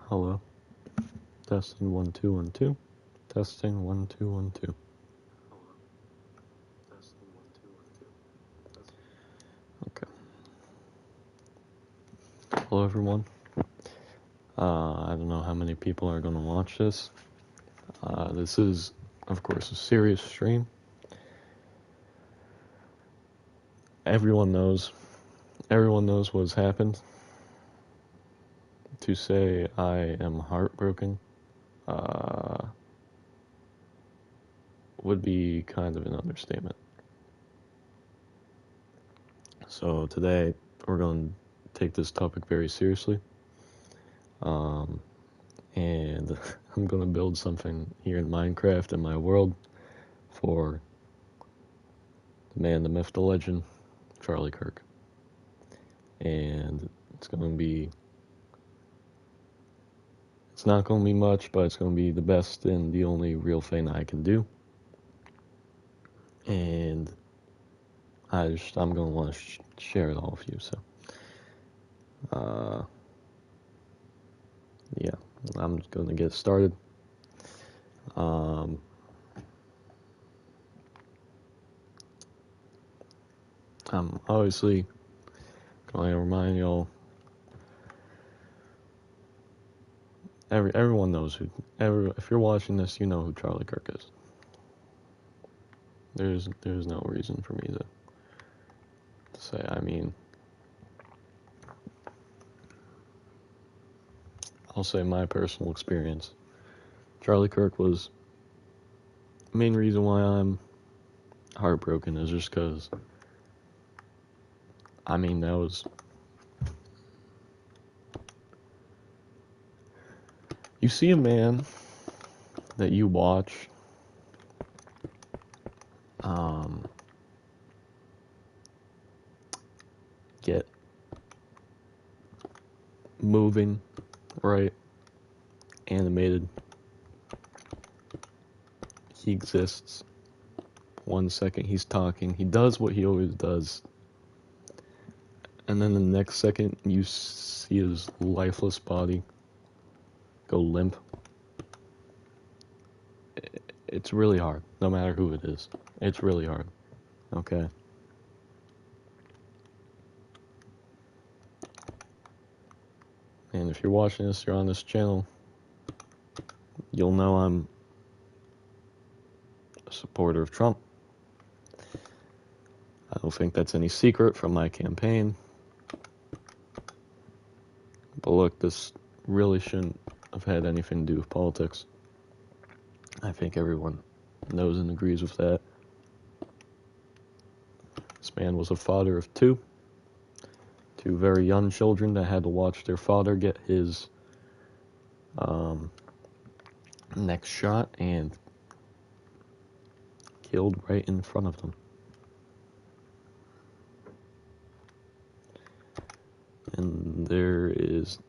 Hello. Testing 1 2 1 2. Testing 1 2 1 2. Okay. Hello everyone. I don't know how many people are going to watch this. This is, of course, a serious stream. Everyone knows what's happened. To say I am heartbroken would be kind of an understatement. So today we're going to take this topic very seriously. And I'm going to build something here in Minecraft in my world for the man, the myth, the legend, Charlie Kirk. And it's not going to be much, but it's going to be the best and the only real thing I can do. And I'm going to want to share it all with you. So, yeah, I'm just going to get started. I'm obviously going to remind y'all. Everyone knows if you're watching this, you know who Charlie Kirk is. There's no reason for me to say. I mean, I'll say my personal experience. Charlie Kirk was the main reason why I'm heartbroken is just because, I mean, that was, you see a man that you watch get moving, right, animated. He exists. 1 second he's talking, he does what he always does, and then the next second you see his lifeless body go limp. It's really hard, no matter who it is. It's really hard, okay? And if you're watching this, you're on this channel, you'll know I'm a supporter of Trump. I don't think that's any secret from my campaign. But look, this really shouldn't have had anything to do with politics. I think everyone knows and agrees with that. This man was a father of two very young children that had to watch their father get his neck shot and killed right in front of them. And there is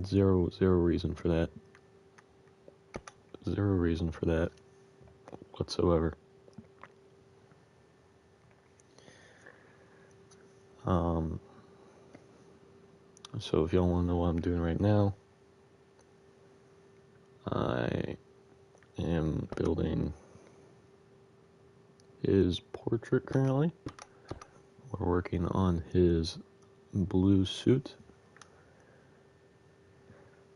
zero reason for that. Zero reason for that whatsoever. So if y'all want to know what I'm doing right now, I am building his portrait currently. We're working on his blue suit.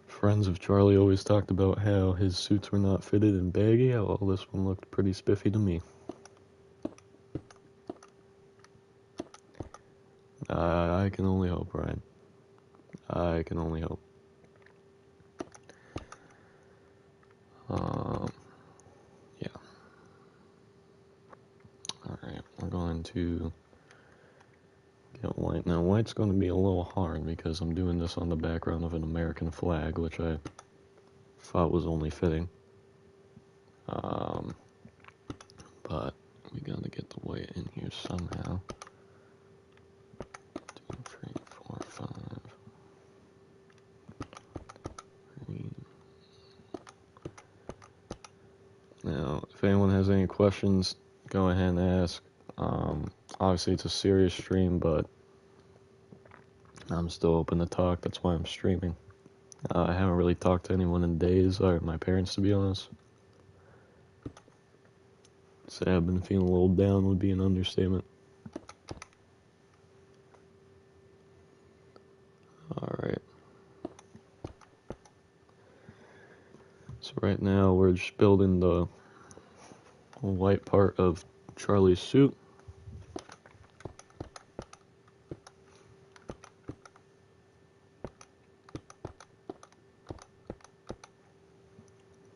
Friends of Charlie always talked about how his suits were not fitted and baggy. Well, this one looked pretty spiffy to me. I can only hope, Ryan. I can only hope. Yeah. Alright, we're going to get white. Now, white's going to be a little hard because I'm doing this on the background of an American flag, which I thought was only fitting. But we gotta get the white in here somehow. 2, 3, 4, 5. 3. Now, if anyone has any questions, go ahead and ask. Obviously, it's a serious stream, but I'm still open to talk. That's why I'm streaming. I haven't really talked to anyone in days, or my parents to be honest. Say I've been feeling a little down would be an understatement. Alright. So right now we're just building the white part of Charlie's suit.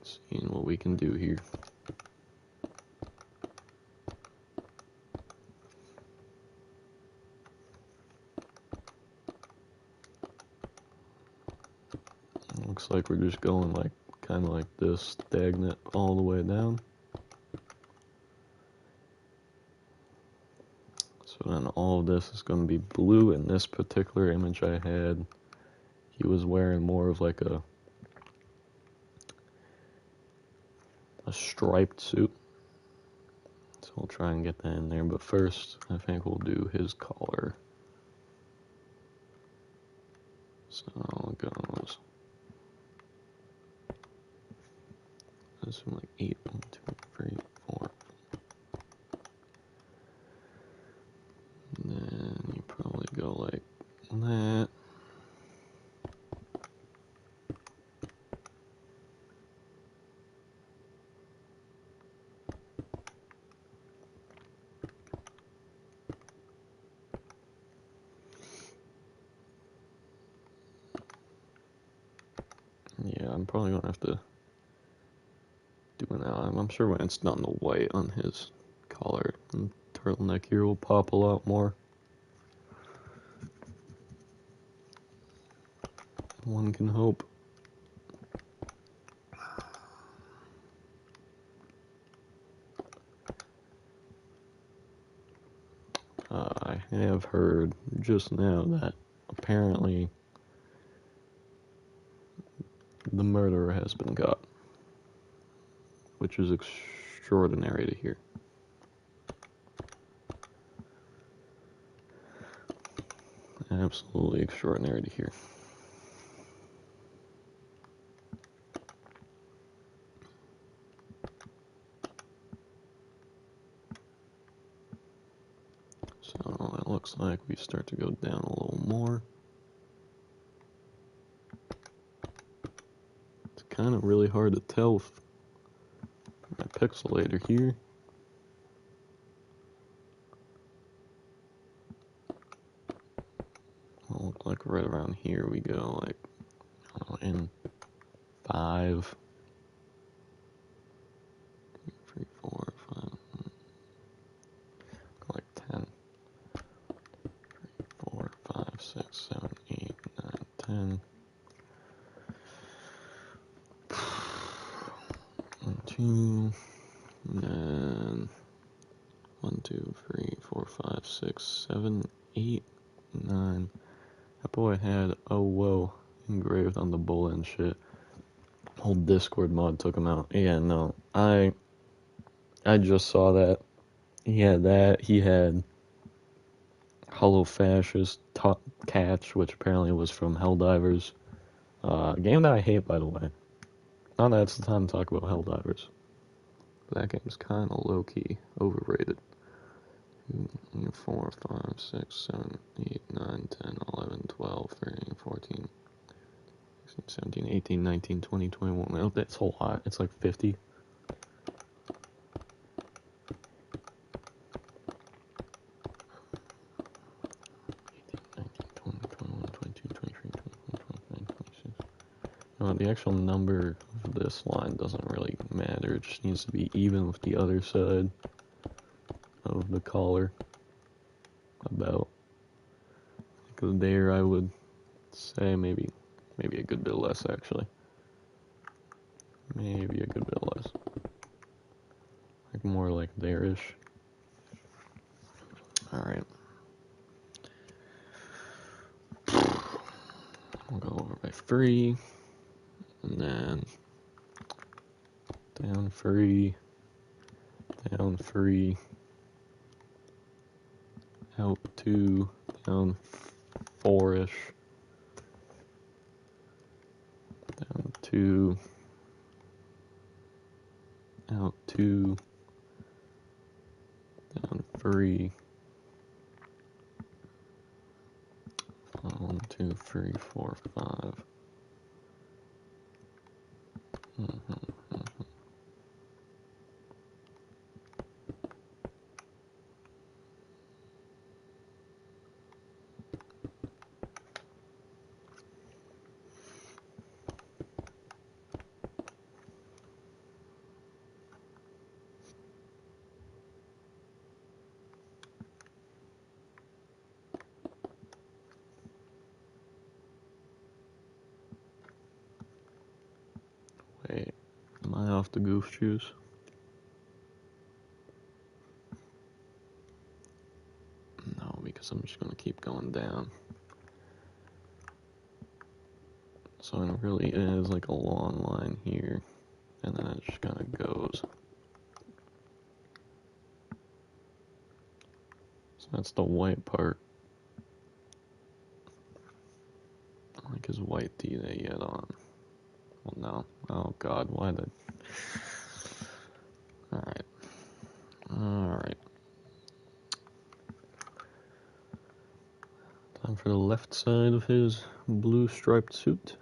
Seeing what we can do here. Looks like we're just going like kind of like this, stagnant all the way down. So then all of this is going to be blue. In this particular image I had, he was wearing more of like a striped suit. So we'll try and get that in there, but first I think we'll do his collar. So it goes, this is like 8, 1, 2, 3, 4. And then you probably go like that. Yeah, I'm probably gonna have to do an eye. I'm sure when it's done the white on his collar and turtleneck here will pop a lot more. One can hope. I have heard just now that apparently the murderer has been got, which is extraordinary to hear. Absolutely extraordinary to hear. So it looks like we start to go down a little more. It's kind of really hard to tell with my pixelator here. It'll look like right around here we go, like, I don't know, in 5, 3, 4, 5, like 10, 3, 4, 5, 6, 7, 8, 9, 10. 1, 2, and then 1, 2, 3, 4, 5, 6, 7, 8, 9. That boy had "oh whoa" engraved on the bull and shit. Whole Discord mod took him out. Yeah, no, I just saw that. He had that. He had Hollow Fascist Top Catch, which apparently was from Helldivers. A game that I hate, by the way. Not that it's the time to talk about Helldivers. But that game's kind of low-key overrated. 2, 4, 5, 6, 7, 8, 9, 10, 11, 12, 13, 14, 16, 17, 18, 19, 20, 21. Oh, that's a lot. It's like 50. The actual number of this line doesn't really matter. It just needs to be even with the other side of the collar. About like there, I would say maybe a good bit less actually. Maybe a good bit less. Like more like there-ish. Alright. We'll go over by 3. And then down 3. Down 3. Out 2. Down 4-ish. 2, 3, 4, 5. Wait, am I off the goof juice? No, because I'm just gonna keep going down. So it really is like a long line here, and then it just kind of goes. So that's the white part. Like, his white tee that he had on. Well, no. Oh, God, why did... Alright. Alright. Time for the left side of his blue striped suit.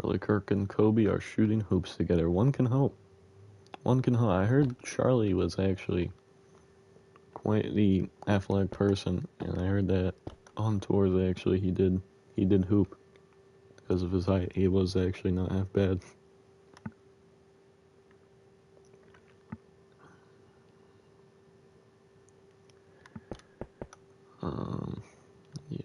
Charlie Kirk and Kobe are shooting hoops together. One can hope. One can hope. I heard Charlie was actually quite the athletic person, and I heard that on tours actually he did hoop because of his height. He was actually not half bad. Yeah.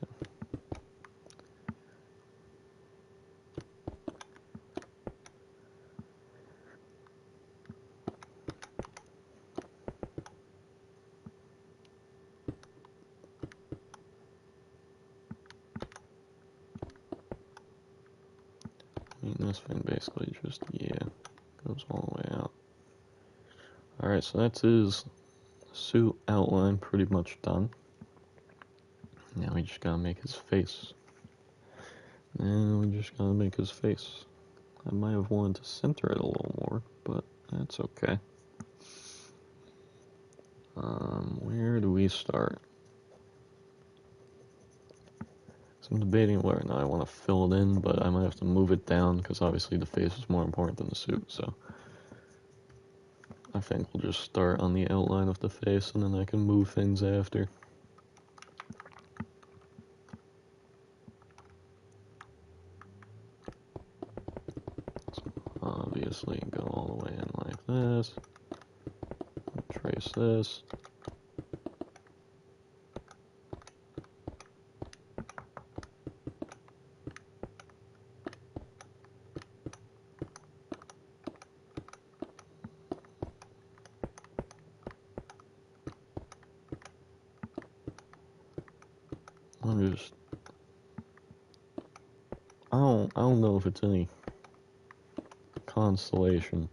I mean, this thing basically just, yeah, goes all the way out. Alright, so that's his suit outline pretty much done. Now we just gotta make his face. Now we just gotta make his face. I might have wanted to center it a little more, but that's okay. Where do we start? So I'm debating whether or not I want to fill it in, but I might have to move it down because obviously the face is more important than the suit, so I think we'll just start on the outline of the face and then I can move things after. So obviously go all the way in like this, trace this. I don't know if it's any consolation,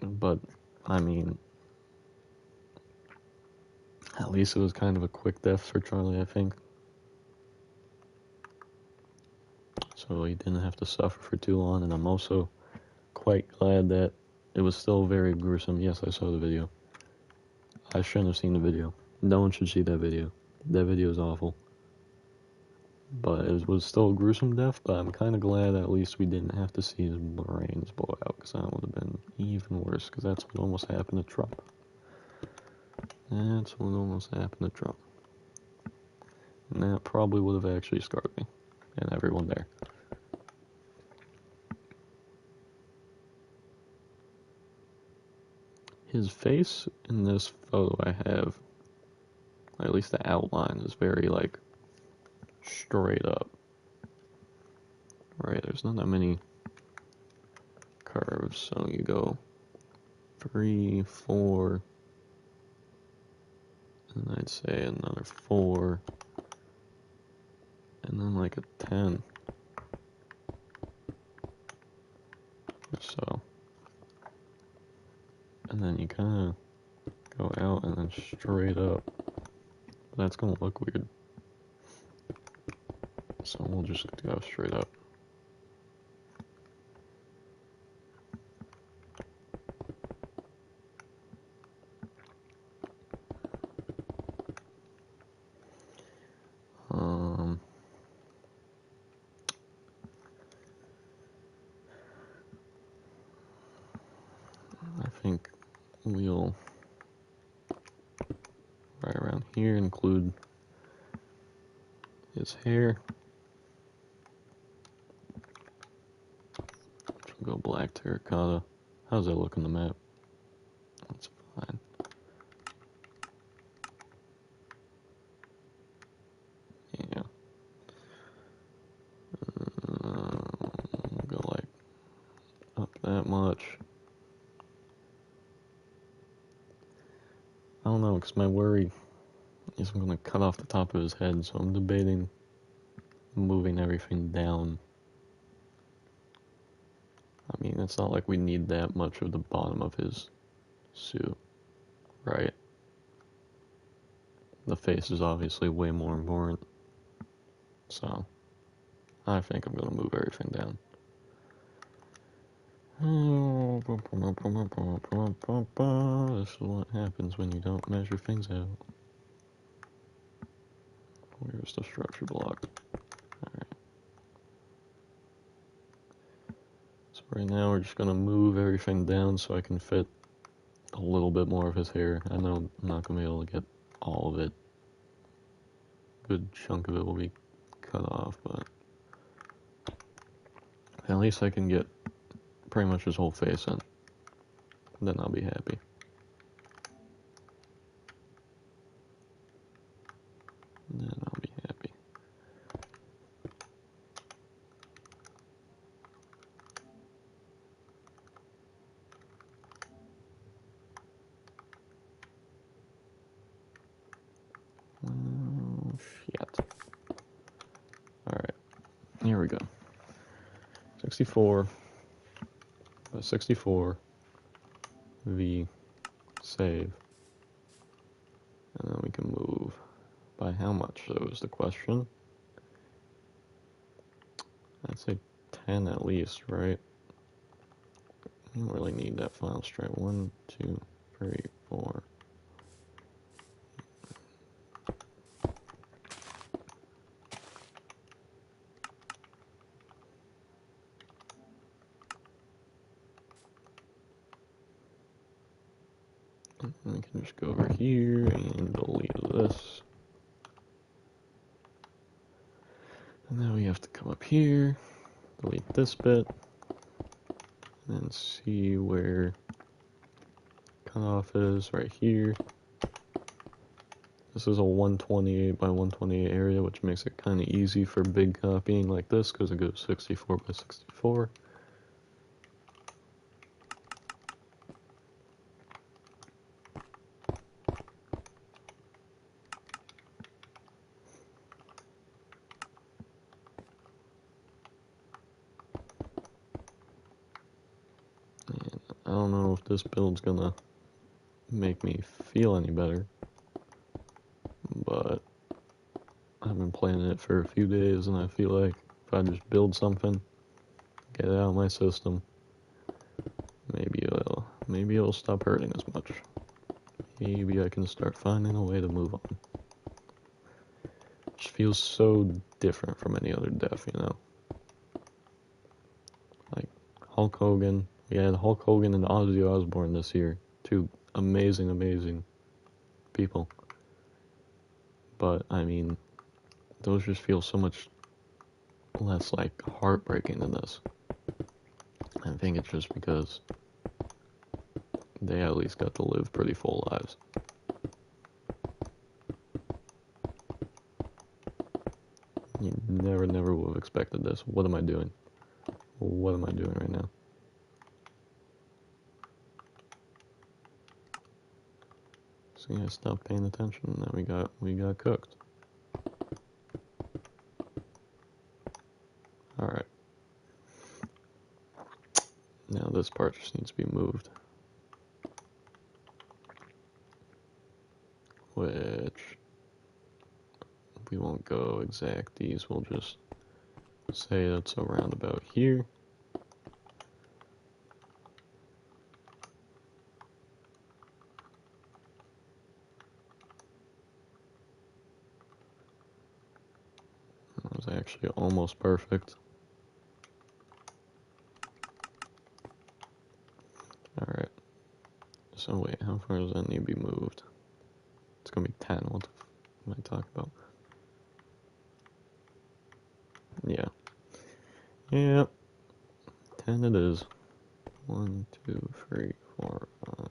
but I mean, at least it was kind of a quick death for Charlie, I think. So he didn't have to suffer for too long, and I'm also quite glad that it was still very gruesome. Yes, I saw the video. I shouldn't have seen the video. No one should see that video. That video is awful. But it was still a gruesome death, but I'm kind of glad at least we didn't have to see his brains blow out, because that would have been even worse, because that's what almost happened to Trump. That's what almost happened to Trump. And that probably would have actually scarred me, and everyone there. His face in this photo I have, at least the outline, is very, like, straight up. Right, there's not that many curves, so you go 3, 4, and I'd say another 4, and then like a 10 or so. And then you kind of go out and then straight up. But that's going to look weird. So we'll just go straight up. I think we'll, right around here, include his hair. Which will go black terracotta. How's that look on the map? That's fine. Yeah. We'll go like up that much. I don't know, because my worry is I'm going to cut off the top of his head, so I'm debating moving everything down. I mean, it's not like we need that much of the bottom of his suit, right? The face is obviously way more important. So, I think I'm going to move everything down. This is what happens when you don't measure things out. Where's the structure block? Alright. So right now we're just going to move everything down so I can fit a little bit more of his hair. I know I'm not going to be able to get all of it. A good chunk of it will be cut off, but at least I can get pretty much his whole face in. Then I'll be happy. Then I'll be happy. Oh, shit. Alright, here we go. 64. 64. V. Save. And then we can move. By how much, though, is the question. I'd say 10 at least, right? You don't really need that file straight. 1, 2, 3, 4. And we can just go over here and delete this. And now we have to come up here, delete this bit, and see where cutoff is right here. This is a 128 by 128 area, which makes it kind of easy for big copying like this because it goes 64 by 64. And I don't know if this build's gonna make me feel any better, but I've been playing it for a few days and I feel like if I just build something, get it out of my system, maybe it'll stop hurting as much. Maybe I can start finding a way to move on. It just feels so different from any other death, you know? Like Hulk Hogan. We had Hulk Hogan and Ozzy Osbourne this year. Two amazing people. But, I mean, those just feel so much less, like, heartbreaking than this. I think it's just because they at least got to live pretty full lives. You never would have expected this. What am I doing? What am I doing right now? So yeah, stop paying attention, and then we got cooked. Alright. Now this part just needs to be moved. Which we won't go exact these, we'll just say that's around about here. That was actually almost perfect. Alright. So wait, how far does that need to be moved? It's gonna be 10. What the am I talking about? Yeah. Yeah. 10 it is. 1, 2, 3, 4, 5.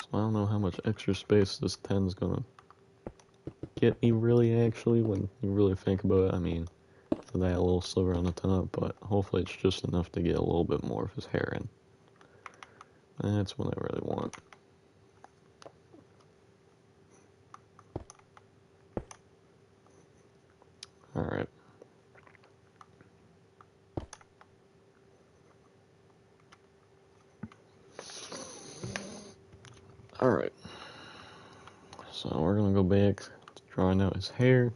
So I don't know how much extra space this 10's gonna get me really actually when you really think about it. I mean, for that little sliver on the top, but hopefully it's just enough to get a little bit more of his hair in. That's what I really want. Alright. Alright. So we're gonna go back to drawing out his hair.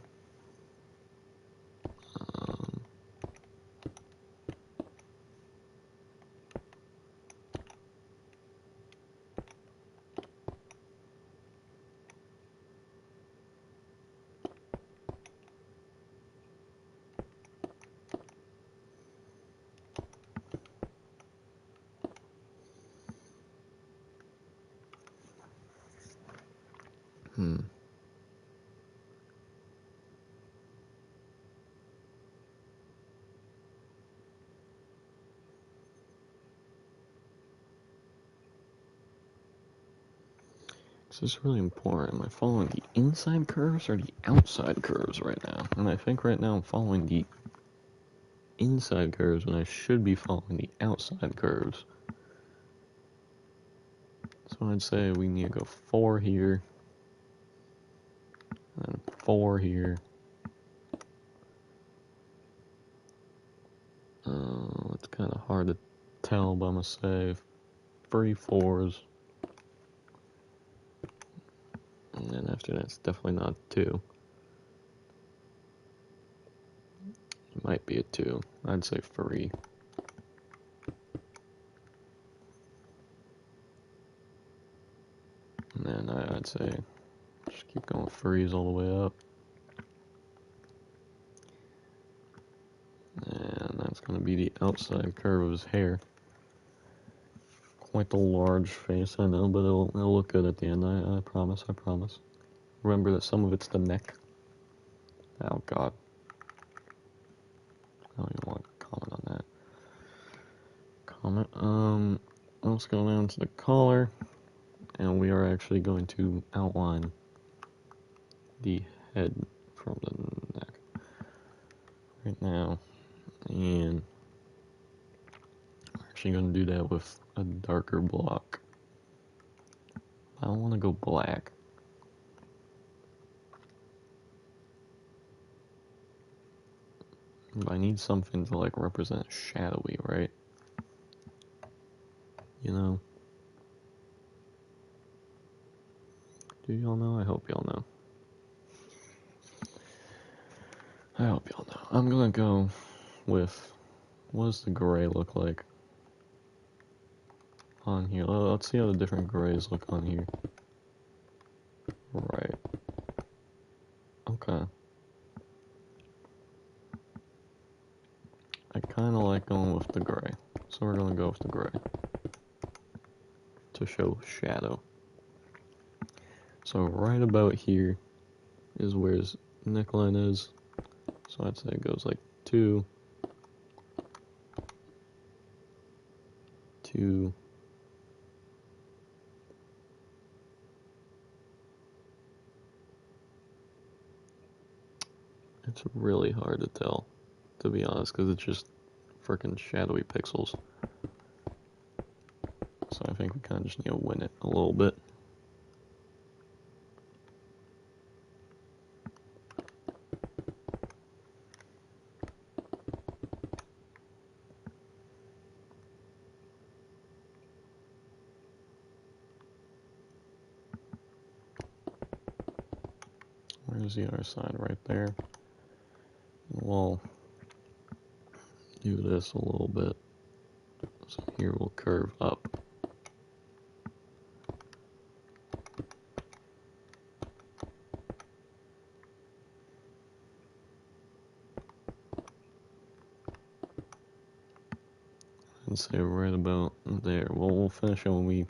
This is really important. Am I following the inside curves or the outside curves right now? And I think right now I'm following the inside curves when I should be following the outside curves. So I'd say we need to go 4 here, and 4 here. It's kind of hard to tell, but I'm going to say 3 4s. And then after that, it's definitely not 2. It might be a 2. I'd say 3. And then I'd say just keep going 3s all the way up. And that's going to be the outside curve of his hair. Quite the large face, I know, but it'll look good at the end. I promise, I promise. Remember that some of it's the neck. Oh, God. I don't even want to comment on that. Let's go down to the collar, and we are actually going to outline the head from the neck right now, and we're actually going to do that with a darker block. I don't want to go black. But I need something to like represent shadowy, right? You know? Do y'all know? I hope y'all know. I hope y'all know. I'm gonna go with, what does the gray look like on here? Let's see how the different grays look on here. Right. Okay. I kind of like going with the gray. So we're gonna go with the gray to show shadow. So right about here is where his neckline is. So I'd say it goes like 2, 2, it's really hard to tell, to be honest, because it's just freaking shadowy pixels. So I think we kind of just need to win it a little bit. Where's the other side? Right there. We'll do this a little bit. So here we'll curve up. And say right about there. Well, we'll finish it when we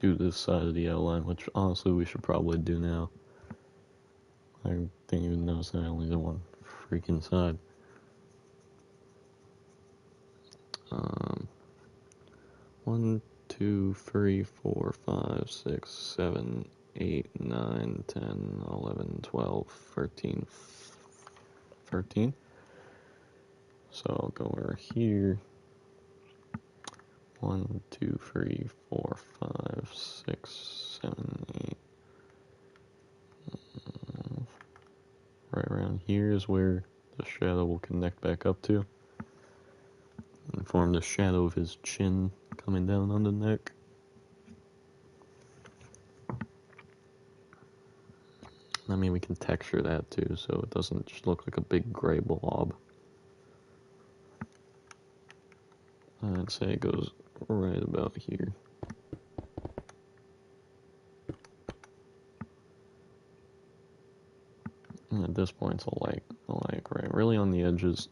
do this side of the outline, which honestly we should probably do now. I didn't even notice that I only did one freaking side. 1, 2, 3, 4, 5, 6, 7, 8, 9, 10, 11, 12, 13, 13. So I'll go over here. 1, 2, 3, 4, 5, 6, 7, 8. Right around here is where the shadow will connect back up to and form the shadow of his chin coming down on the neck. I mean, we can texture that too, so it doesn't just look like a big gray blob. I'd say it goes right about here. And at this point, it's a light gray. Really on the edges,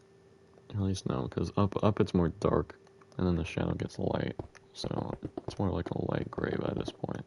at least no, because up it's more dark, and then the shadow gets light, so it's more like a light gray by this point.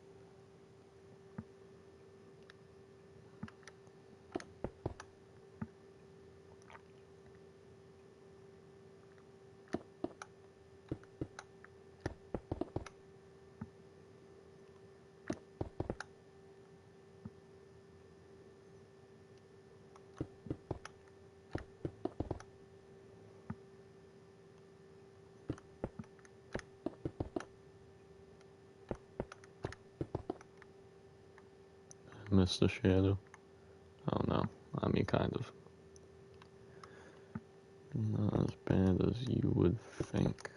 Miss the shadow? Oh no, I mean kind of. Not as bad as you would think.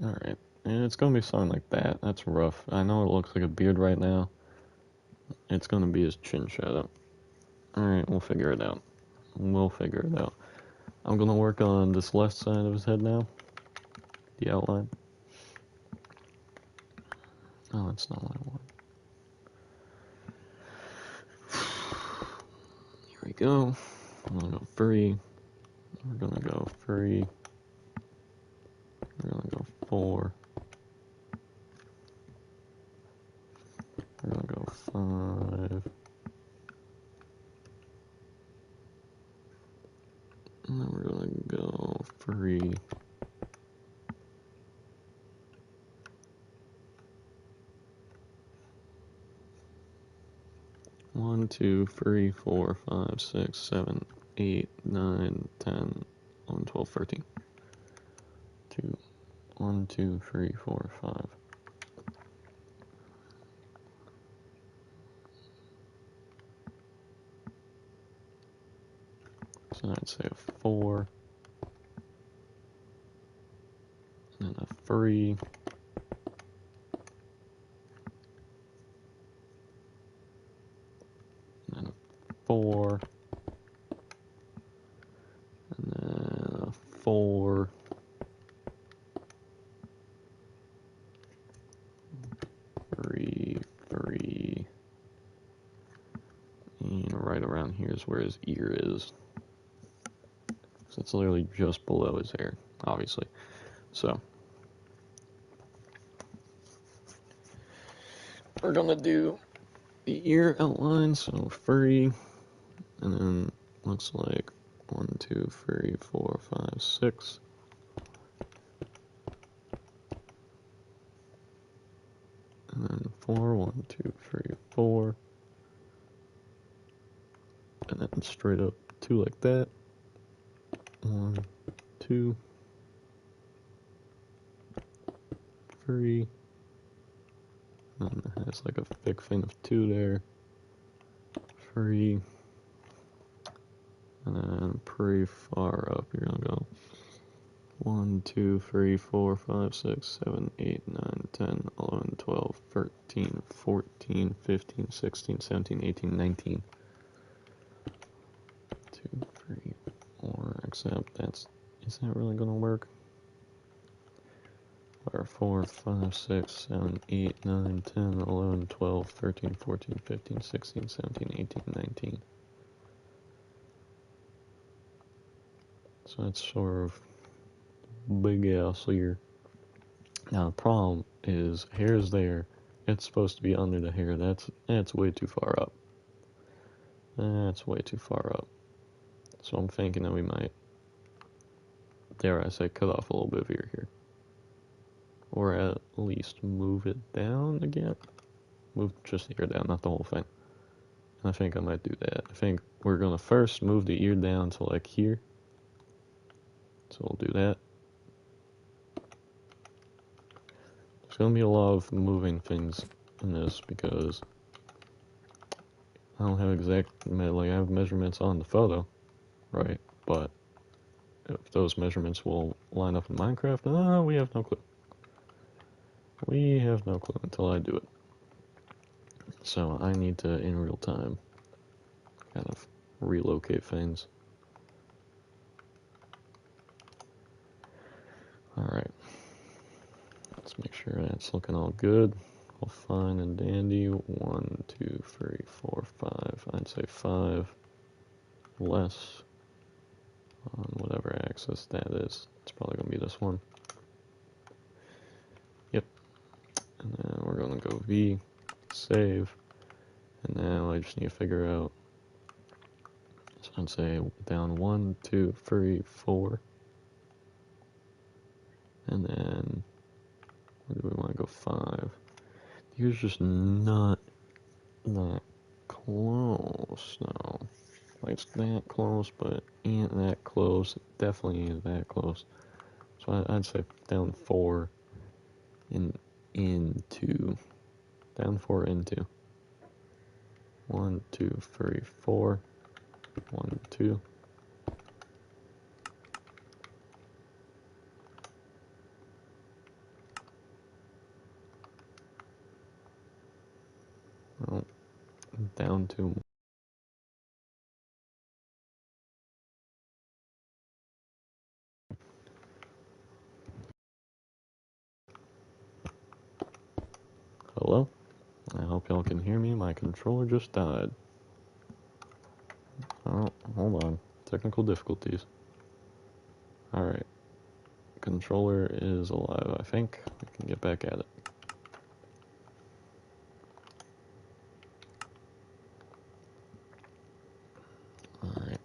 Alright, and it's gonna be something like that. That's rough. I know it looks like a beard right now. It's gonna be his chin shadow. Alright, we'll figure it out. We'll figure it out. I'm gonna work on this left side of his head now. The outline. Oh, that's not what I want. Here we go. I'm gonna go 3. We're gonna go 3. We're gonna go 4. We're gonna go 5. And then we're gonna go 3. One, 2, 3, 4, 5, 6, 7, 8, 9, 10, 11, 12, 13. 2, 1, 2, 3, 4, 5. So I'd say a 4, and then a 3, and then a 4, and then a 4, 3, 3, and right around down here is where his ear is. So it's literally just below his hair, obviously. So we're gonna do the ear outline, so furry, and then looks like 1, 2, 3, 4, 5, 6. And then 4, 1, 2, 3, 4. And then straight up 2 like that. 1, 2, 3. And it has like a thick thing of 2 there. 3. And then pretty far up, you're gonna go 1, 2, 3, 4, 5, 6, 7, 8, 9, 10, 11, 12, 13, 14, 15, 16, 17, 18, 19. 2, 3, 4, except is that really gonna work? 4, 5, 6, 7, 8, 9, 10, 11, 12, 13, 14, 15, 16, 17, 18, 19. So that's sort of big ass ear. Now the problem is hair's there. It's supposed to be under the hair. That's way too far up. That's way too far up. So I'm thinking that we might, dare I say, cut off a little bit of ear here. Or at least move it down again. Move just the ear down, not the whole thing. And I think I might do that. I think we're gonna first move the ear down to like here. So we'll do that. There's gonna be a lot of moving things in this because I don't have I have measurements on the photo, right? But if those measurements will line up in Minecraft, we have no clue. We have no clue until I do it. So I need to, in real time, kind of relocate things. Alright. Let's make sure that's looking all good. All fine and dandy. 1, 2, 3, 4, 5. I'd say 5 less on whatever axis that is. It's probably going to be this one. Yep. And then we're going to go V, save. And now I just need to figure out, so I'd say down 1, 2, 3, 4. And then, where do we want to go? 5. Here's just not that close, no. Like, it's that close, but ain't that close. It definitely ain't that close. So I'd say down 4 into. Down 4 into. 1, 2, 3, 4. 1, 2. Well, down to. Hello? I hope y'all can hear me. My controller just died. Oh, hold on. Technical difficulties. Alright. Controller is alive, I think. We can get back at it. Alright.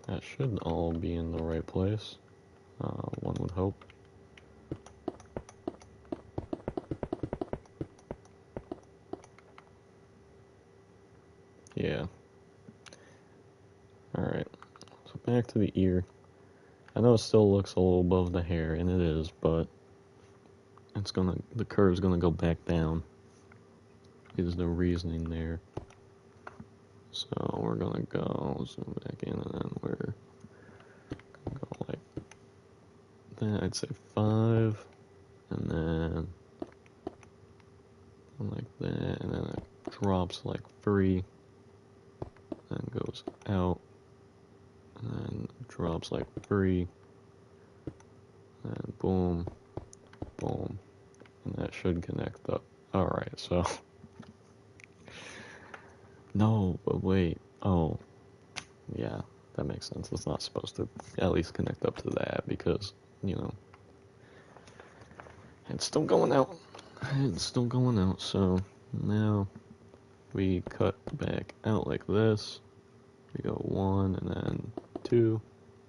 That should all be in the right place. One would hope. Yeah. Alright. So back to the ear. I know it still looks a little above the hair, and it is, but the curve's gonna go back down. Is the reasoning there. So we're gonna go zoom back in, and then we're gonna go like that. I'd say 5, and then like that, and then it drops like 3, then goes out, and then drops like 3, and boom, boom, and that should connect up. Alright, so No, but wait. Oh, yeah, that makes sense. It's not supposed to at least connect up to that because, you know, it's still going out. It's still going out, so now we cut back out like this. We go 1 and then 2,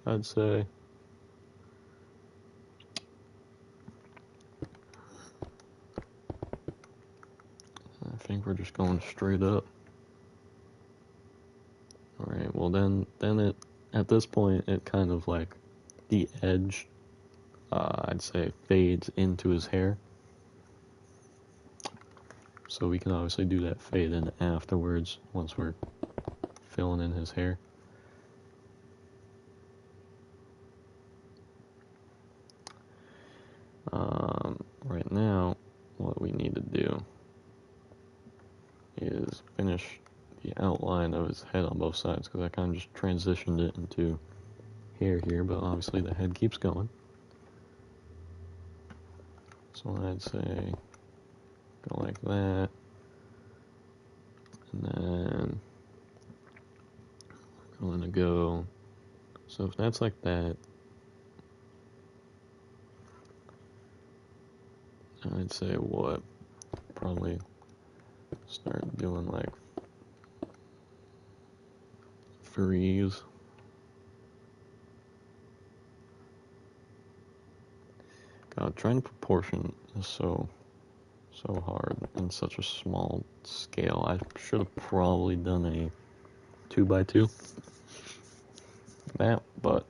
I'd say. I think we're just going straight up. Alright, well then it, at this point, it kind of like, the edge, I'd say, fades into his hair. So we can obviously do that fade in afterwards, once we're filling in his hair. Right now, what we need to do is finish the outline of his head on both sides, because I kind of just transitioned it into hair here, but obviously the head keeps going. So I'd say go like that, and then we're going to go, so if that's like that, I'd say what, probably start doing like threes. God, trying to proportion is so hard in such a small scale. I should have probably done a 2x2 map, but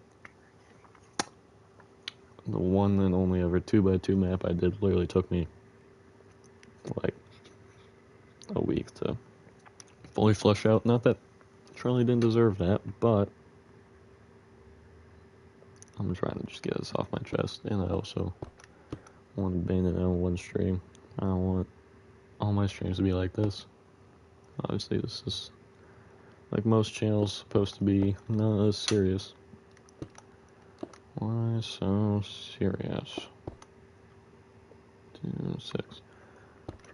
the one and only ever 2x2 map I did literally took me like a week to fully flesh out. Not that Charlie didn't deserve that, but I'm trying to just get this off my chest, and I also want to ban it on one stream. I don't want all my streams to be like this. Obviously, this is, like most channels, supposed to be not as serious. Why so serious? 2, 6,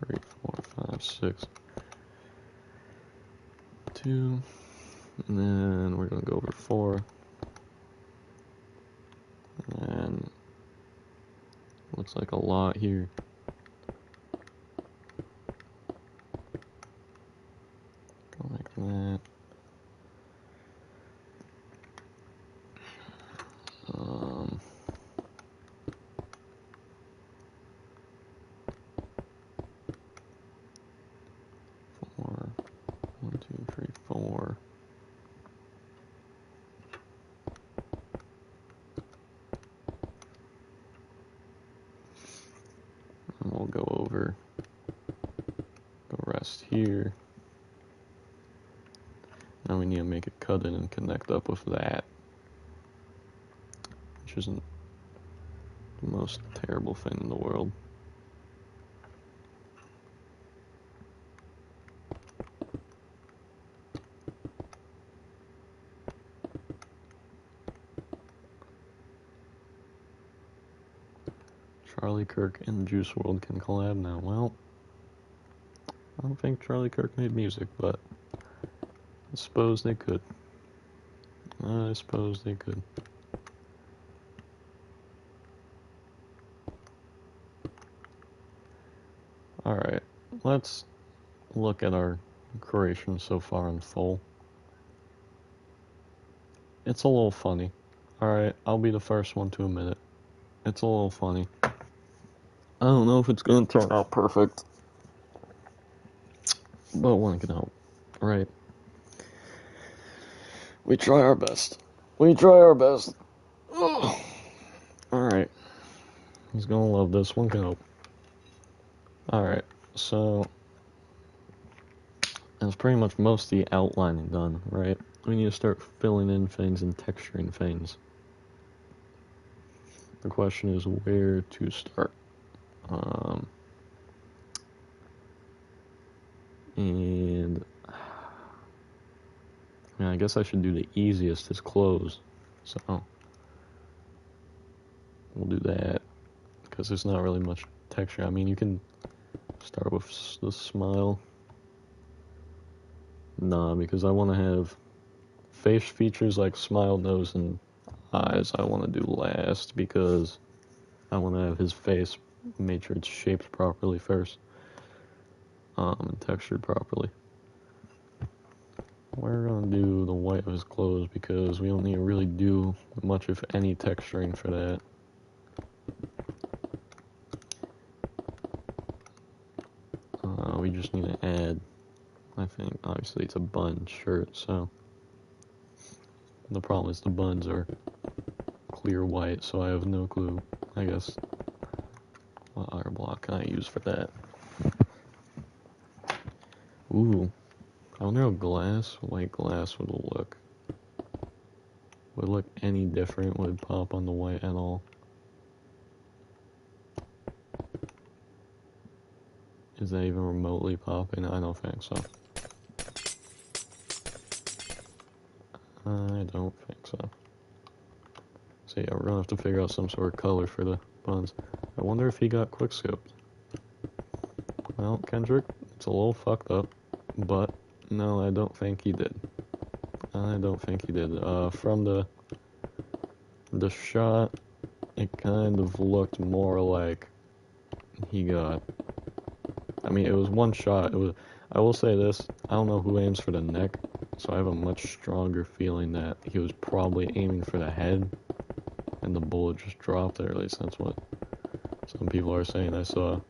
3, 4, 5, 6, 2, and then we're gonna go over 4, and looks like a lot here. Go like that. 4, 1, 2, 3, 4. And we'll go over the rest here. Now we need to make it cut in and connect up with that, which isn't the most terrible thing in the world. Charlie Kirk and Juice WRLD can collab now. Well, I don't think Charlie Kirk made music, but I suppose they could. I suppose they could. Alright, let's look at our creation so far in full. It's a little funny. Alright, I'll be the first one to admit it. It's a little funny. I don't know if it's gonna turn out perfect, but one can hope. Right. We try our best. We try our best. Alright. He's gonna love this. One can hope. Alright, so that's pretty much most of the outlining done, right? We need to start filling in things and texturing things. The question is where to start. And I mean, I guess I should do the easiest, his clothes. So we'll do that because there's not really much texture. I mean, you can start with the smile. Nah, because I want to have face features like smile, nose, and eyes. I want to do last because I want to have his face made sure it's shaped properly first, and textured properly. We're gonna do the white of his clothes because we don't need to really do much, if any, texturing for that. We just need to add, I think, obviously it's a bun shirt, so the problem is the buns are clear white, so I have no clue, I guess, what other block can I use for that. Ooh, I wonder how white glass would look. Would it look any different? Would it pop on the white at all? Is that even remotely popping? I don't think so. I don't think so. So yeah, we're gonna have to figure out some sort of color for the buns. I wonder if he got quickscoped. Well, Kendrick, it's a little fucked up, but no, I don't think he did. I don't think he did. From the shot, it kind of looked more like he got. I mean, it was one shot. It was. I will say this: I don't know who aims for the neck, so I have a much stronger feeling that he was probably aiming for the head, and the bullet just dropped. Or at least that's what some people are saying I saw.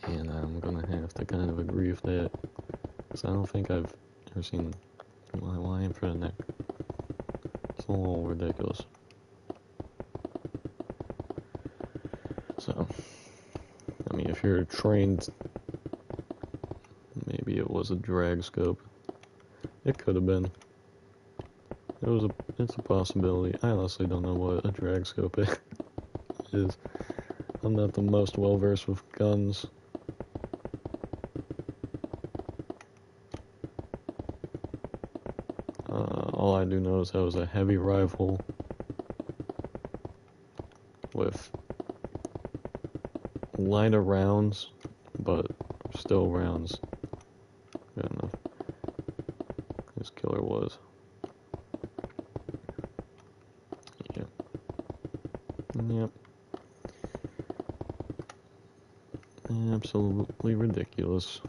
And I'm gonna have to kind of agree with that, because I don't think I've ever seen. Why aim for the neck? It's a little ridiculous. So, I mean, if you're trained, maybe it was a drag scope. It could have been. It's a possibility. I honestly don't know what a drag scope is. I'm not the most well versed with guns. All I do know is that it was a heavy rifle with lighter rounds, but still rounds. Good enough. This killer was. Yep. Yep. Absolutely ridiculous.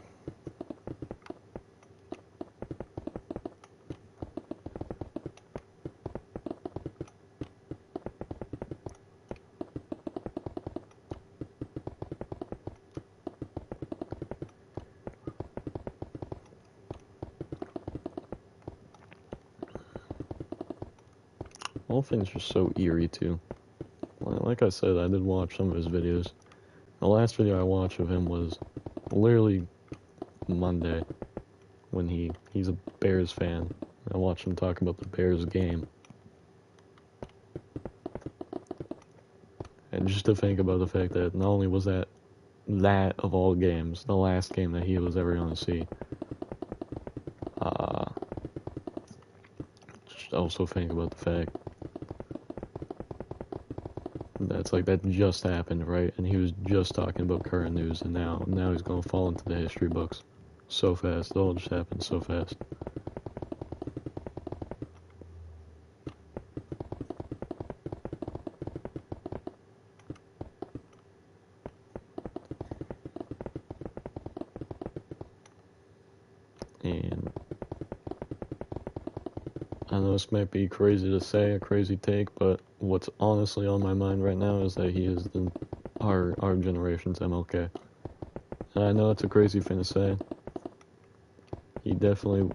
All things are so eerie too. Like I said, I did watch some of his videos. The last video I watched of him was literally Monday, when he's a Bears fan. I watched him talk about the Bears game. And just to think about the fact that not only was that of all games, the last game that he was ever going to see, just also think about the fact that's like that just happened, right? And he was just talking about current news, and now he's going to fall into the history books so fast. It all just happened so fast. And I know this might be crazy to say, a crazy take, but what's honestly on my mind right now is that he is our generation's MLK. And I know it's a crazy thing to say. He definitely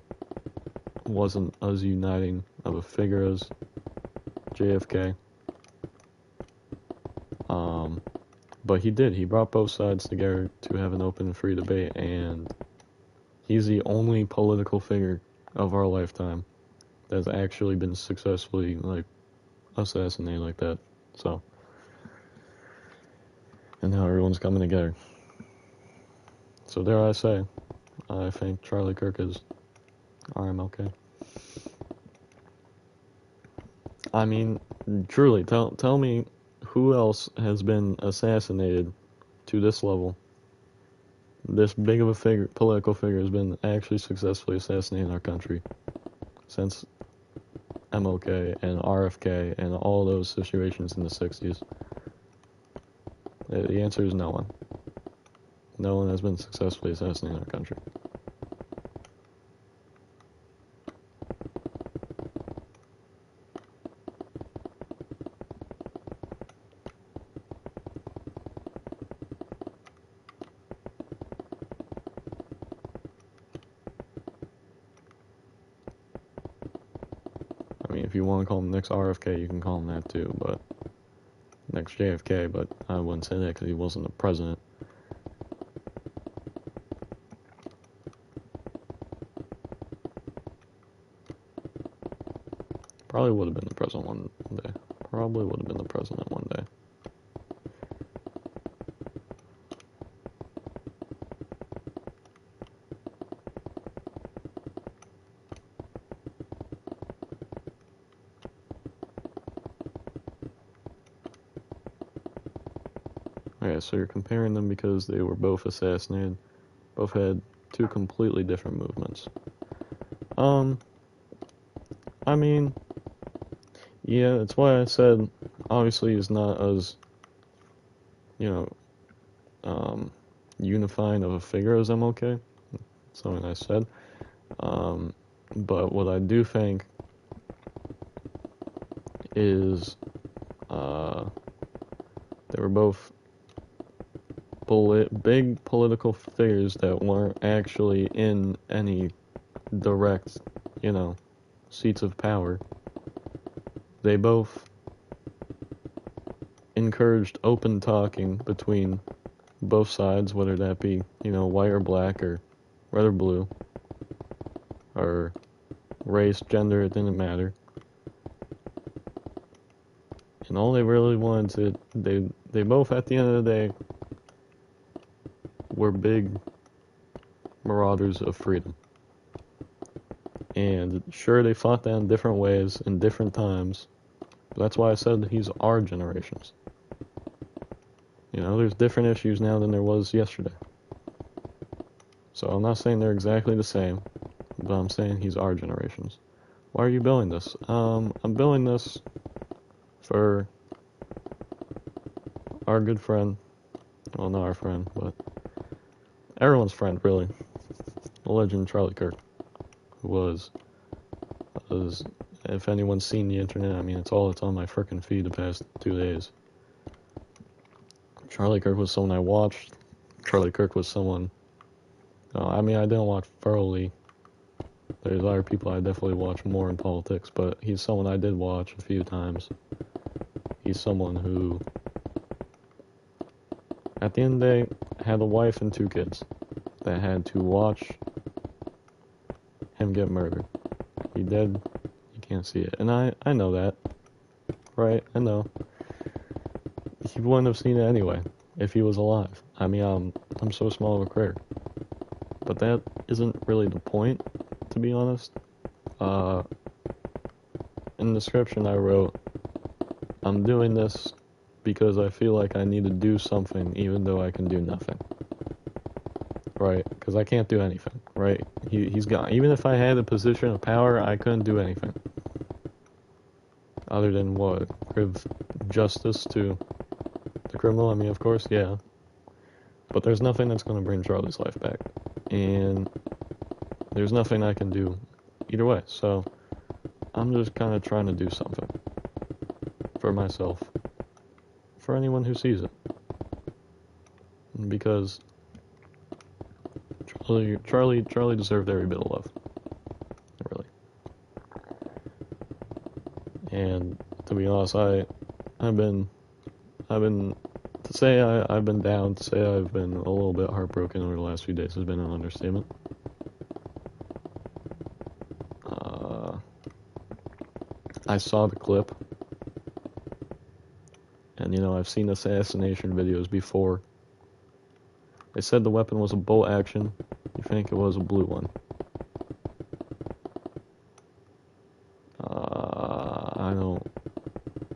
wasn't as uniting of a figure as JFK. But he brought both sides together to have an open and free debate, and he's the only political figure of our lifetime that's actually been successfully, like, assassinated like that. So, and now everyone's coming together. So dare I say, I think Charlie Kirk is RMLK. I mean, truly, tell me who else has been assassinated to this level this big of a political figure has been actually successfully assassinating our country since MLK and RFK and all those situations in the 60s? The answer is no one. No one has been successfully assassinating our country. I mean, if you want to call him next RFK, you can call him that too, but next JFK, but I wouldn't say that because he wasn't the president. Probably would have been the president one day. Probably would have been the president one day. Okay, so you're comparing them because they were both assassinated. Both had two completely different movements. I mean, yeah, that's why I said, obviously he's not as, unifying of a figure as MLK. Something I said. But what I do think is, they were both big political figures that weren't actually in any direct, seats of power. They both encouraged open talking between both sides, whether that be, white or black or red or blue, or race, gender, it didn't matter. And all they really wanted they both, at the end of the day, were big marauders of freedom. And sure, they fought that in different ways, in different times. But that's why I said he's our generations. There's different issues now than there was yesterday. So I'm not saying they're exactly the same, but I'm saying he's our generations. Why are you billing this? I'm billing this for our good friend. Well, not our friend, but everyone's friend, really. The legend Charlie Kirk, who was, if anyone's seen the internet, I mean, it's on my frickin' feed the past 2 days. Charlie Kirk was someone I watched. Charlie Kirk was someone, I didn't watch thoroughly. There's other people I definitely watch more in politics, but he's someone I did watch a few times. He's someone who, at the end of the day, had a wife and 2 kids that had to watch him get murdered. He dead, you can't see it. And I know that, right? I know. He wouldn't have seen it anyway if he was alive. I'm so small of a critter. But that isn't really the point, to be honest. In the description I wrote, I'm doing this because I feel like I need to do something even though I can do nothing. Right? Because I can't do anything, right? He's gone. Even if I had a position of power, I couldn't do anything. Other than what? Give justice to the criminal? Of course, yeah. But there's nothing that's going to bring Charlie's life back. And there's nothing I can do either way. So I'm just kind of trying to do something for myself, for anyone who sees it. Because Charlie deserved every bit of love. Really. And to be honest, I've been to say I've been down, to say I've been a little bit heartbroken over the last few days has been an understatement. I saw the clip, and I've seen assassination videos before. They said the weapon was a bolt action. You think it was a blue one?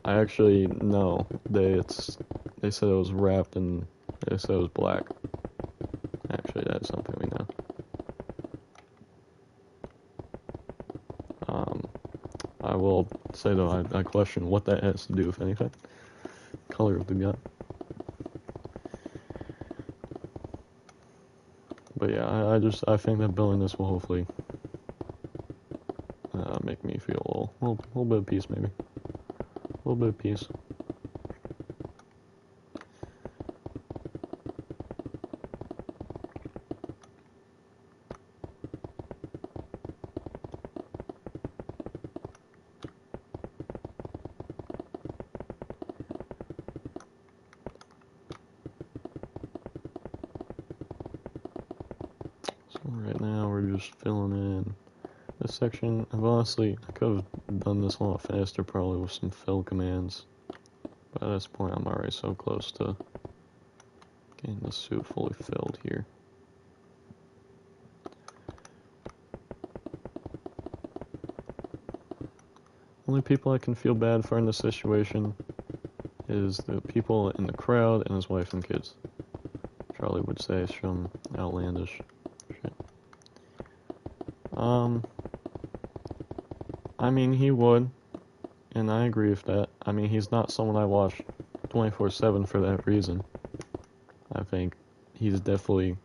I actually no. They said it was wrapped and they said it was black. Actually, I will say though, I question what that has to do, if anything. Color of the gun. But yeah, I think that building this will hopefully make me feel a little bit of peace, maybe. A little bit of peace. So right now we're just filling in this section. Honestly, I could have done this a lot faster, probably with some fill commands. But at this point, I'm already so close to getting the suit fully filled here. Only people I can feel bad for in this situation is the people in the crowd and his wife and kids. Charlie would say some outlandish shit. I mean, he would, and I agree with that. I mean, he's not someone I watch 24/7 for that reason. I think he's definitely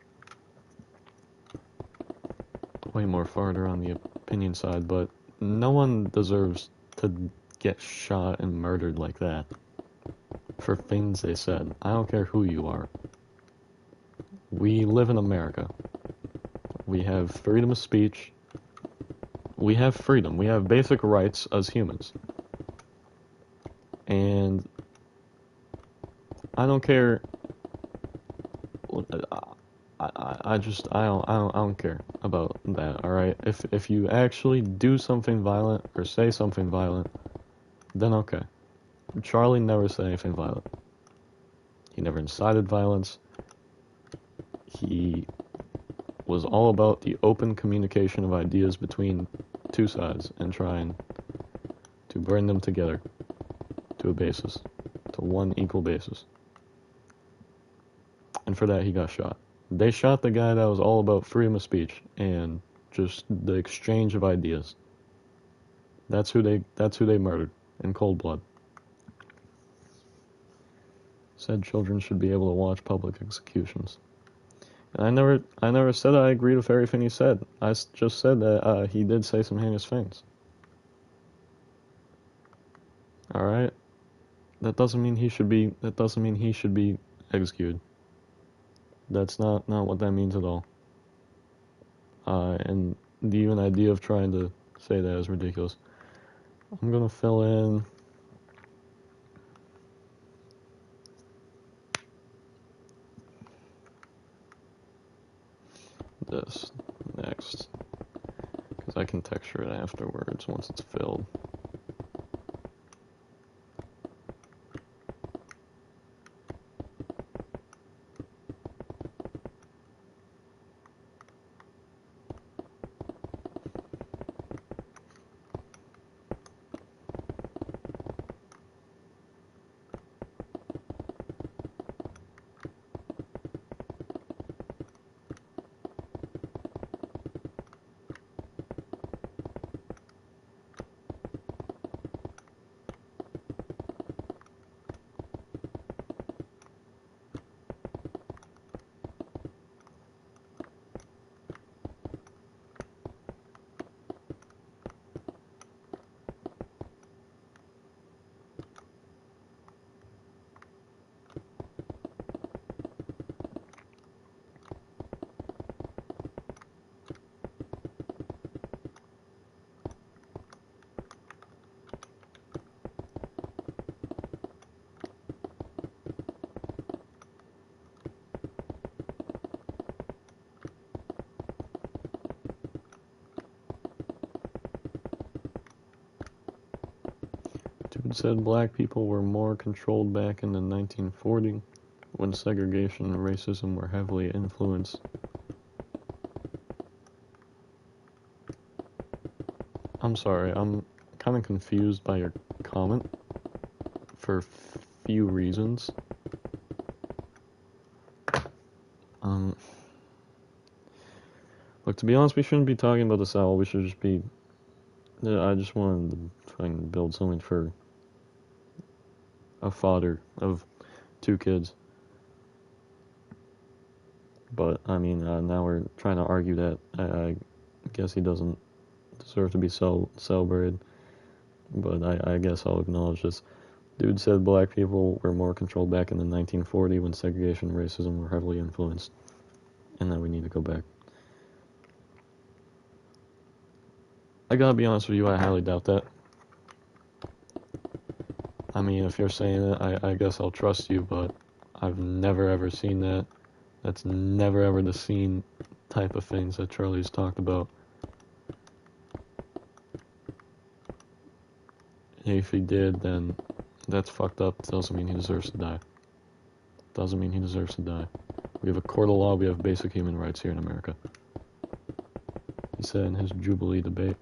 way more farther on the opinion side, but no one deserves to get shot and murdered like that for things they said. I don't care who you are. We live in America. We have freedom of speech. We have freedom. We have basic rights as humans. And I don't care. I don't care about that. All right. If you actually do something violent or say something violent, then okay. Charlie never said anything violent. He never incited violence. He was all about the open communication of ideas between two sides and trying to bring them together to a basis, to one equal basis. And for that, he got shot. They shot the guy that was all about freedom of speech and just the exchange of ideas. That's who they murdered in cold blood. Said children should be able to watch public executions. And I never said I agreed with everything he said. I just said that he did say some heinous things. All right, that doesn't mean he should be. That doesn't mean he should be executed. That's not what that means at all. And the even idea of trying to say that is ridiculous. I'm gonna fill in this next because I can texture it afterwards once it's filled. Dude said black people were more controlled back in the 1940s when segregation and racism were heavily influenced. I'm sorry, I'm kind of confused by your comment for few reasons. Look, to be honest, we shouldn't be talking about this at all. We should just be I just wanted to try and build something for a father of 2 kids. But, I mean, now we're trying to argue that I guess he doesn't deserve to be celebrated. But I guess I'll acknowledge this. Dude said black people were more controlled back in the 1940s when segregation and racism were heavily influenced. And that we need to go back. I gotta be honest with you, I highly doubt that. I mean, if you're saying it, I guess I'll trust you, but I've never ever seen that. That's never ever the scene type of things that Charlie's talked about. If he did, then that's fucked up. Doesn't mean he deserves to die. Doesn't mean he deserves to die. We have a court of law, we have basic human rights here in America. He said in his Jubilee debate.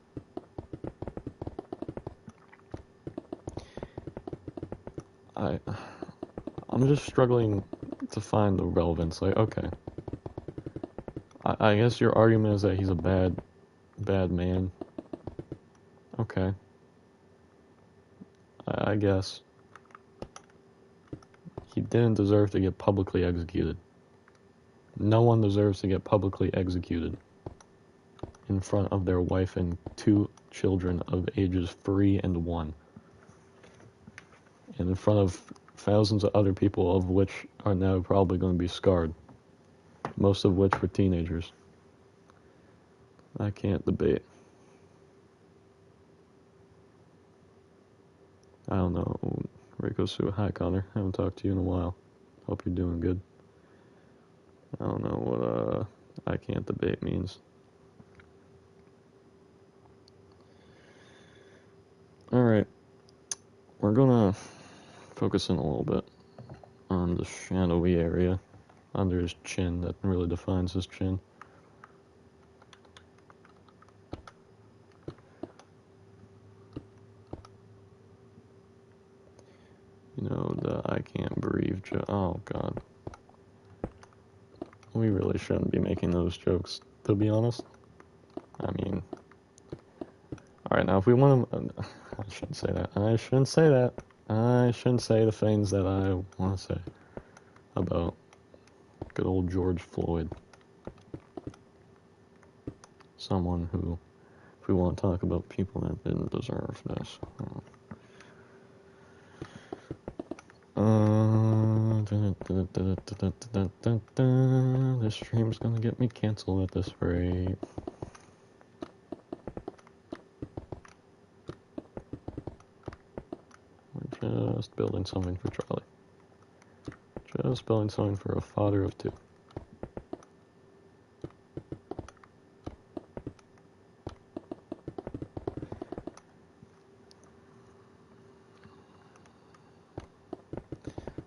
I'm just struggling to find the relevance. Like, okay. I guess your argument is that he's a bad man. Okay. I guess. He didn't deserve to get publicly executed. No one deserves to get publicly executed in front of their wife and 2 children of ages 3 and 1. And in front of thousands of other people, of which are now probably going to be scarred. Most of which were teenagers. I can't debate. I don't know. Rico Sue, hi Connor. Haven't talked to you in a while. Hope you're doing good. I don't know what I can't debate means. Alright. We're gonna focus in a little bit on the shadowy area under his chin that really defines his chin. You know, the I can't breathe joke. Oh, God. We really shouldn't be making those jokes, to be honest. I mean... Alright, now if we want to... I shouldn't say that. I shouldn't say that. I shouldn't say the things that I want to say about good old George Floyd. Someone who, if we want to talk about people that didn't deserve this... This stream's gonna get me canceled at this rate. We're just building something for Charlie. Just building something for a father of 2.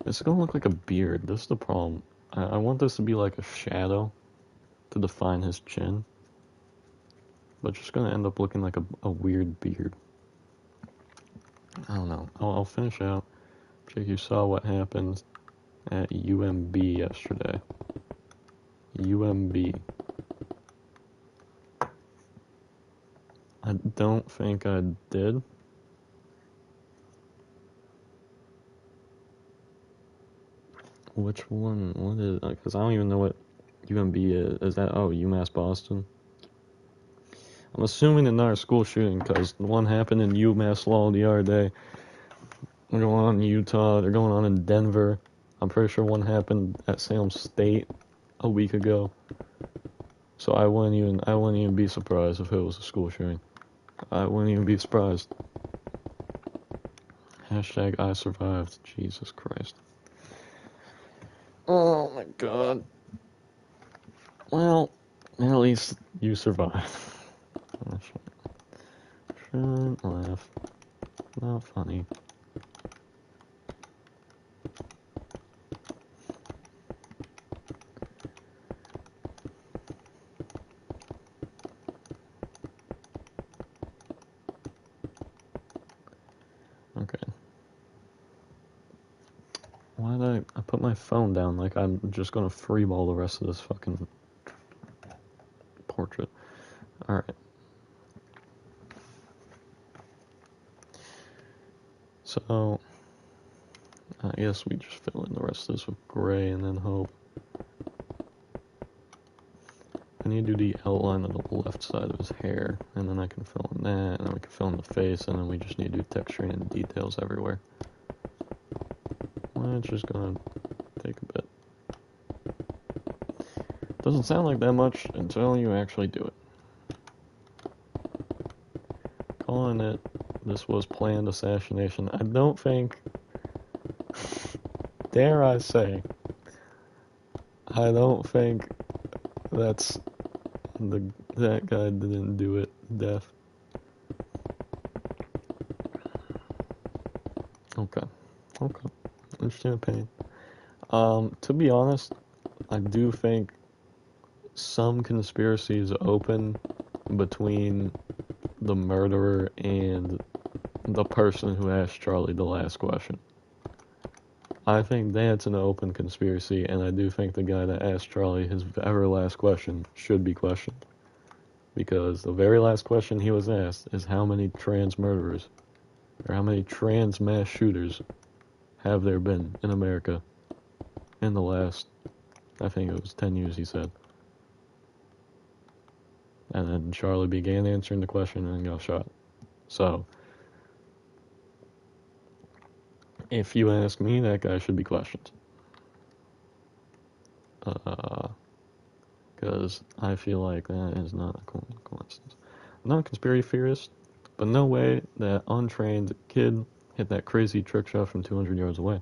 It's gonna look like a beard. This is the problem. I want this to be like a shadow to define his chin. But it's just gonna end up looking like a weird beard. I don't know. I'll finish out. Jake, you saw what happened at UMB yesterday. UMB. I don't think I did. Which one? What is? Because I don't even know what UMB is. Is that UMass Boston? I'm assuming another school shooting because one happened in UMass Lowell the other day. They're going on in Utah. They're going on in Denver. I'm pretty sure one happened at Salem State a week ago. So I wouldn't even be surprised if it was a school shooting. I wouldn't even be surprised. Hashtag I survived. Jesus Christ. Oh my God. Well, at least you survived. Shouldn't laugh. Not funny. Okay. Why did I put my phone down like I'm just gonna freeball the rest of this fucking portrait? Alright. So, I guess we just fill in the rest of this with gray and then hope. I need to do the outline of the left side of his hair, and then I can fill in that, and then we can fill in the face, and then we just need to do texturing and details everywhere. Which is gonna take a bit. Doesn't sound like that much until you actually do it. Calling it this was planned assassination. I don't think, dare I say, I don't think that's that guy didn't do it. Death. Okay. Interesting opinion. To be honest, I do think some conspiracies open between the murderer and the person who asked Charlie the last question. I think that's an open conspiracy, and I do think the guy that asked Charlie his very last question should be questioned. Because the very last question he was asked is how many trans murderers, or how many trans mass shooters have there been in America in the last, I think it was 10 years, he said. And then Charlie began answering the question and got shot. So, if you ask me, that guy should be questioned. Because I feel like that is not a coincidence. I'm not a conspiracy theorist, but no way that untrained kid hit that crazy trick shot from 200 yards away.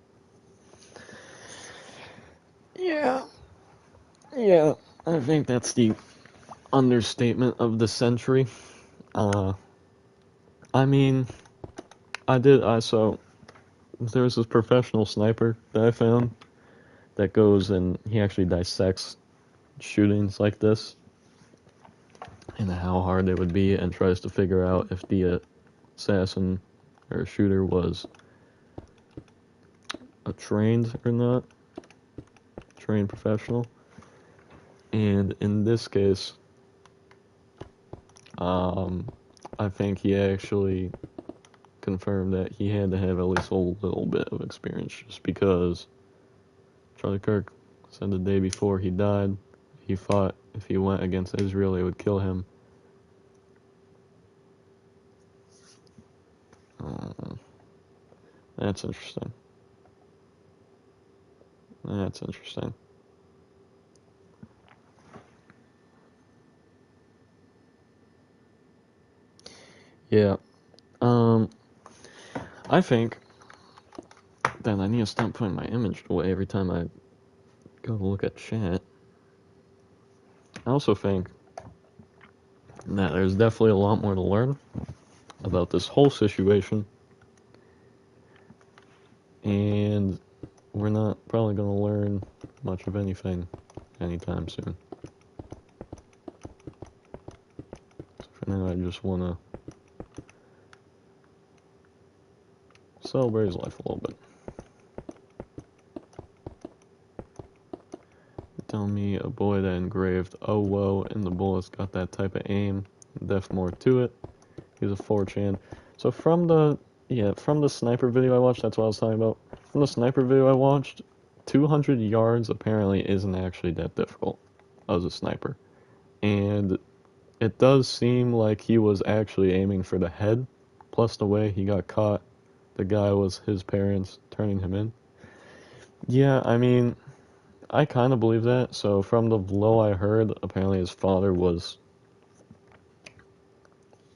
Yeah, I think that's the understatement of the century. I mean, so there's this professional sniper that I found that goes and he actually dissects shootings like this and how hard they would be and tries to figure out if the assassin or shooter was a trained or not, trained professional. And in this case, I think he actually confirmed that he had to have at least a little bit of experience, just because Charlie Kirk said the day before he died, he thought if he went against Israel, they would kill him. That's interesting. Yeah. I think that I need to stop putting my image away every time I go to look at chat. I also think that there's definitely a lot more to learn about this whole situation. And we're not probably going to learn much of anything anytime soon. So for now, I just want to celebrate his life a little bit. Tell me a boy that engraved "Oh whoa" and the bullets got that type of aim. Def more to it. He's a 4chan. So from the sniper video I watched, that's what I was talking about. From the sniper video I watched, 200 yards apparently isn't actually that difficult as a sniper. And it does seem like he was actually aiming for the head, plus the way he got caught, the guy was his parents turning him in. Yeah, I mean, I kind of believe that. So from the low I heard, apparently his father was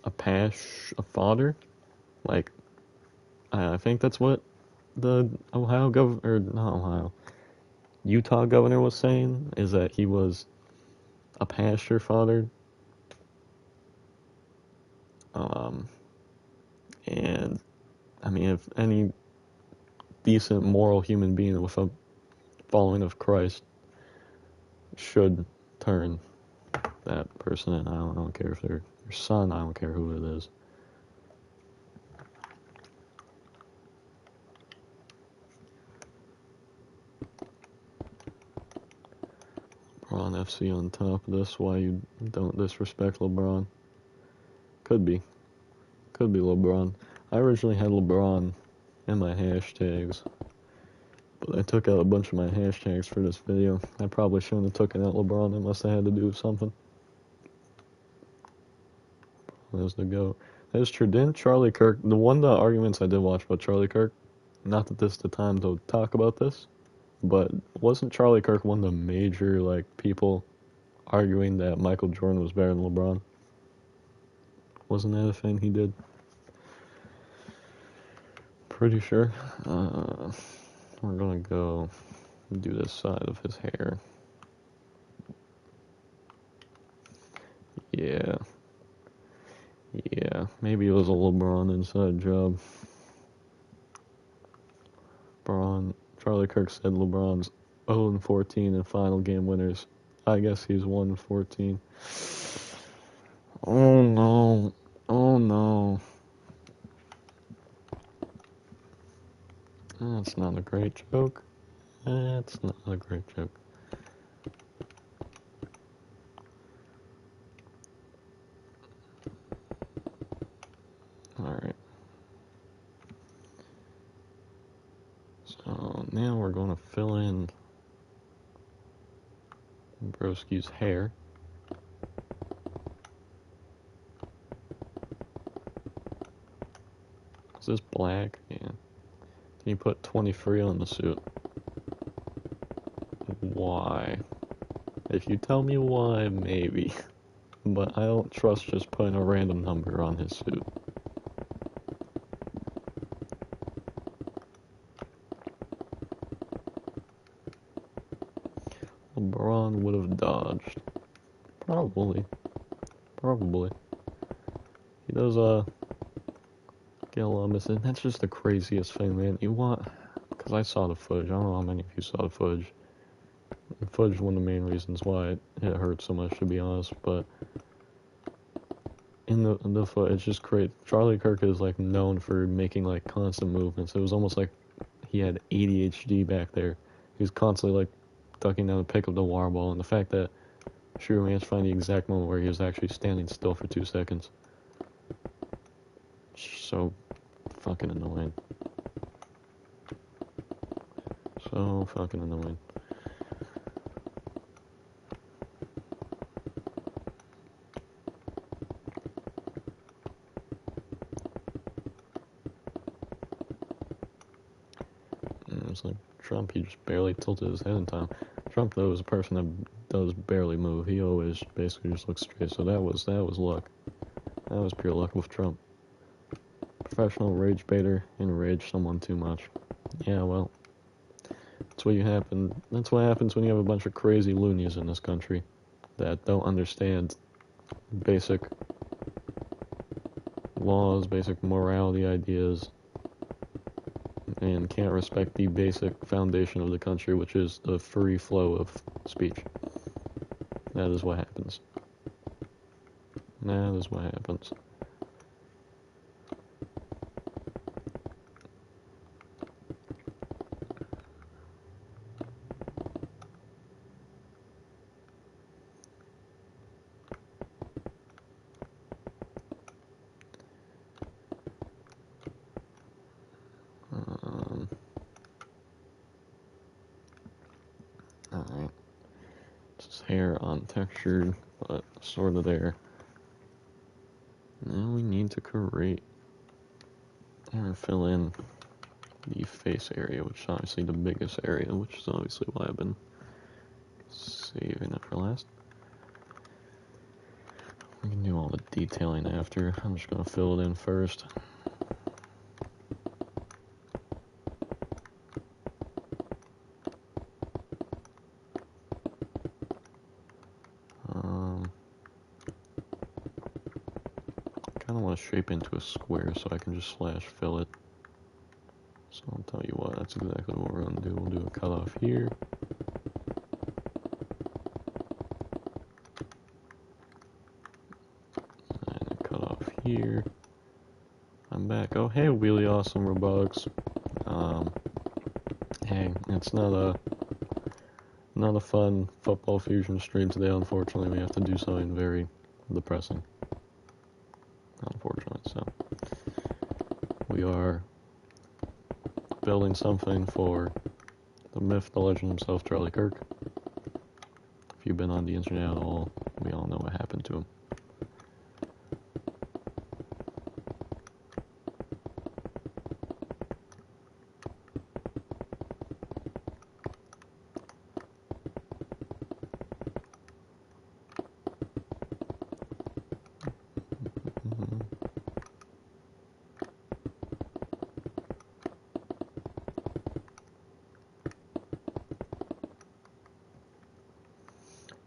a fodder. Like, I think that's what the Utah governor was saying, is that he was a pasture fodder. And I mean, if any decent moral human being with a following of Christ should turn that person in. I don't care if they're your son, I don't care who it is. LeBron FC on top of this, why you don't disrespect LeBron. Could be LeBron. I originally had LeBron and my hashtags. But I took out a bunch of my hashtags for this video. I probably shouldn't have taken out LeBron. It must have had to do with something. There's the GOAT. That's true. Didn't Charlie Kirk... The one of the arguments I did watch about Charlie Kirk, not that this is the time to talk about this, but wasn't Charlie Kirk one of the major, like, people arguing that Michael Jordan was better than LeBron? Wasn't that a thing he did? Pretty sure. We're gonna go do this side of his hair. Yeah. Yeah, maybe it was a LeBron inside job. Charlie Kirk said LeBron's 0-14 in final game winners. I guess he's 1-14. Oh no. Oh no. That's not a great joke. That's not a great joke. Alright. So now we're going to fill in Broski's hair. Is this black? Yeah. Can you put 23 on the suit? Why? If you tell me why, maybe. But I don't trust just putting a random number on his suit. LeBron would have dodged. Probably. He does, get a lot missing. That's just the craziest thing, man. You want... Because I saw the footage. I don't know how many of you saw the footage. The footage is one of the main reasons why it hurt so much, to be honest. But in the footage, it's just great. Charlie Kirk is, like, known for making, like, constant movements. It was almost like he had ADHD back there. He was constantly, like, ducking down to pick up the water ball. And the fact that Shooter managed to find the exact moment where he was actually standing still for 2 seconds. So fucking annoying. So fucking annoying. And it's like Trump, he just barely tilted his head in time. Trump, though, is a person that does barely move. He always basically just looks straight. So that was luck. That was pure luck with Trump. Professional rage baiter, enrage someone too much. Yeah, well, that's what happens when you have a bunch of crazy loonies in this country that don't understand basic laws, basic morality ideas, and can't respect the basic foundation of the country, which is the free flow of speech. That is what happens. That is what happens. Alright. It's hair untextured, but sort of there. Now we need to create and fill in the face area, which is obviously the biggest area, which is obviously why I've been saving it for last. We can do all the detailing after. I'm just going to fill it in first. I want to shape into a square so I can just slash fill it. So I'll tell you what, that's exactly what we're going to do. We'll do a cutoff here. And a cutoff here. I'm back. Oh, hey, Wheelie Awesome Robotics. Hey, it's not a fun football fusion stream today, unfortunately. We have to do something very depressing. Unfortunately, so we are building something for the myth, the legend himself, Charlie Kirk. If you've been on the internet at all, we all know what happened to him.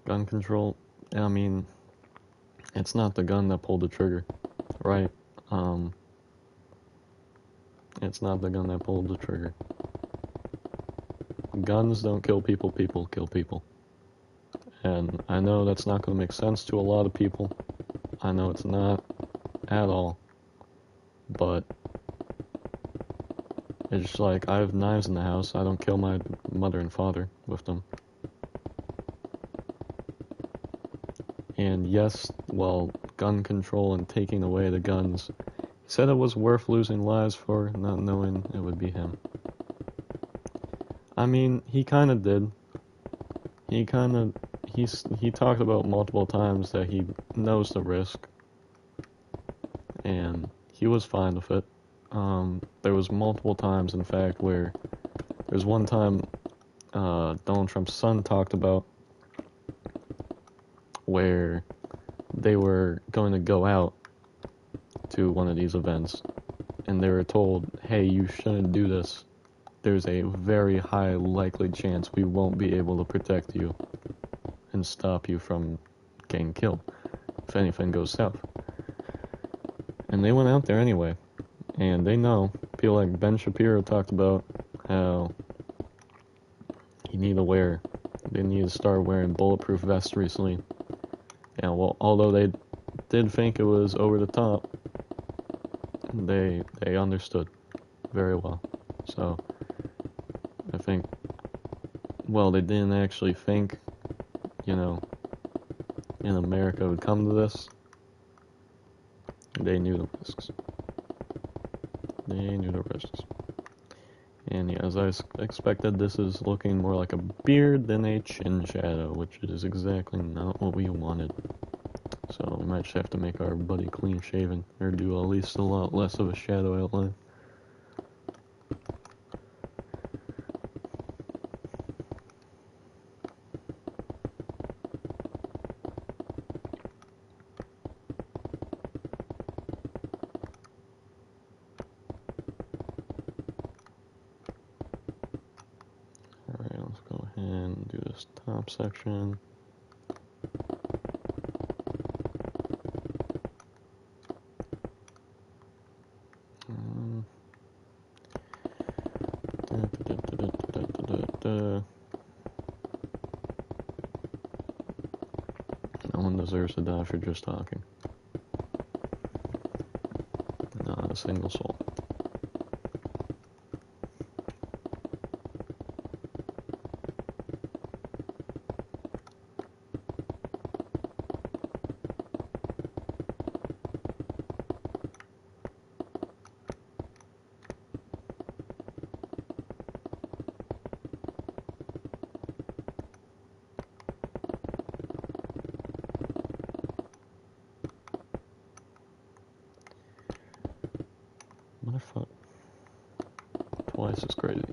Gun control, I mean, it's not the gun that pulled the trigger, right? It's not the gun that pulled the trigger. Guns don't kill people, people kill people. And I know that's not going to make sense to a lot of people. I know it's not at all. But it's just like, I have knives in the house. I don't kill my mother and father with them. And yes, well, gun control and taking away the guns, he said it was worth losing lives for, not knowing it would be him. I mean, he kind of did. He talked about multiple times that he knows the risk, and he was fine with it. There was multiple times, in fact, where there's one time Donald Trump's son talked about where they were going to go out to one of these events, and they were told, hey, you shouldn't do this. There's a very high likely chance we won't be able to protect you and stop you from getting killed if anything goes south. And they went out there anyway, and they know. People like Ben Shapiro talked about how they need to start wearing bulletproof vests recently. Yeah, well, although they did think it was over the top, they understood very well. So I think, well, they didn't actually think, in America would come to this. They knew the risks. And yeah, as I expected, this is looking more like a beard than a chin shadow, which is exactly not what we wanted. So we might just have to make our buddy clean shaven, or do at least a lot less of a shadow outline. Alright, let's go ahead and do this top section. No one deserves to die for just talking. Not a single soul. Motherfucker. Twice as crazy.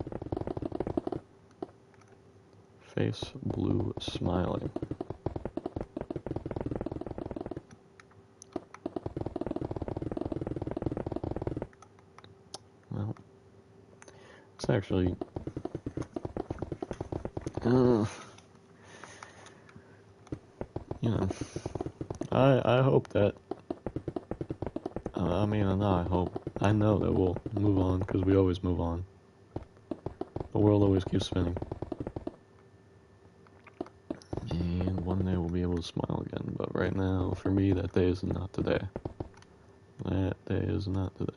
Face blue smiling. Well, it's actually I hope that I know that we'll move on, because we always move on. The world always keeps spinning. And one day we'll be able to smile again, but right now, for me, that day is not today. That day is not today.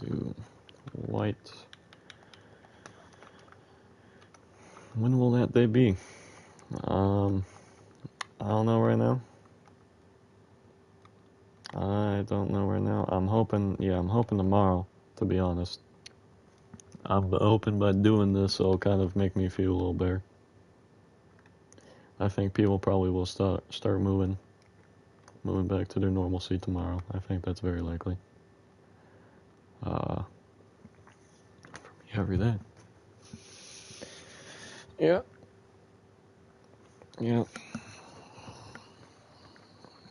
do white. When will that day be? I don't know right now. I don't know right now. I'm hoping tomorrow, to be honest. I'm hoping by doing this it'll kind of make me feel a little better. I think people probably will start moving back to their normalcy tomorrow. I think that's very likely. For me, every day. Yeah. Yeah.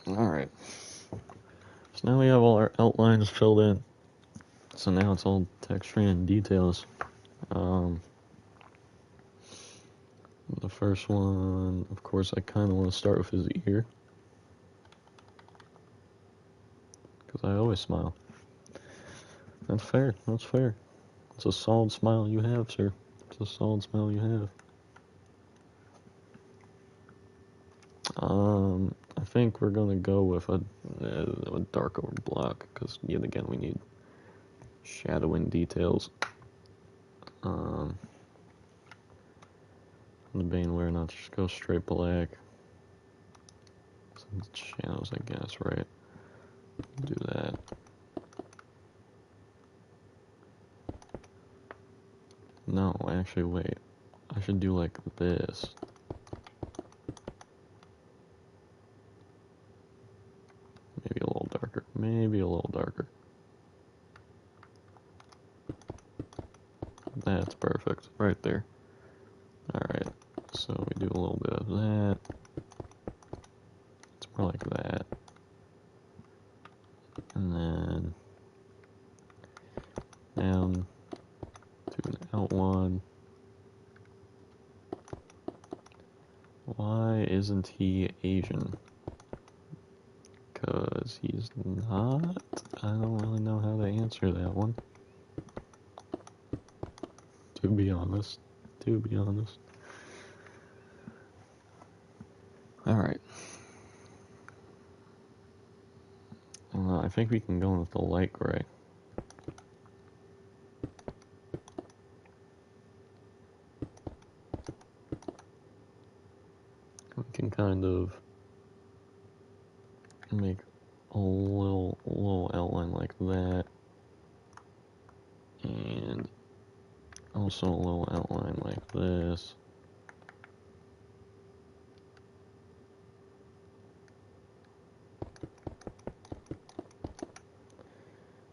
Alright. So now we have all our outlines filled in. So now it's all texture and details. The first one, of course, I kind of want to start with his ear. Because I always smile. That's fair. That's fair. It's a solid smile you have, sir. It's a solid smile you have. I think we're gonna go with a darker block because yet again we need shadowing details. The Bane, where not just go straight black. Some shadows, I guess, right? Do that. No, actually, wait. I should do like this. Maybe a little darker. Maybe a little darker. That's perfect. Right there. Alright. So we do a little bit of that. It's more like that. And then down to an outline. Why isn't he Asian? Because he's not? I don't really know how to answer that one. To be honest. Alright. I think we can go with the light gray. We can kind of make a little outline like that. And also a little outline like this.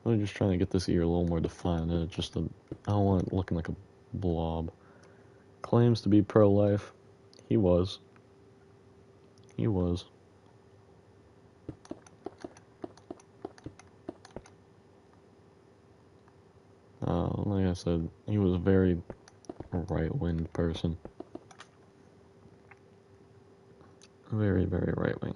I'm just trying to get this ear a little more defined. I don't want it looking like a blob. Claims to be pro-life. He was. Like I said, he was a very right-wing person. Very, very right-wing.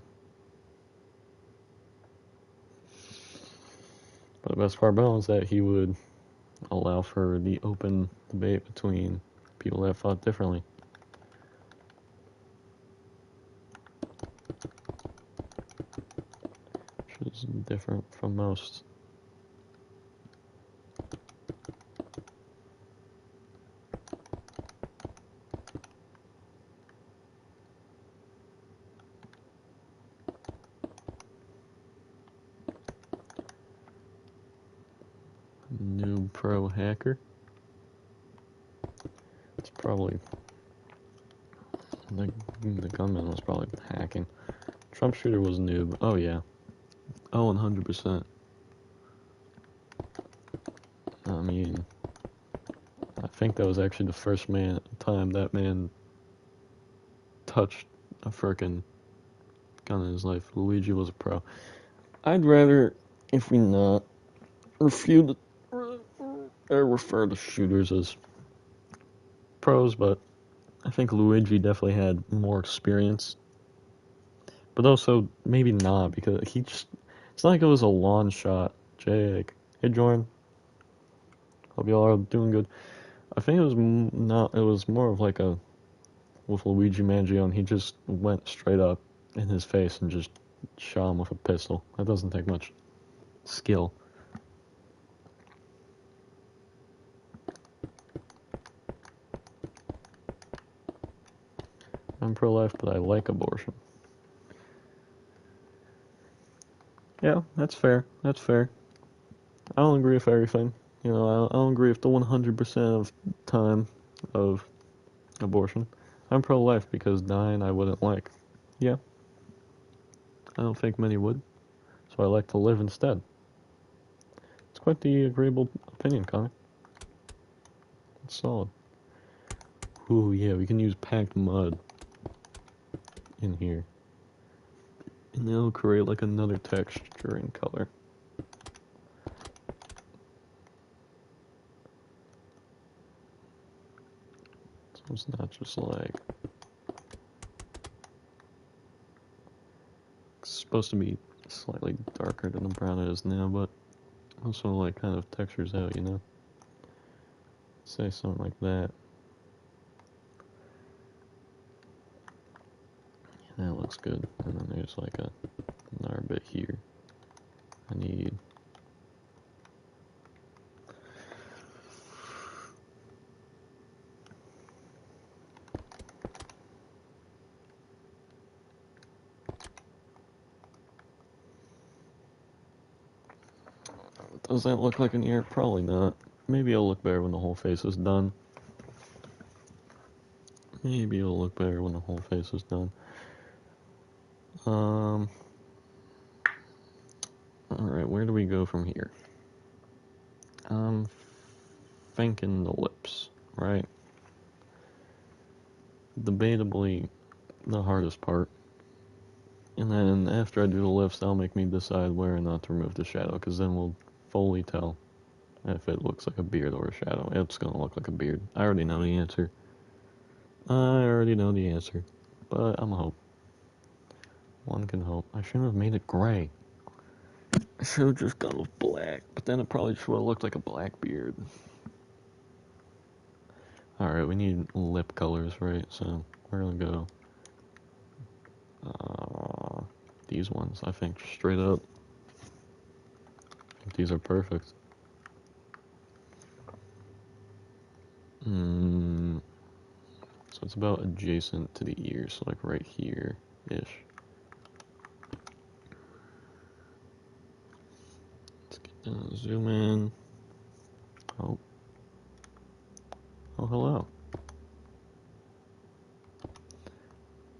But the best part about it is that he would allow for the open debate between people that thought differently. Which is different from most. Noob pro hacker. It's probably the gunman was probably hacking. Trump shooter was noob. Oh yeah. Oh, 100%. I mean, I think that was actually the first time that man touched a frickin' gun in his life. Luigi was a pro. I'd rather, if we not, refer to shooters as pros, but I think Luigi definitely had more experience. But also, maybe not, because it's not like it was a lawn shot. Jake. Hey, Jordan. Hope y'all are doing good. I think it was more of like with Luigi Mangione, he just went straight up in his face and just shot him with a pistol. That doesn't take much skill. I'm pro-life, but I like abortion. Yeah, that's fair. That's fair. I don't agree with everything. You know, I don't agree with the 100% of time of abortion. I'm pro-life because dying I wouldn't like. Yeah, I don't think many would. So I like to live instead. It's quite the agreeable opinion, Connor. It's solid. Ooh, yeah, we can use packed mud in here. And it'll create like another texture and color. So it's not just like... It's supposed to be slightly darker than the brown it is now, but also like kind of textures out, you know? Say something like that. Yeah, that looks good. And then there's like another bit here. I need... Does that look like an ear? Probably not. Maybe it'll look better when the whole face is done. Maybe it'll look better when the whole face is done. Alright, where do we go from here? I'm thinking the lips, right? Debatably the hardest part. And then after I do the lips, that'll make me decide where or not to remove the shadow, because then we'll fully tell if it looks like a beard or a shadow. It's gonna look like a beard. I already know the answer. But I'm a hope. One can hope. I shouldn't have made it gray. I should have just gone with black, but then it probably just would have looked like a black beard. Alright, we need lip colors, right? So we're gonna go these ones, I think, straight up. I think these are perfect. So it's about adjacent to the ear, so like right here-ish. Let's get zoom in. Oh. Oh, hello.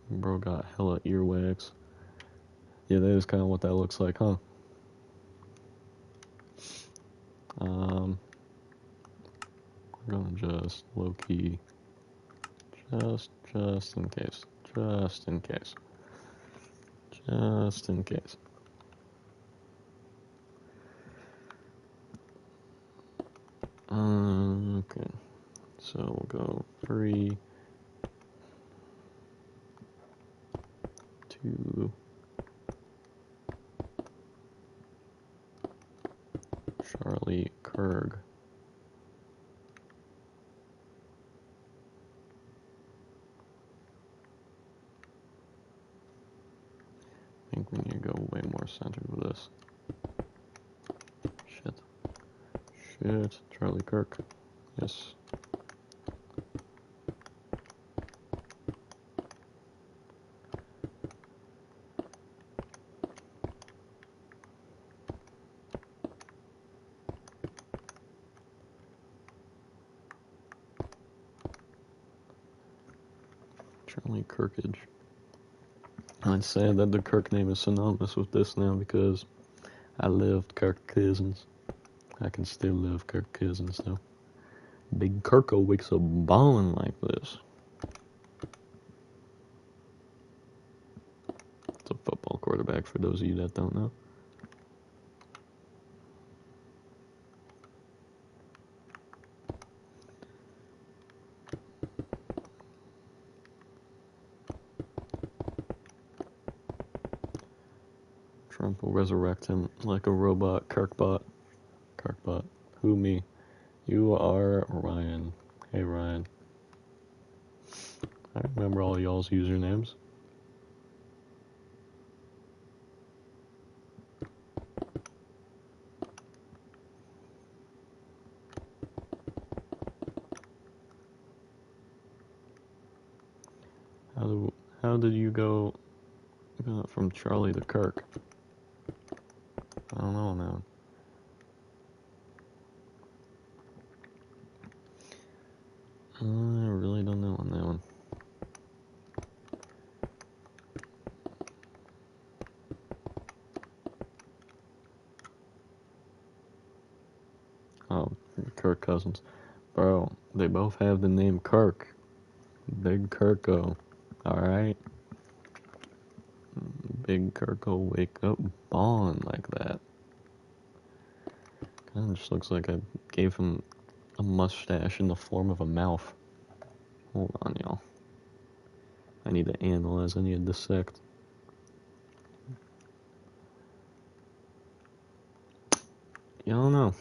Bro got hella earwax. Yeah, that is kind of what that looks like, huh? I'm gonna just low-key, just in case, just in case. Okay, so we'll go 3, 2, Charlie Kirk. I think we need to go way more centered with this. Shit, Charlie Kirk. Yes. Charlie Kirkage. I'd say that the Kirk name is synonymous with this now because I lived Kirk Cousins. I can still live Kirk Cousins though. Big Kirko wakes up ballin' like this. It's a football quarterback for those of you that don't know. Trump will resurrect him like a robot. Kirkbot. Who, me? You are Ryan. Hey, Ryan. I remember all y'all's usernames. How do How did you go from Charlie to Kirk? I don't know now. I really don't know on that one. Oh, Kirk Cousins. Bro, they both have the name Kirk. Big Kirko. Alright? Big Kirko wake up bawling like that. Kinda just looks like I gave him a mustache in the form of a mouth. Hold on, y'all. I need to analyze, I need to dissect. Yeah, I don't know.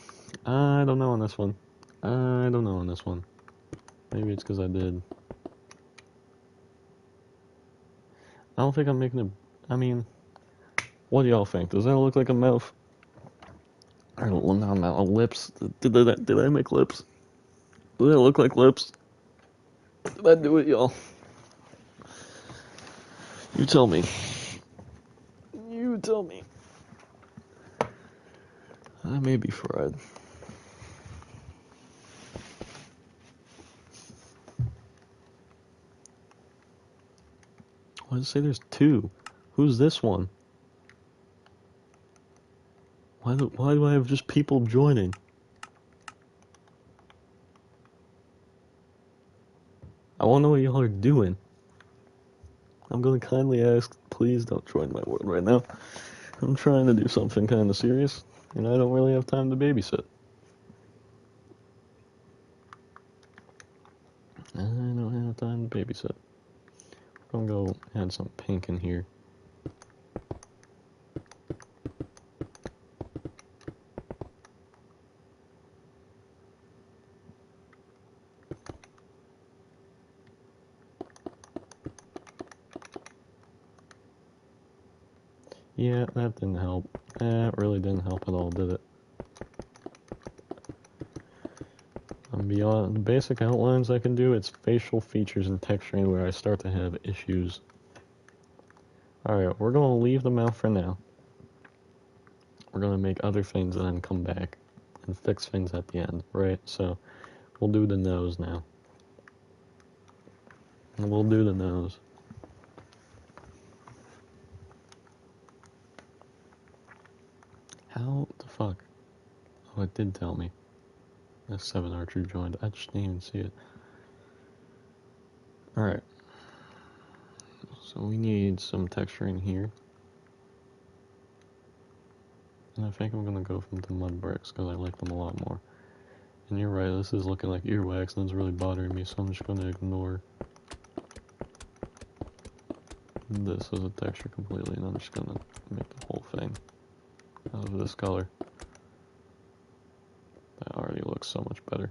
I don't know on this one. I don't know on this one. Maybe it's because I did. I don't think I'm making a... I mean, what do y'all think? Does that look like a mouth? Or well, not a mouth, lips. Did I make lips? Does that look like lips? Did I do it, y'all? You tell me. You tell me. I may be fried. Why does it say there's two? Who's this one? Why do I have just people joining? I want to know what y'all are doing. I'm going to kindly ask, please don't join my world right now. I'm trying to do something kind of serious, and I don't really have time to babysit. I don't have time to babysit. I'm going to go add some pink in here. Yeah, that didn't help. That really didn't help at all, did it? Beyond the basic outlines I can do, it's facial features and texturing where I start to have issues. Alright, we're going to leave the mouth for now. We're going to make other things and then come back and fix things at the end, right? So, we'll do the nose now. And we'll do the nose. How the fuck? Oh, it did tell me. The 7 archer joined. I just didn't even see it. Alright. So we need some texturing here. And I think I'm gonna go from the mud bricks because I like them a lot more. And you're right, this is looking like earwax and it's really bothering me, so I'm just gonna ignore this as a texture completely, and I'm just gonna make the whole thing out of this color. That already looks so much better.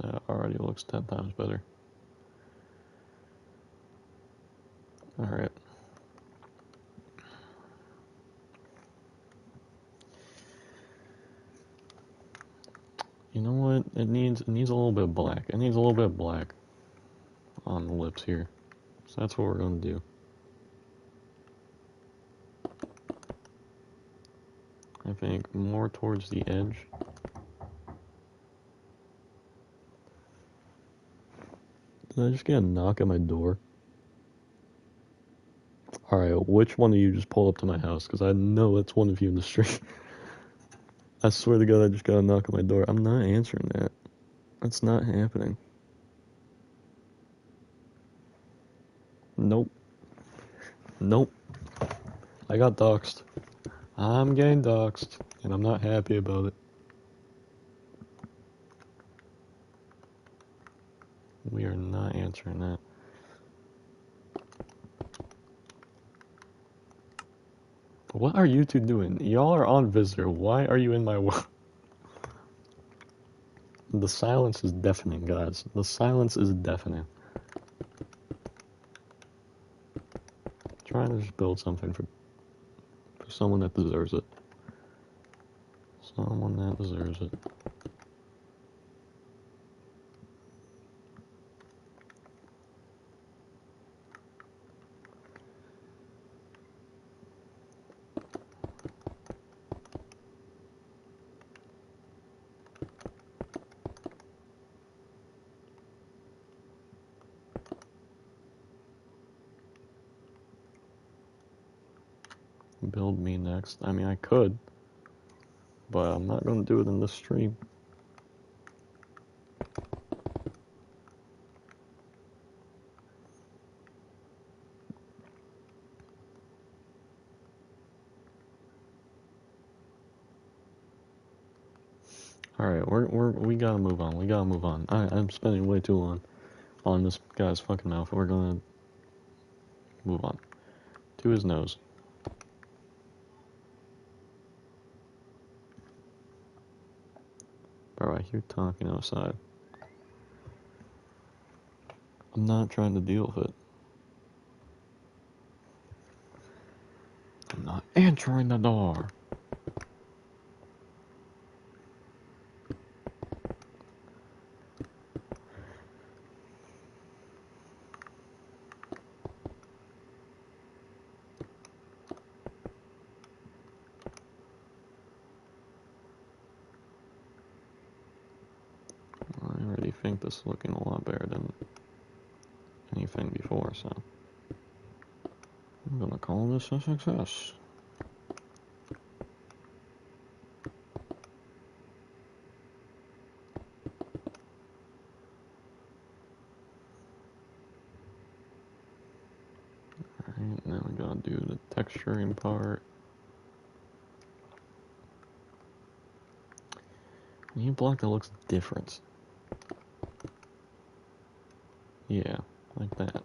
That already looks 10 times better. Alright. You know what? It needs a little bit of black. It needs a little bit of black on the lips here. So that's what we're gonna do. I think more towards the edge. Did I just get a knock at my door? Alright, which one of you just pulled up to my house? Because I know it's one of you in the street. I swear to God, I just got a knock at my door. I'm not answering that. That's not happening. Nope. Nope. I got doxxed. I'm getting doxxed, and I'm not happy about it. We are not answering that. What are you two doing? Y'all are on visitor. Why are you in my world? The silence is deafening, guys. The silence is deafening. I'm trying to just build something for someone that deserves it. Someone that deserves it. build me next. I mean, I could, but I'm not going to do it in this stream. Alright, we gotta move on. We gotta move on. I'm spending way too long on this guy's fucking mouth. We're gonna move on to his nose. Bro, I hear talking outside. I'm not trying to deal with it. I'm not answering the door. I already think this is looking a lot better than anything before, so I'm gonna call this a success. Alright, now we gotta do the texturing part. New block that looks different. Yeah, like that.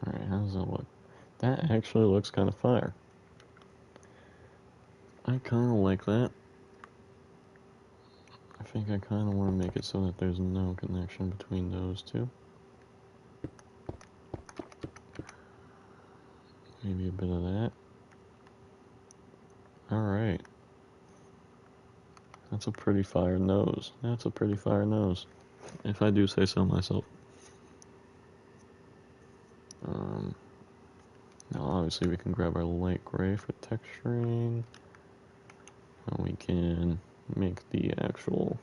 Alright, how does that look? That actually looks kind of fire. I kind of like that. I think I kind of want to make it so that there's no connection between those two. Maybe a bit of that. Alright. That's a pretty fire nose. That's a pretty fire nose. If I do say so myself. Now obviously we can grab our light gray for texturing. And we can make the actual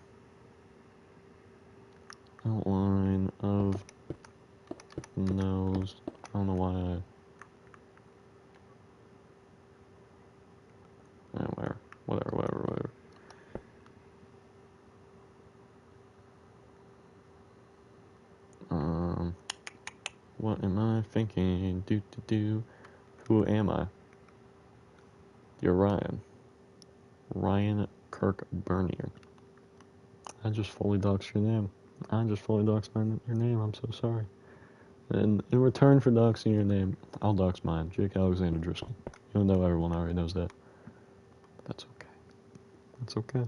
outline of the nose. I don't know why whatever. What am I thinking? Who am I? You're Ryan. Ryan Kirk Bernier. I just fully doxed your name. Your name. I'm so sorry. And in return for doxing your name, I'll dox mine. Jake Alexander Driscoll. Even though everyone already knows that. But that's okay. That's okay.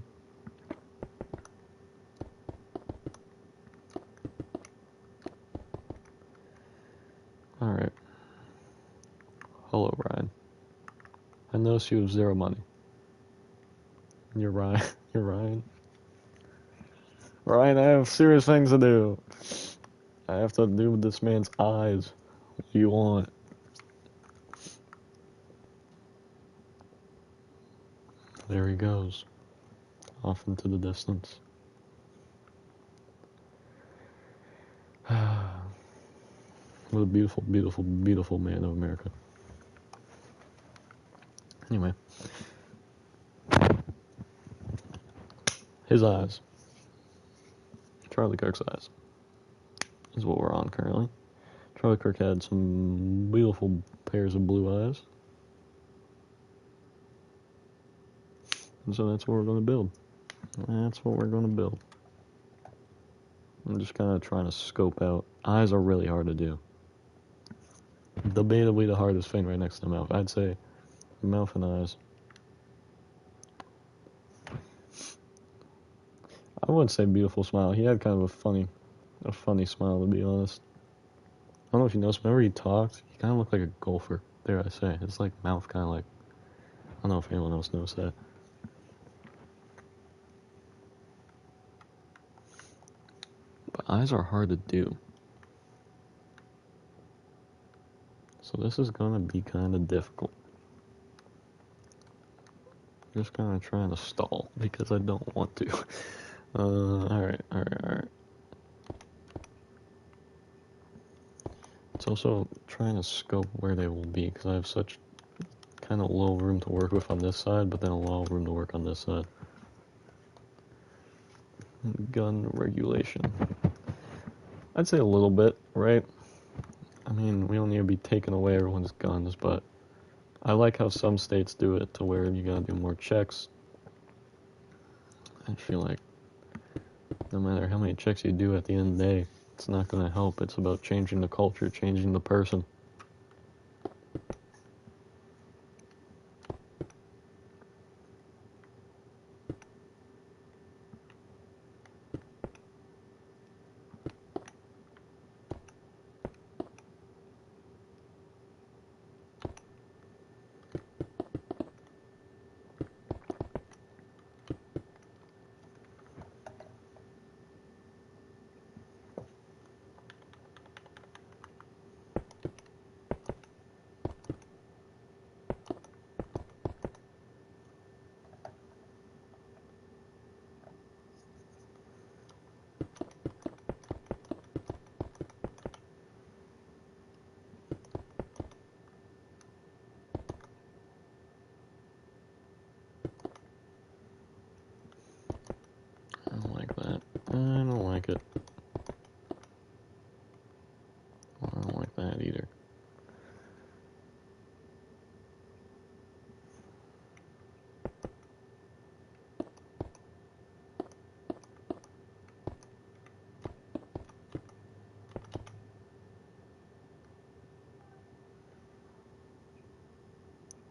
Alright. Hello, Ryan. I noticed you have zero money. You're Ryan. You're Ryan. Ryan, I have serious things to do. I have to do with this man's eyes. What do you want? There he goes. Off into the distance. What a beautiful, beautiful, beautiful man of America. Anyway. His eyes. Charlie Kirk's eyes. Is what we're on currently. Charlie Kirk had some beautiful pairs of blue eyes. And so that's what we're going to build. That's what we're going to build. I'm just kind of trying to scope out. Eyes are really hard to do. Debatably the hardest thing right next to the mouth. I'd say mouth and eyes. I wouldn't say beautiful smile. He had kind of a funny smile, to be honest. I don't know if you noticed, whenever he talked, he kind of looked like a golfer, dare I say. His like mouth kind of like, I don't know if anyone else knows that. But eyes are hard to do. So this is going to be kind of difficult. Just kind of trying to stall because I don't want to. Alright. It's also trying to scope where they will be because I have such kind of low room to work with on this side, but then a lot of room to work on this side. Gun regulation. I'd say a little bit, right? I mean, we don't need to be taking away everyone's guns, but I like how some states do it to where you gotta do more checks. I feel like no matter how many checks you do at the end of the day, it's not gonna help. It's about changing the culture, changing the person. I don't like that. I don't like it. I don't like that either.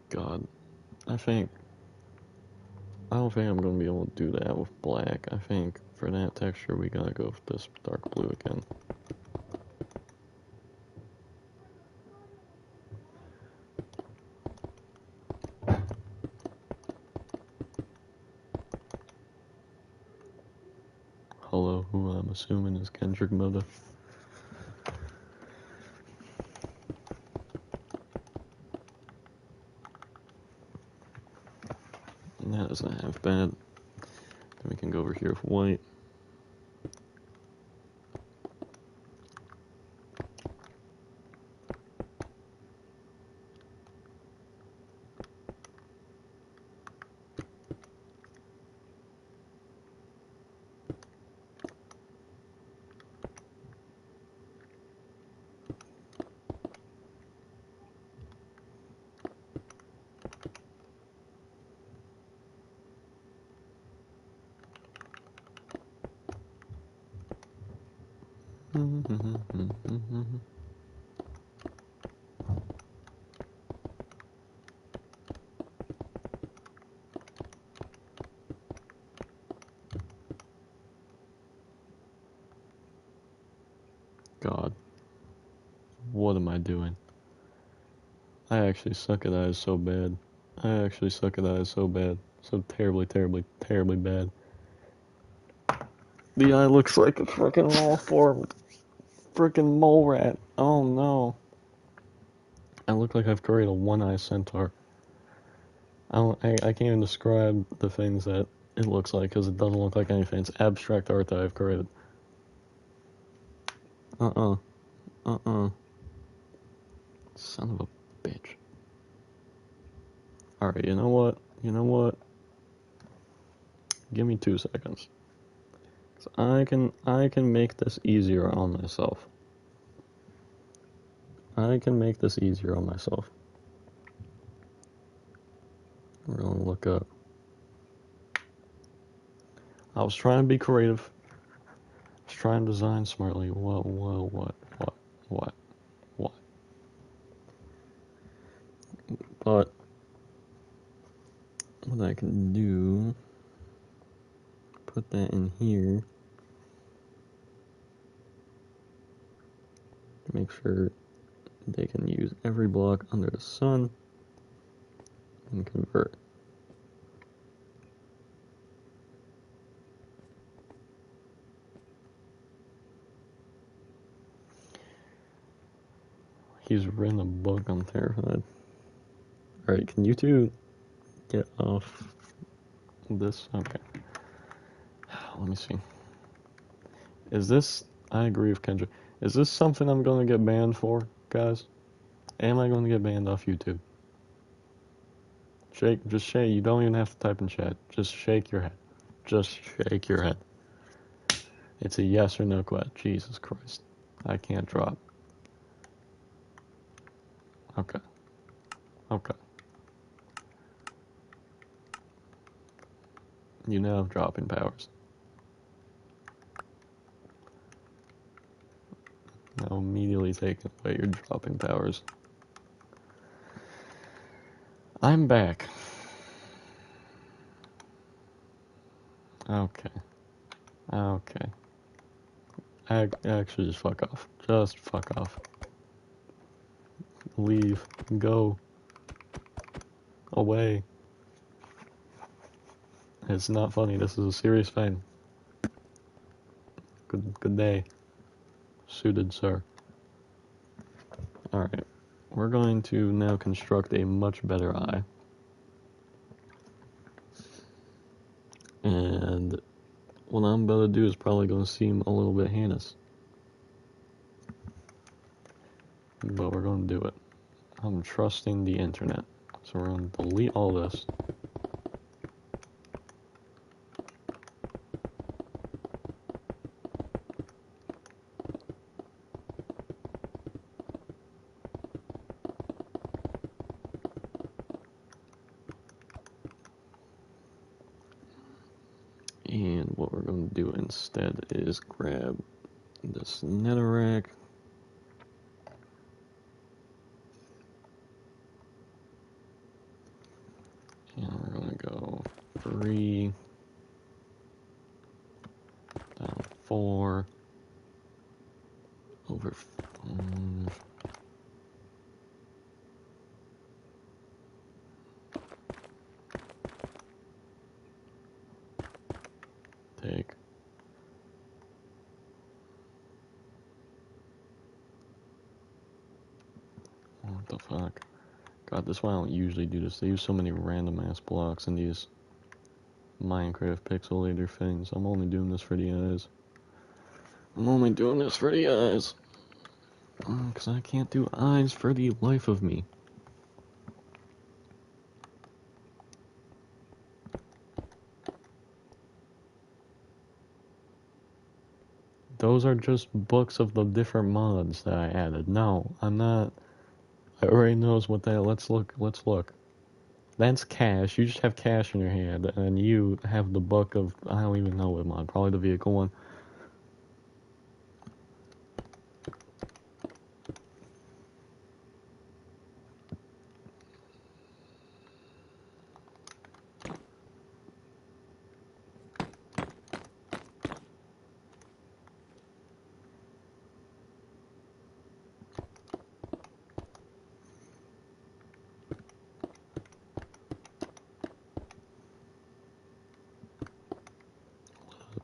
God, I don't think I'm gonna be able to do that with black. I think for that texture we gotta go with this dark blue again. Hello, who I'm assuming is Kendrick Moda. And that isn't half bad. Then we can go over here with white. God, what am I doing? I actually suck at eyes so bad. So terribly, terribly, terribly bad. The eye looks like a freaking malformed freaking mole rat. Oh no. I look like I've created a one-eye centaur. I can't even describe the things that it looks like because it doesn't look like anything. It's abstract art that I've created. Son of a bitch. Alright, you know what? Give me 2 seconds. So I can make this easier on myself. We're gonna look up I was trying to be creative. I was trying to design smartly. What? But what I can do, put that in here. Make sure they can use every block under the sun and convert. He's written a book, I'm terrified. Alright, can you two get off this? Okay. Let me see. Is this, I agree with Kendra, is this something I'm going to get banned for, guys? Am I going to get banned off YouTube? Just shake, you don't even have to type in chat. Just shake your head. Just shake your head. It's a yes or no question. Jesus Christ. I can't drop. Okay. Okay. You now have dropping powers. Now immediately taking away your dropping powers. I'm back. Okay. Okay. Actually, just fuck off. Just fuck off. Leave. Go. Away. It's not funny. This is a serious thing. Good day. Suited, sir. Alright. We're going to now construct a much better eye. And what I'm about to do is probably going to seem a little bit heinous. But we're going to do it. I'm trusting the internet. So we're going to delete all this. And what we're going to do instead is grab this netherrack. And we're going to go 3, down 4, over 5. Take. What the fuck? God, that's why I don't usually do this. They use so many random ass blocks in these Minecraft pixelator things. I'm only doing this for the eyes. I'm only doing this for the eyes. Because I can't do eyes for the life of me. Those are just books of the different mods that I added. No, I'm not. I already knows what that. Let's look. That's cash. You just have cash in your hand, and you have the book of, I don't even know what mod. Probably the vehicle one.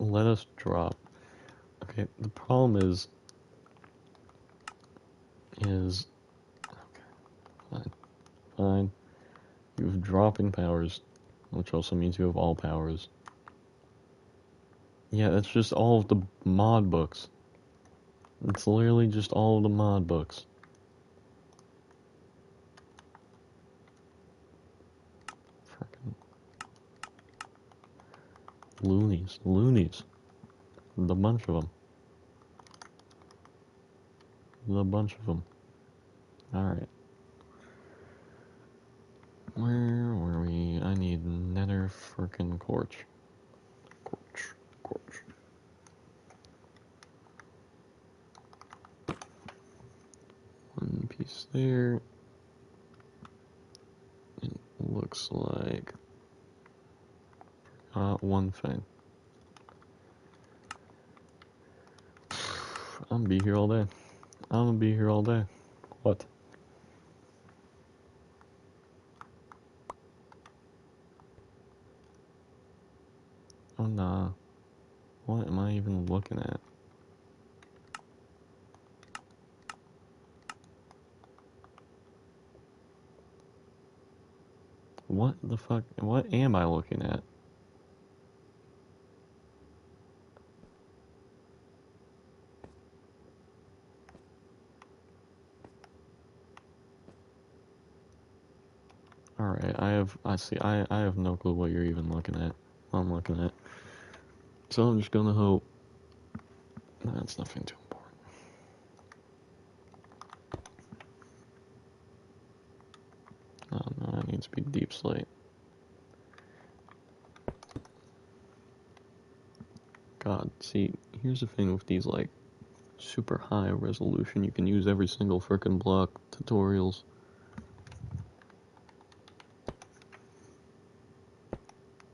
Let us drop. Okay, the problem is okay, fine. You have dropping powers, which also means you have all powers. Yeah, that's just all of the mod books. It's literally just all of the mod books. Freaking loonies. The bunch of them. The bunch of them. Alright. Where were we? I need nether frickin' quartz. there, it looks like one thing. I'm gonna be here all day. I'm gonna be here all day. What? Oh nah. What am I even looking at? What the fuck? What am I looking at? Alright, I have no clue what you're even looking at. I'm looking at. So I'm just gonna hope that's nothing too important. Oh no, that needs to be deep slate. God, see, here's the thing with these, like, super high resolution, you can use every single frickin' block tutorials.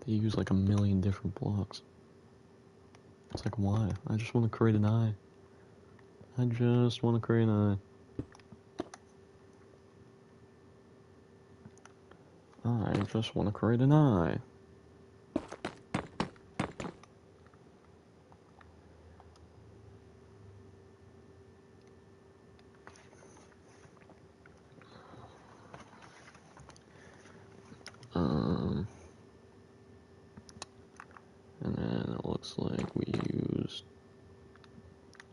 They use like a million different blocks. It's like, why? I just want to create an eye. I just want to create an eye. I just want to create an eye. And then it looks like we used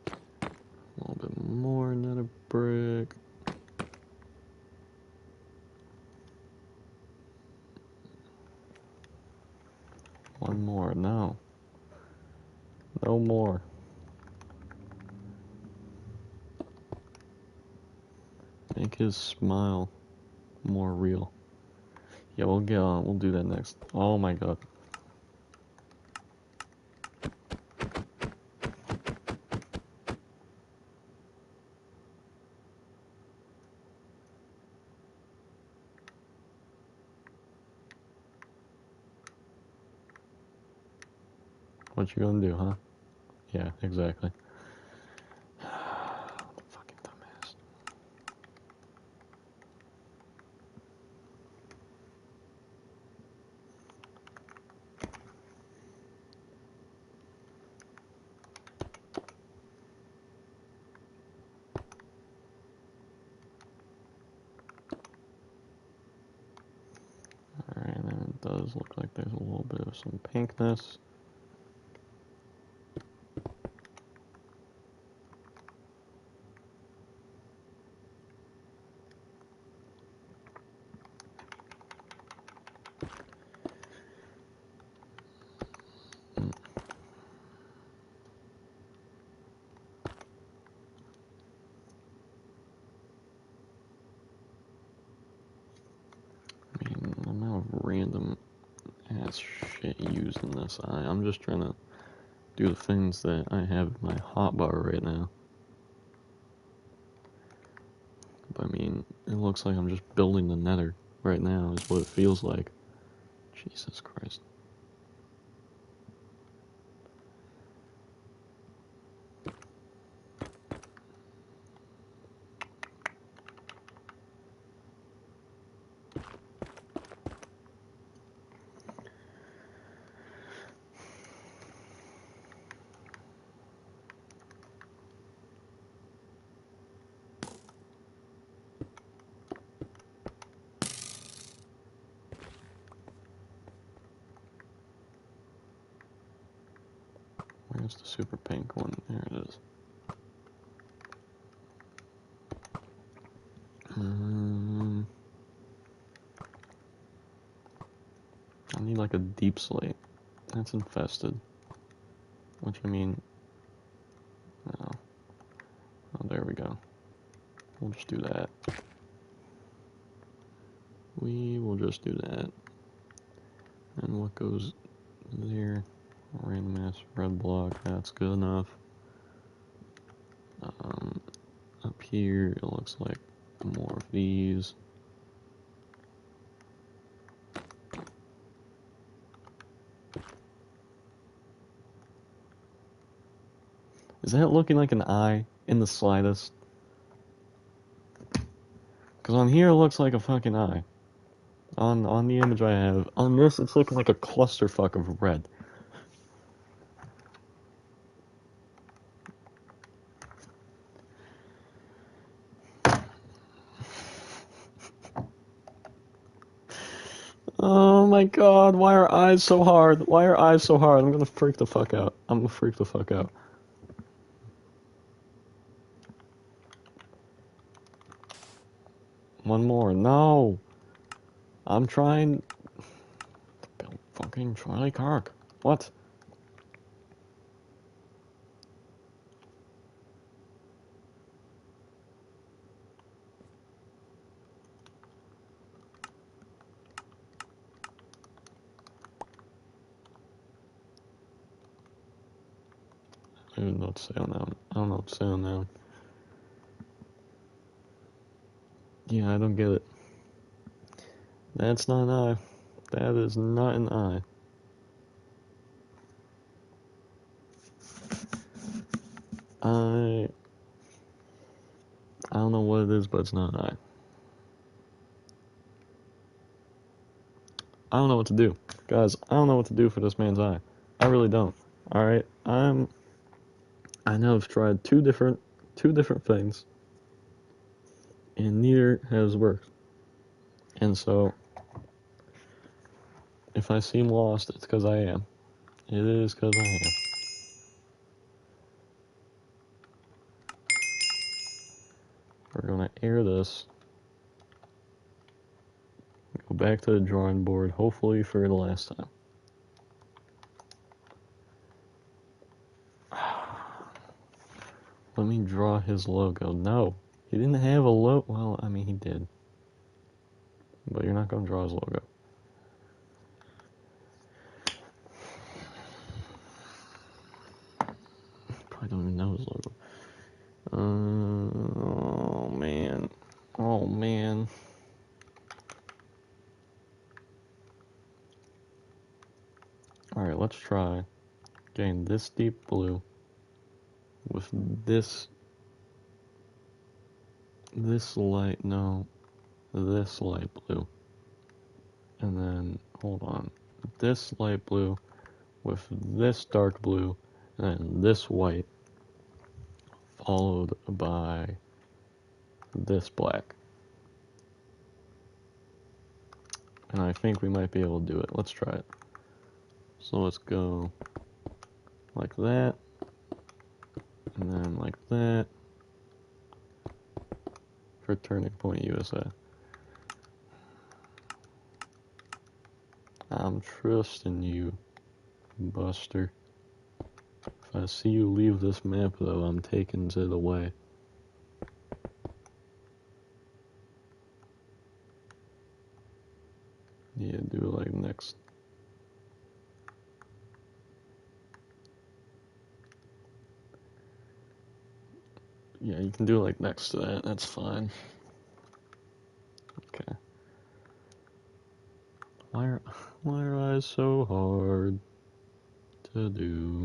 a little bit more nether brick. One more, no. No more. Make his smile more real. Yeah, we'll get on. We'll do that next. Oh my god. What you gonna do, huh? Yeah, exactly. Fucking dumbass. Alright, and then it does look like there's a little bit of some pinkness. I mean, the amount of random ass shit used in this eye. I'm just trying to do the things that I have in my hotbar right now. But I mean, it looks like I'm just building the nether right now, is what it feels like. Jesus Christ. Where's the super pink one? There it is. I need like a deep slate. That's infested. Which I mean, no. Oh, there we go. We'll just do that. We will just do that. And what goes there? Random ass red block. That's good enough. Up here, it looks like More of these. Is that looking like an eye in the slightest? Because on here it looks like a fucking eye. On the image I have. On this it's looking like a clusterfuck of red. Oh my god, why are eyes so hard? Why are eyes so hard? I'm gonna freak the fuck out. I'm gonna freak the fuck out. One more. No! I'm trying... Fucking Charlie Kirk. What? I don't know what to say on that one. I don't know what to say on that one. Yeah, I don't get it. That's not an eye. That is not an eye. I don't know what it is, but it's not an eye. I don't know what to do. Guys, I don't know what to do for this man's eye. I really don't. Alright? I know I've tried two different things, and neither has worked. And so, if I seem lost, it's because I am. It is because I am. We're gonna air this. Go back to the drawing board, hopefully for the last time. Let me draw his logo. No, he didn't have a logo. Well, I mean, he did. But you're not gonna draw his logo. Probably don't even know his logo. Oh, man. Oh, man. Alright, let's try getting this deep blue with this light blue. And then, hold on, this light blue with this dark blue, and then this white, followed by this black. And I think we might be able to do it. Let's try it. So let's go like that, and then like that, for Turning Point USA. I'm trusting you, Buster. If I see you leave this map, though, I'm taking it away. Yeah, do it like next. Yeah, you can do it like next to that. That's fine. Okay. Why are eyes so hard to do?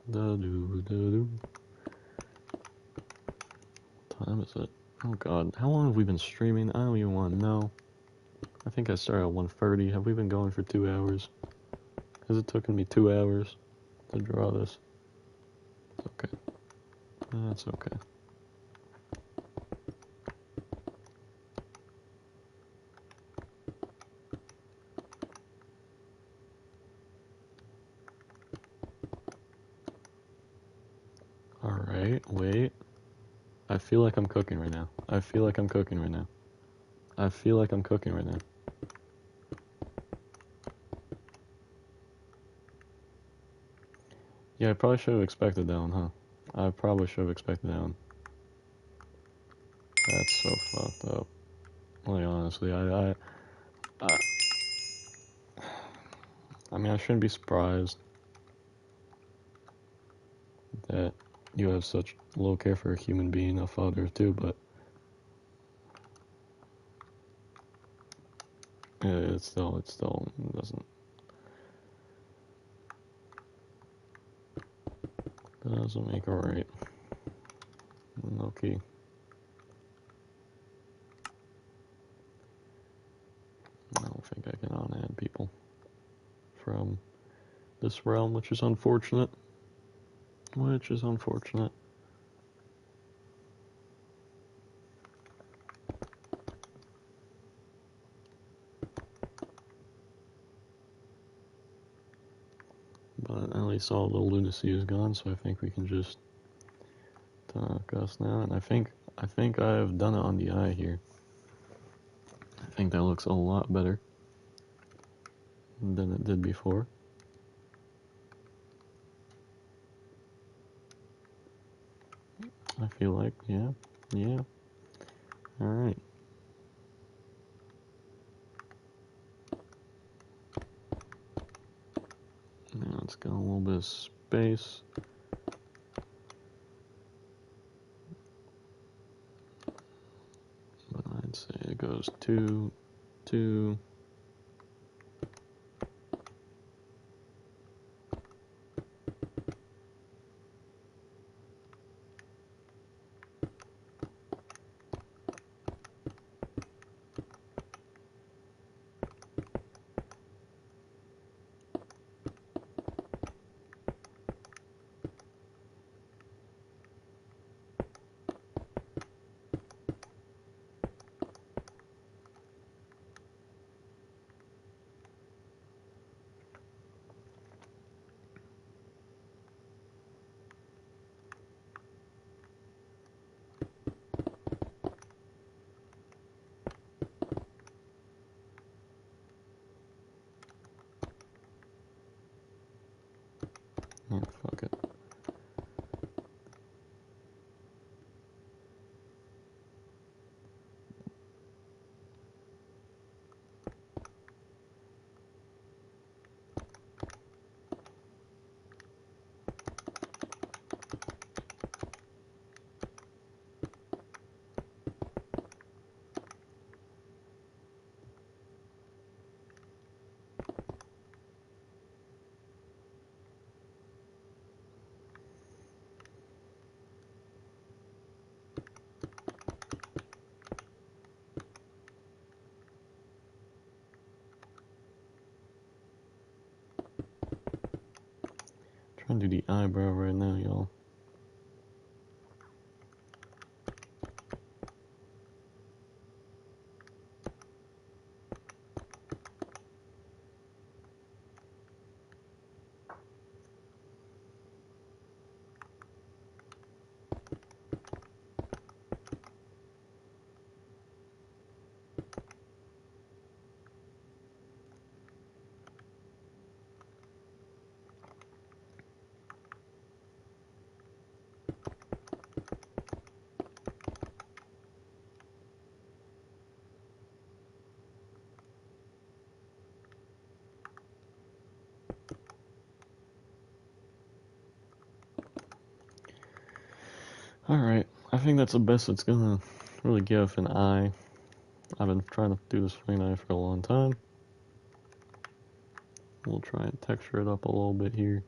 What time is it? Oh god, how long have we been streaming? I don't even want to know. I think I started at 1:30. Have we been going for 2 hours? Has it taken me 2 hours to draw this? Okay. That's okay. Alright, wait. I feel like I'm cooking right now. I feel like I'm cooking right now. I feel like I'm cooking right now. Yeah, I probably should have expected that one, huh? I probably should have expected that one. That's so fucked up. Like, honestly, I mean, I shouldn't be surprised that you have such low care for a human being, a father too, but It still doesn't make it right. Okay. I don't think I can unadd people from this realm, which is unfortunate. Which is unfortunate. But at least all the lunacy is gone, so I think we can just talk us now. And I think I've done it on the eye here. I think that looks a lot better than it did before. I feel like, yeah. Alright. Now let's get a little bit of space. But I'd say it goes 2, 2. Yeah, fuck it. Trying to do the eyebrow right now, y'all. Alright, I think that's the best it's gonna really give an eye. I've been trying to do this faint eye for a long time. We'll try and texture it up a little bit here.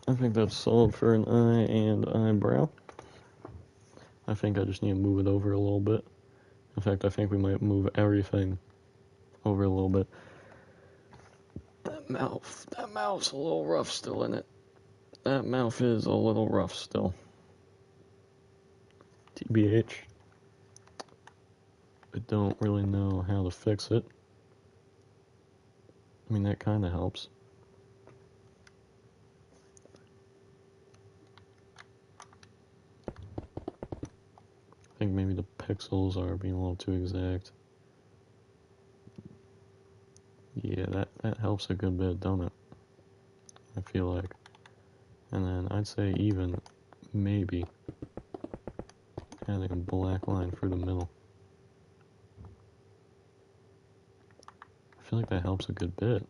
I think that's solid for an eye and eyebrow. I think I just need to move it over a little bit. In fact, I think we might move everything over a little bit. That mouth's a little rough still, isn't it? That mouth is a little rough still. TBH. I don't really know how to fix it. I mean, that kind of helps. pixels are being a little too exact. Yeah, that helps a good bit, don't it? I feel like. And then I'd say even, maybe, adding a black line through the middle. I feel like that helps a good bit.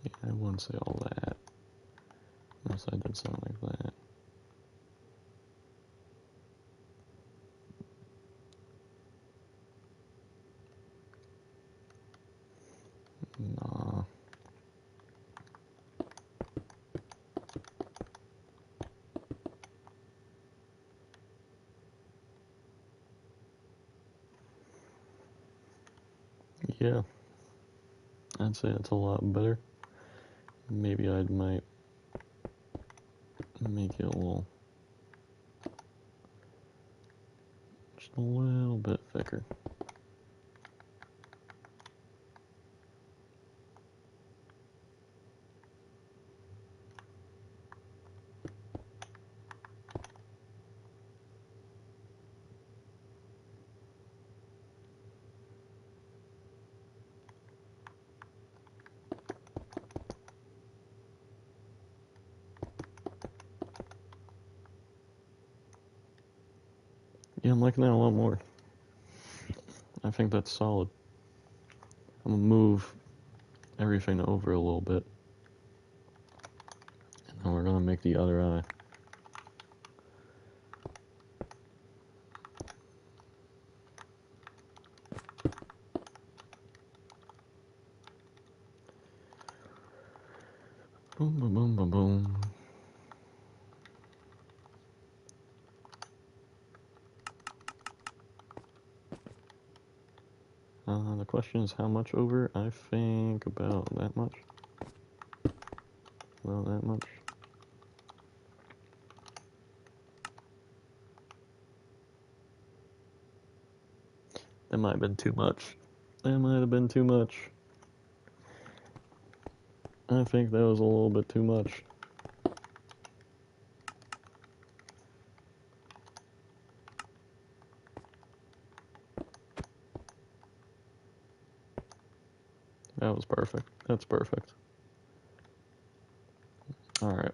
Yeah, I wouldn't say all that, unless I did something like that. Nah. Yeah, I'd say it's a lot better. Maybe I might make it a little, just a little bit thicker. Yeah, I'm liking that a lot more. I think that's solid. I'm gonna move everything over a little bit. And then we're gonna make the other eye. Boom, boom, boom, boom, boom. The question is how much over? I think about that much. About that much. That might have been too much. That might have been too much. I think that was a little bit too much. That was perfect. That's perfect. Alright.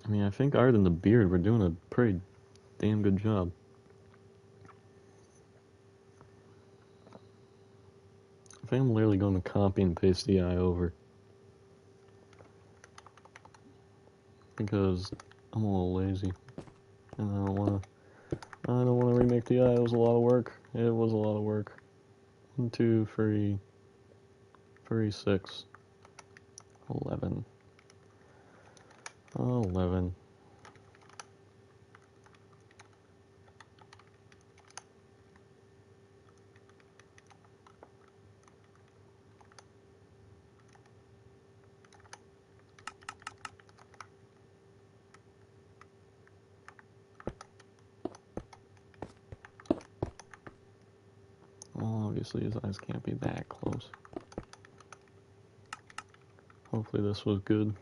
I mean, I think other than the beard, we're doing a pretty damn good job. I think I'm literally going to copy and paste the eye over. Because I'm a little lazy. And I don't want to remake the eye. It was a lot of work. It was a lot of work. 1, 2, 3, 6, 11. 11. Well, obviously his eyes can't be that close. Hopefully this was good.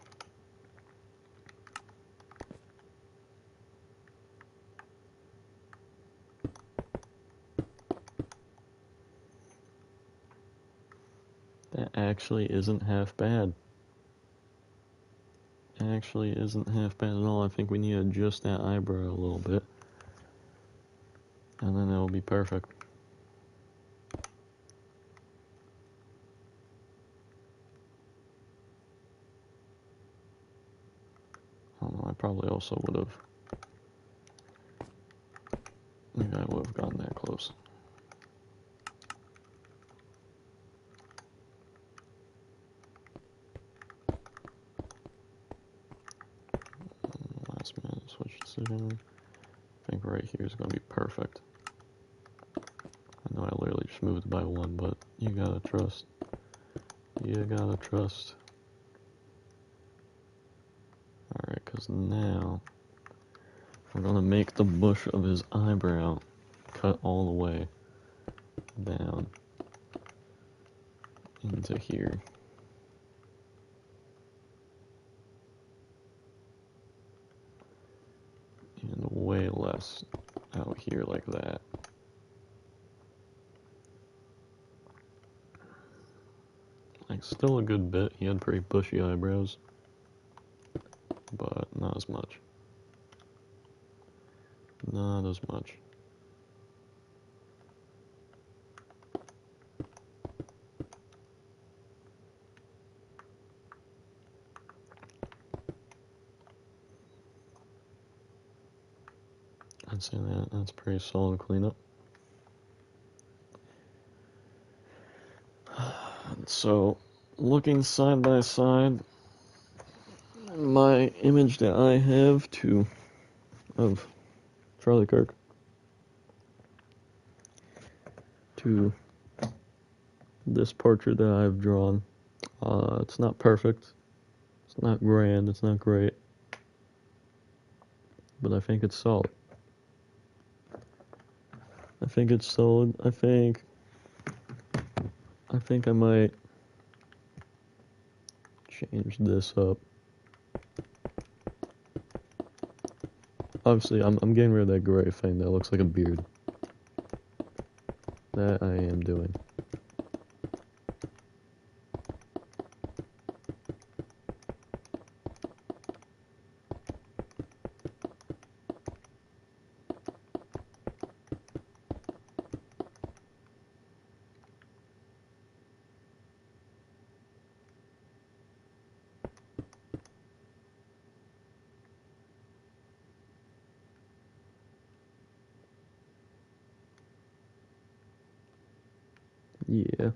That actually isn't half bad. It actually isn't half bad at all. I think we need to adjust that eyebrow a little bit. And then it'll be perfect. I don't know, I probably also would have have gotten that close. Last minute switch decision. I think right here is going to be perfect. I know I literally just moved by one, but you gotta trust. You gotta trust. Alright, because now we're going to make the bush of his eyebrow cut all the way down into here. And way less out here like that. Like, still a good bit. He had pretty bushy eyebrows, but not as much. Not as much. I'd say that's pretty solid cleanup. So, looking side by side, my image that I have of Charlie Kirk to this portrait that I've drawn. It's not perfect. It's not grand. It's not great. But I think it's solid. I think it's solid. I think I might change this up. Obviously, I'm getting rid of that gray thing that looks like a beard. That I am doing. Yeah.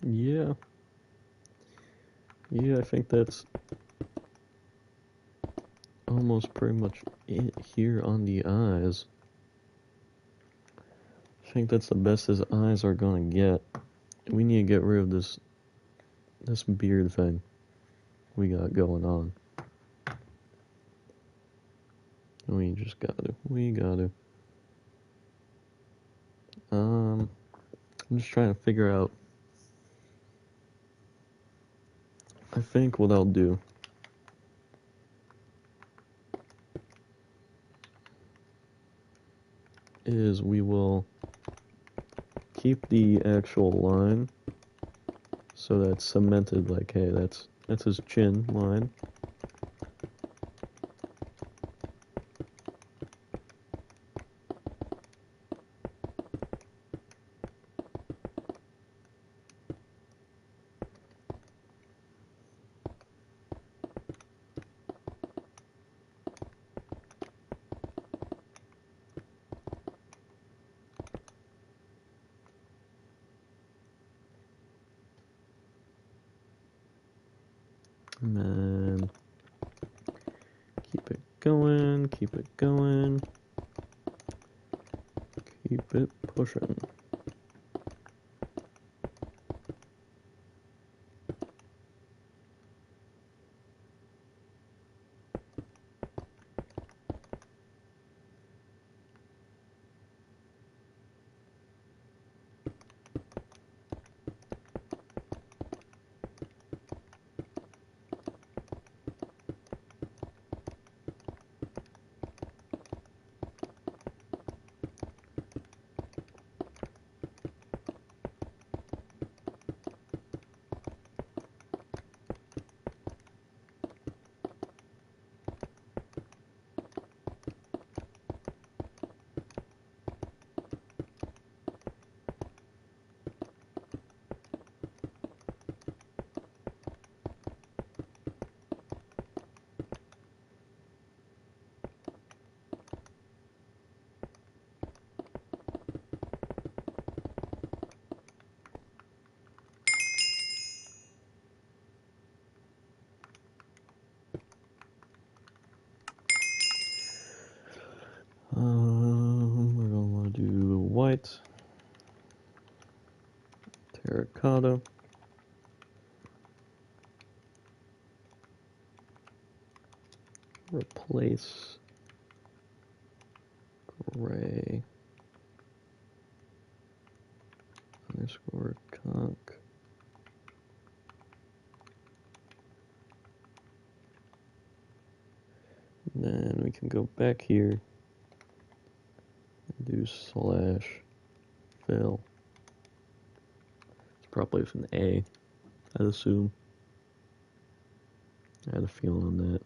Yeah. Yeah, I think that's almost pretty much it here on the eyes. I think that's the best his eyes are gonna get. We need to get rid of this beard thing we got going on. We just gotta. We gotta. I'm just trying to figure out. I think what I'll do is we will keep the actual line so that's cemented, like, hey, that's his chin line. And then keep it going, keep it going. Keep it pushing. We're gonna want to do white, terracotta, replace gray, underscore conk. And then we can go back here and do slash fill. It's probably with an A, I'd assume. I had a feeling on that.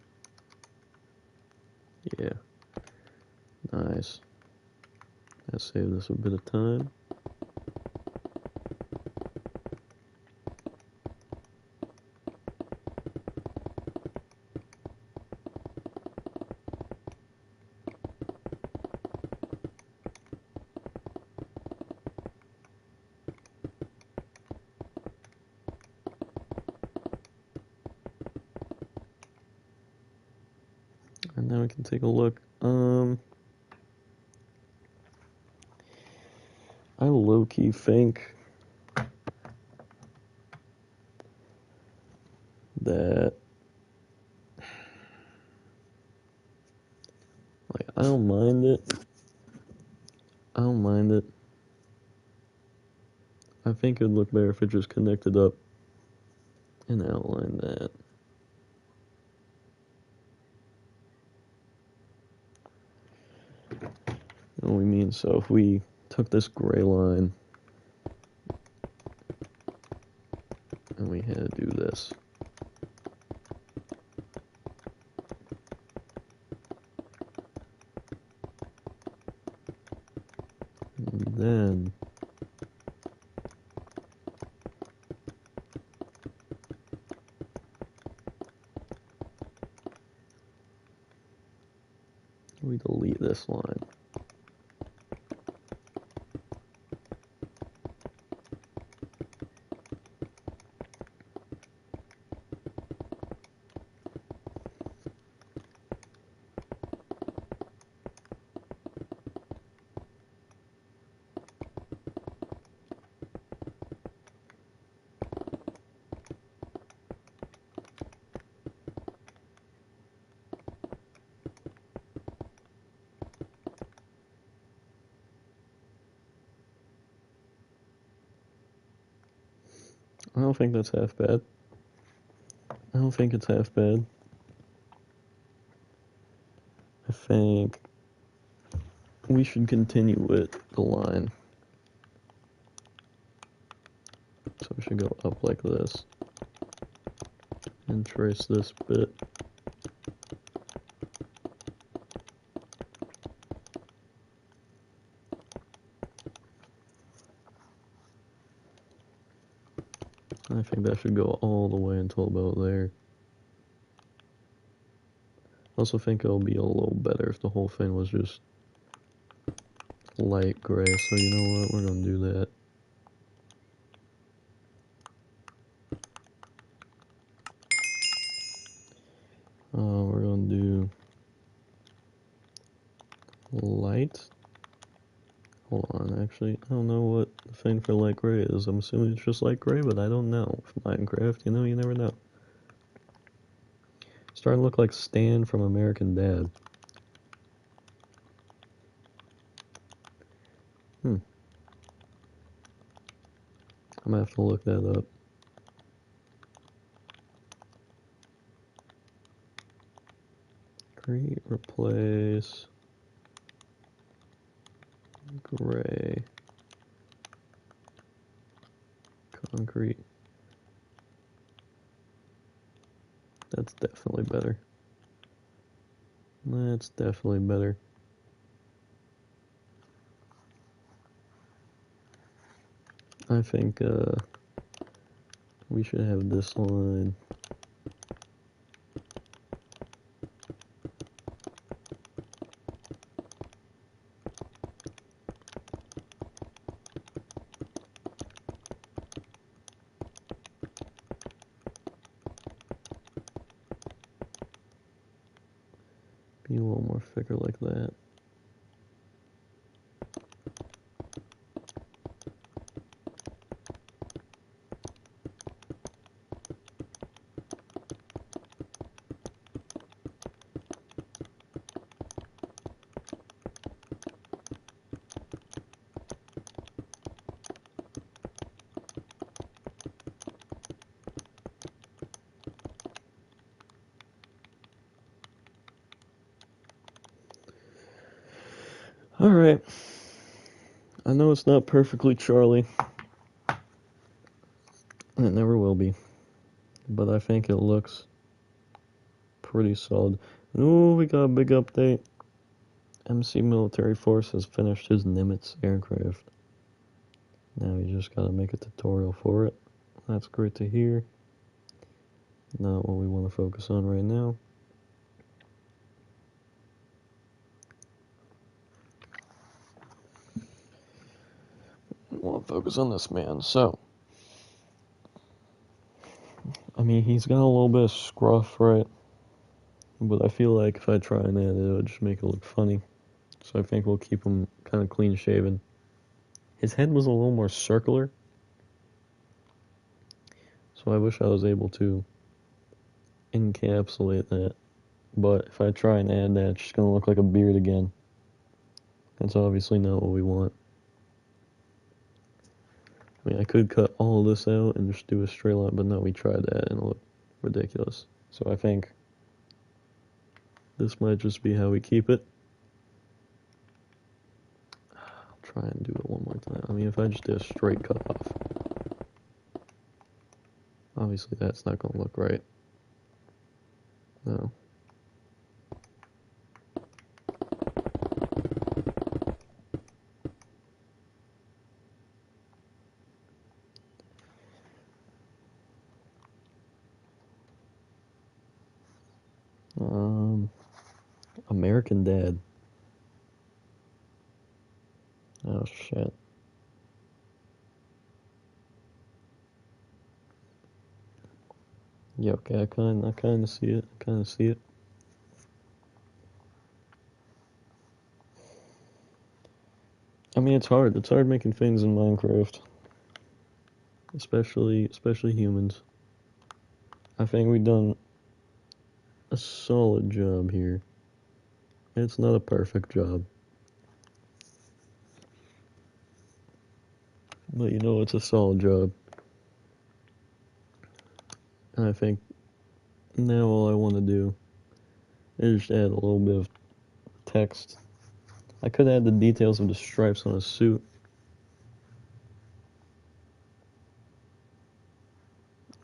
Yeah. Nice. That saved us a bit of time. And now we can take a look. I low-key think that, like, I don't mind it. I don't mind it. I think it'd look better if it just connected up and outlined that. You know what we mean? So if we took this gray line and we had to do this. And then we delete this line. I don't think that's half bad. I don't think it's half bad. I think we should continue with the line. So we should go up like this and trace this bit. I think that should go all the way until about there. I also think it'll be a little better if the whole thing was just light gray. So you know what? We're gonna do that. Actually, I don't know what the thing for light gray is. I'm assuming it's just light gray, but I don't know. Minecraft, you never know. Starting to look like Stan from American Dad. I'm gonna have to look that up. Create, replace, gray, concrete. That's definitely better. That's definitely better. I think we should have this line. Be a little more thicker like that. Alright. I know it's not perfectly Charlie. And it never will be. But I think it looks pretty solid. Ooh, we got a big update. MC Military Force has finished his Nimitz aircraft. Now you just gotta make a tutorial for it. That's great to hear. Not what we want to focus on right now. We want to focus on this man. So, I mean, he's got a little bit of scruff, right? But I feel like if I try and add it, it would just make it look funny. So I think we'll keep him kind of clean shaven. His head was a little more circular. So I wish I was able to encapsulate that. But if I try and add that, it's just going to look like a beard again. That's obviously not what we want. I mean, I could cut all of this out and just do a straight line, but no, we tried that and it looked ridiculous. So I think this might just be how we keep it. I'll try and do it one more time. I mean, if I just did a straight cut off, obviously that's not going to look right. No. American Dad. Oh shit. Yeah, okay, I kind of see it. I kind of see it. I mean, it's hard. It's hard making things in Minecraft, especially humans. I think we've done a solid job here. It's not a perfect job, but you know it's a solid job. And I think now all I want to do is just add a little bit of text. I could add the details of the stripes on his suit.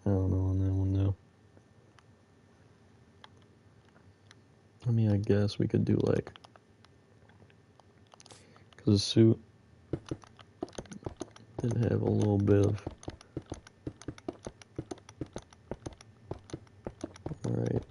I don't know on that one though. I mean, I guess we could do like, because the suit did have a little bit of, alright.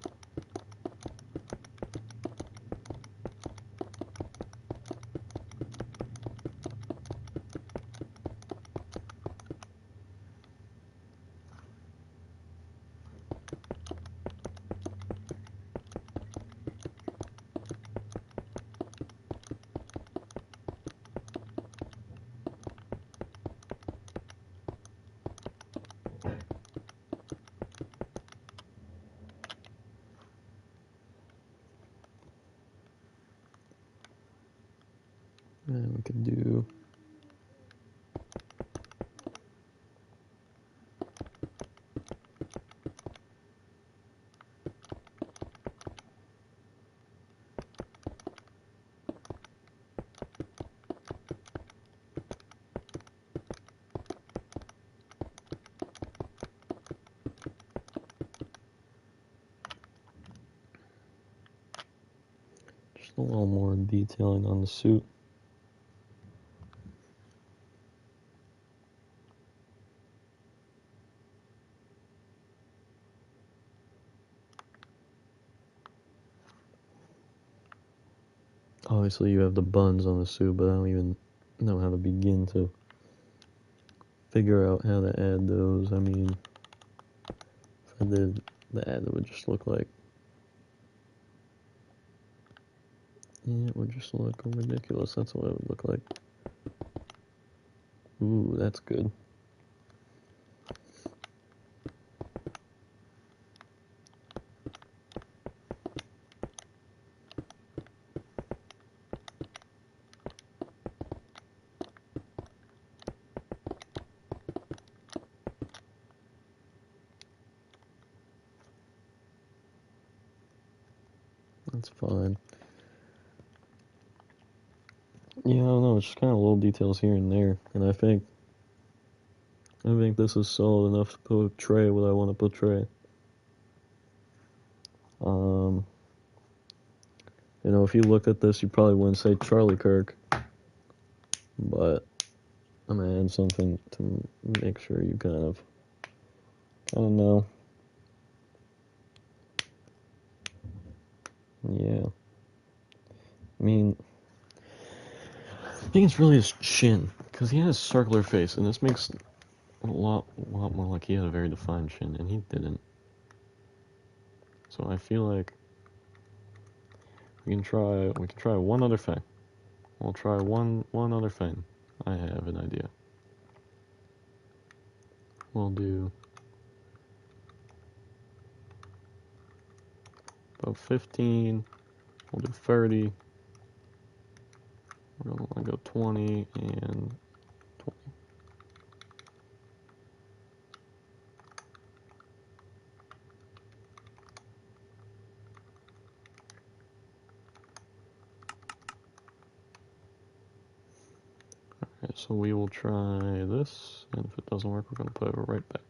a little more detailing on the suit. Obviously you have the buttons on the suit, but I don't even know how to begin to figure out how to add those. I mean, if I did the ad, it would just look like, yeah, it would just look ridiculous. That's what it would look like. Ooh, that's good. That's fine. Yeah, I don't know. It's just kind of little details here and there, and I think this is solid enough to portray what I want to portray. You know, if you looked at this, you probably wouldn't say Charlie Kirk, but I'm gonna add something to make sure you kind of know. Yeah. I mean, I think it's really his chin, because he has a circular face, and this makes a lot more like he had a very defined chin, and he didn't. So I feel like we can try one other thing. We'll try one other thing. I have an idea. We'll do about 15. We'll do 30. We're gonna want to go 20 and 20. Alright, so we will try this, and if it doesn't work, we're gonna put it right back.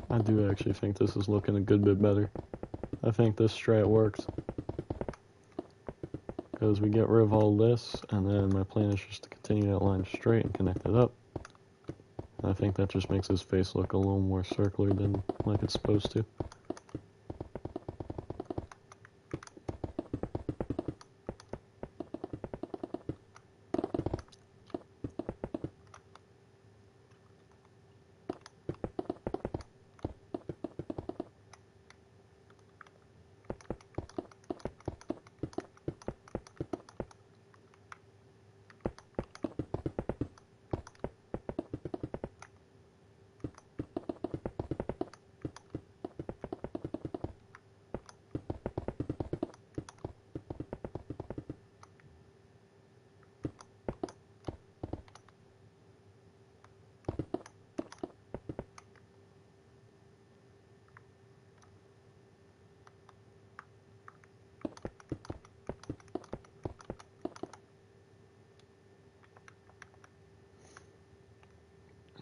I do actually think this is looking a good bit better. I think this strat works. Because we get rid of all this, and then my plan is just to continue that line straight and connect it up. And I think that just makes his face look a little more circular than like it's supposed to.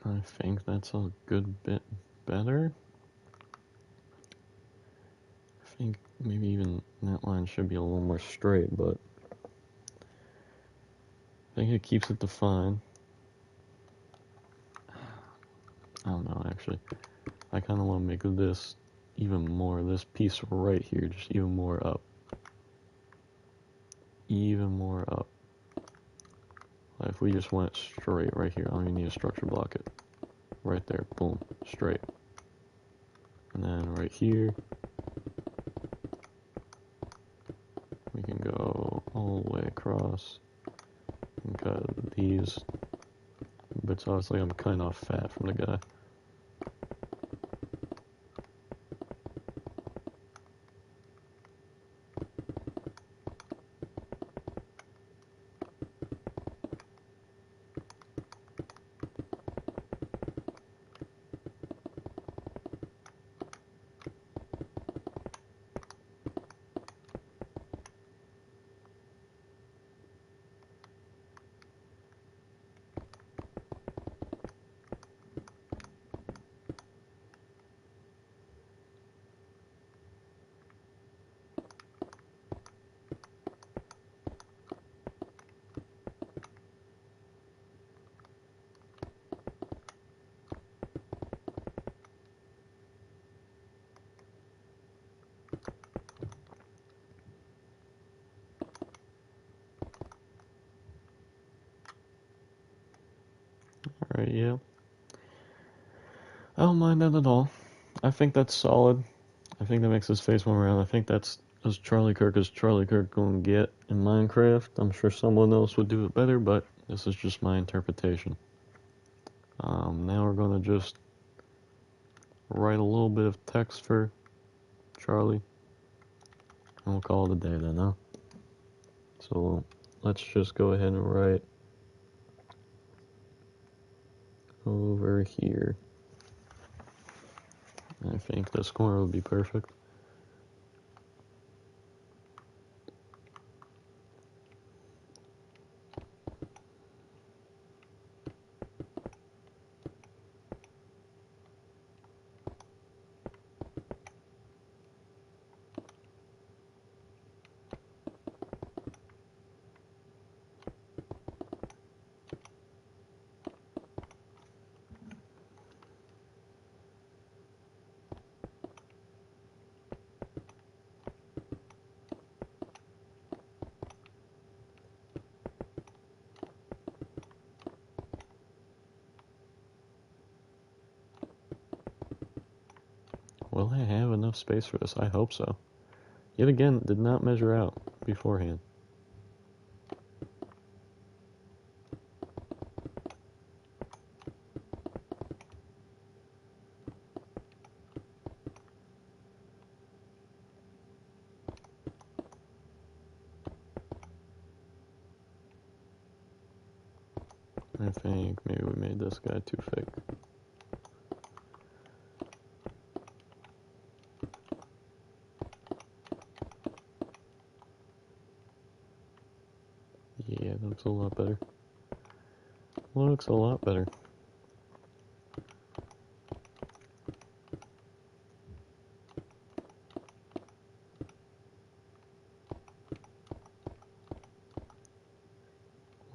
I think that's a good bit better. I think maybe even that line should be a little more straight, but I think it keeps it defined. I don't know, actually. I kind of want to make this even more, this piece right here, just even more up. Even more up. Like if we just went straight right here, I don't even need a structure block it. Right there, boom, straight. And then right here, we can go all the way across and cut these. But honestly, I'm cutting off fat from the guy. Alright, yeah. I don't mind that at all. I think that's solid. I think that makes his face more round. I think that's as Charlie Kirk gonna get in Minecraft. I'm sure someone else would do it better, but this is just my interpretation. Now we're gonna just write a little bit of text for Charlie, and we'll call it a day then, huh? So let's just go ahead and write over here. I think this corner would be perfect. Will I have enough space for this? I hope so. Yet again, did not measure out beforehand. I think maybe we made this guy too thick. Yeah, that looks a lot better. Looks a lot better.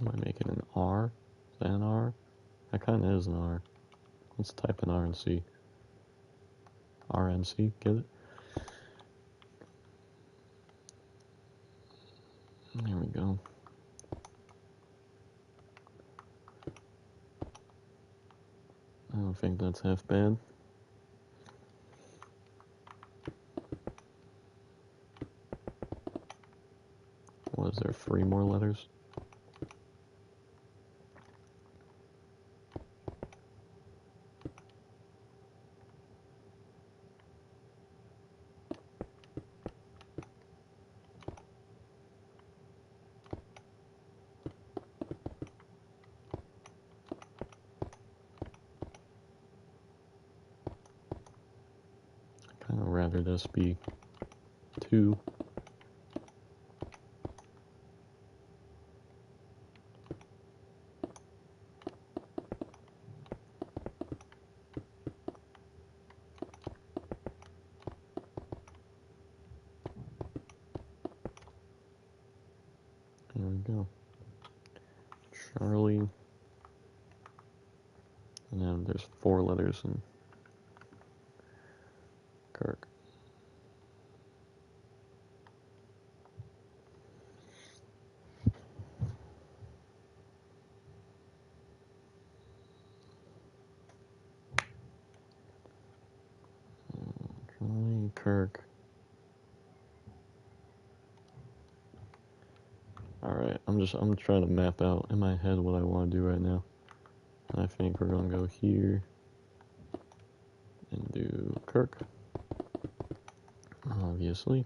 Am I making an R? Is that an R? That kind of is an R. Let's type in RNC. RNC, get it? There we go. I don't think that's half bad. Was there 3 more letters? I'd kind of rather this be 2. There we go. Charlie. And then there's 4 letters in Kirk. Kirk. Alright, I'm trying to map out in my head what I want to do right now. And I think we're gonna go here and do Kirk. Obviously.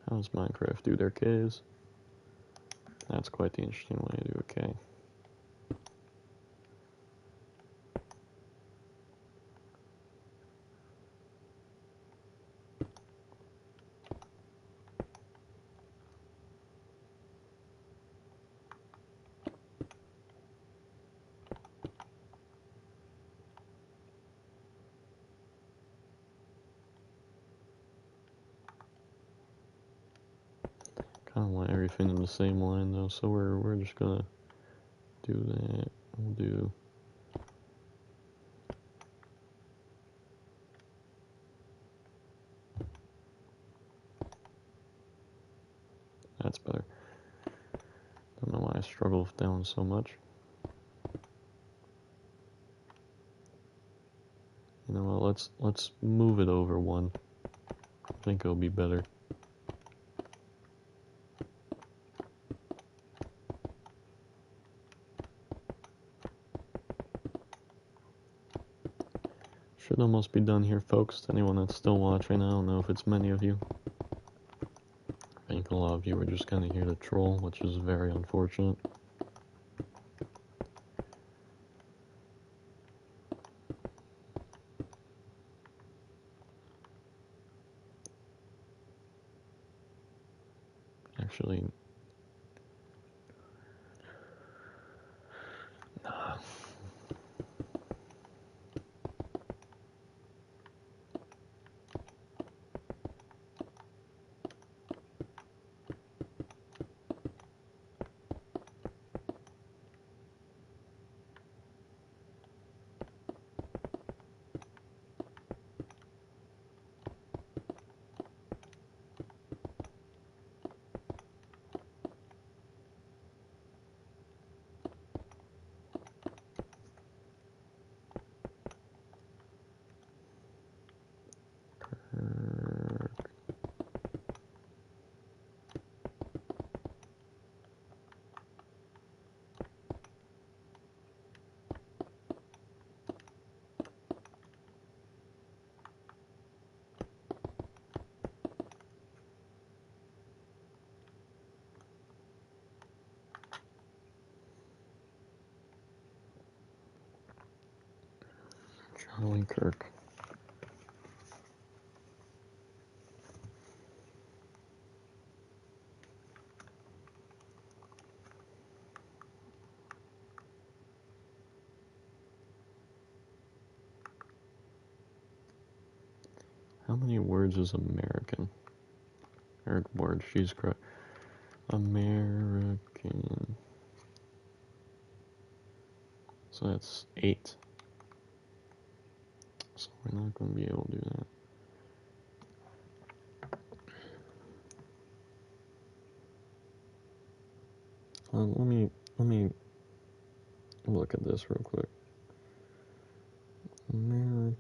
How does Minecraft do their caves? That's quite the interesting way to do a cave. Kind of want everything in the same line though, so we're just gonna do that. We'll do that's better. Don't know why I struggle with that one so much. You know what? Let's move it over one. I think it'll be better. Should almost be done here, folks. To anyone that's still watching, I don't know if it's many of you. I think a lot of you are just kind of here to troll, which is very unfortunate. Actually, nah. Charlie Kirk. How many words is American? Or words, she's correct. American. So that's 8. So we're not going to be able to do that. Let me look at this real quick. American.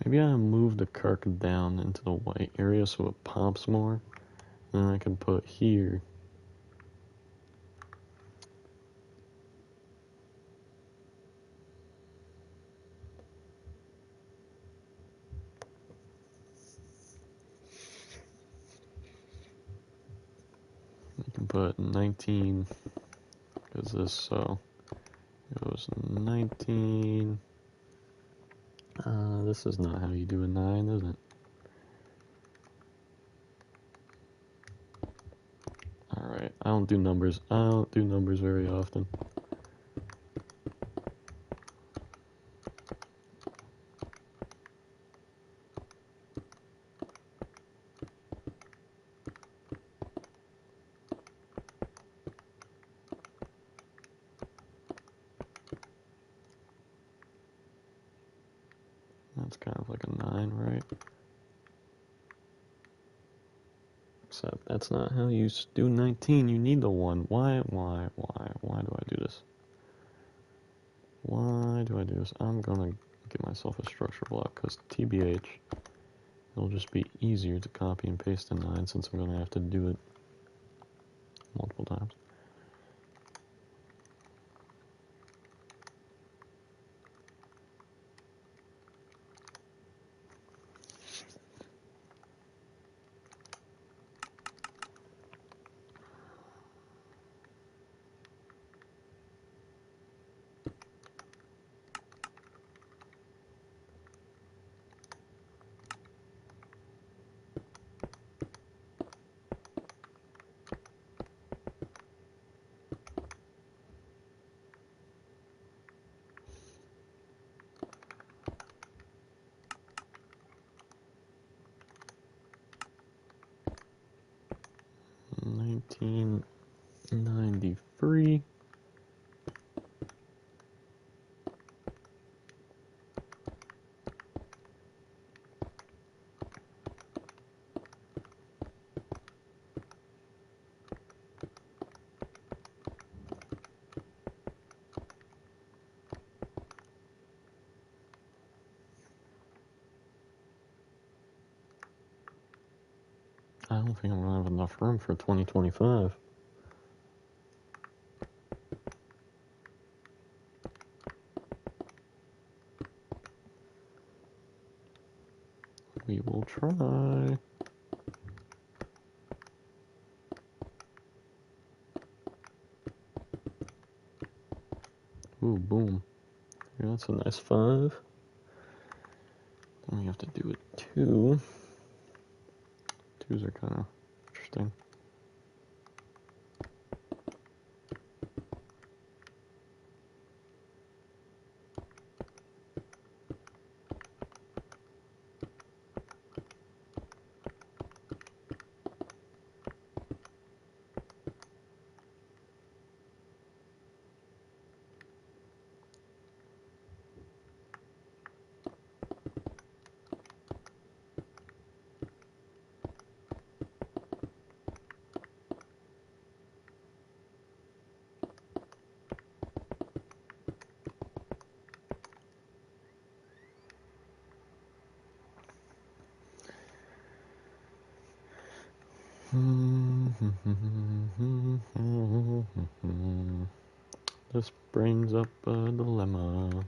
Maybe I move the kirk down into the white area so it pops more. And I can put here. I can put 19, because this, so it goes 19. This is not how you do a 9, is it? Alright, I don't do numbers. I don't do numbers very often. That's kind of like a 9, right? Except that's not how you do 19. You need the 1. Why do I do this? Why do I do this? I'm gonna give myself a structure block, because TBH, it'll just be easier to copy and paste a 9 since I'm gonna have to do it multiple times. $19.93. I don't think I'm gonna have enough room for 2025. We will try. Ooh, boom. Yeah, that's a nice 5. Then we have to do a 2. 2s are kind of interesting. This brings up a dilemma.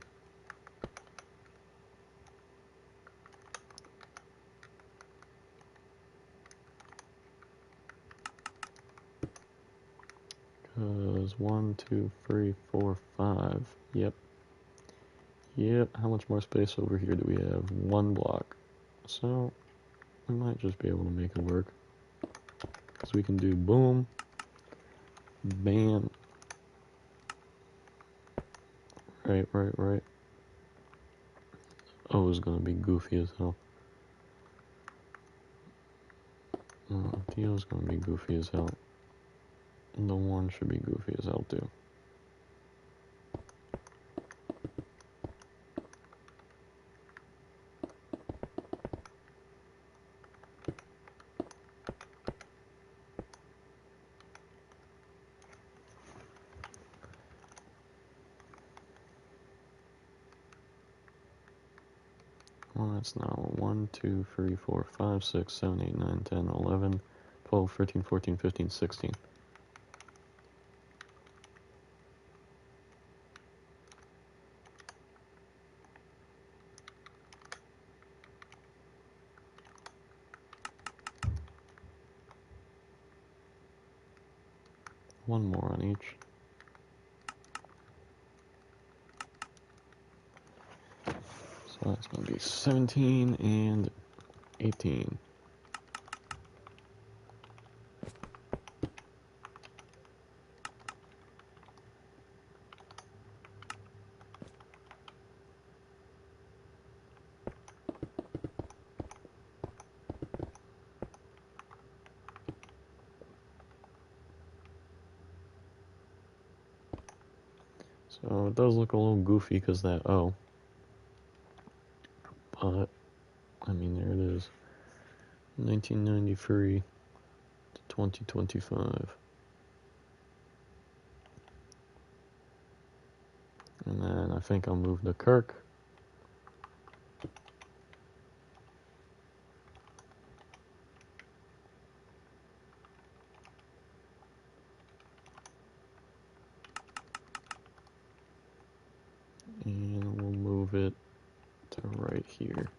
Because 1, 2, 3, 4, 5. Yep. How much more space over here do we have? 1 block. So, we might just be able to make it work. Because we can do boom, bam. Right. O is gonna be goofy as hell. Dio's gonna be goofy as hell. And the 1 should be goofy as hell too. Well, that's now 1, 2, 3, 4, 5, 6, 7, 8, 9, 10, 11, 12, 13, 14, 15, 16. One more on each. So that's going to be 17 and 18. So it does look a little goofy because that O. But, I mean, there it is. 1993 to 2025. And then I think I'll move the Kirk. And we'll move it to right here.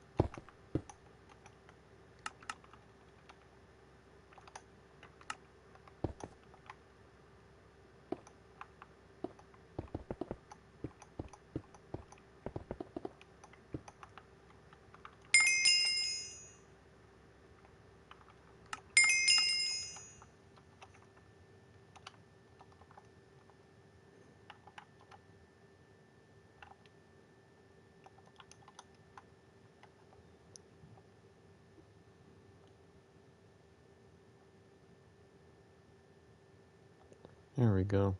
There we go.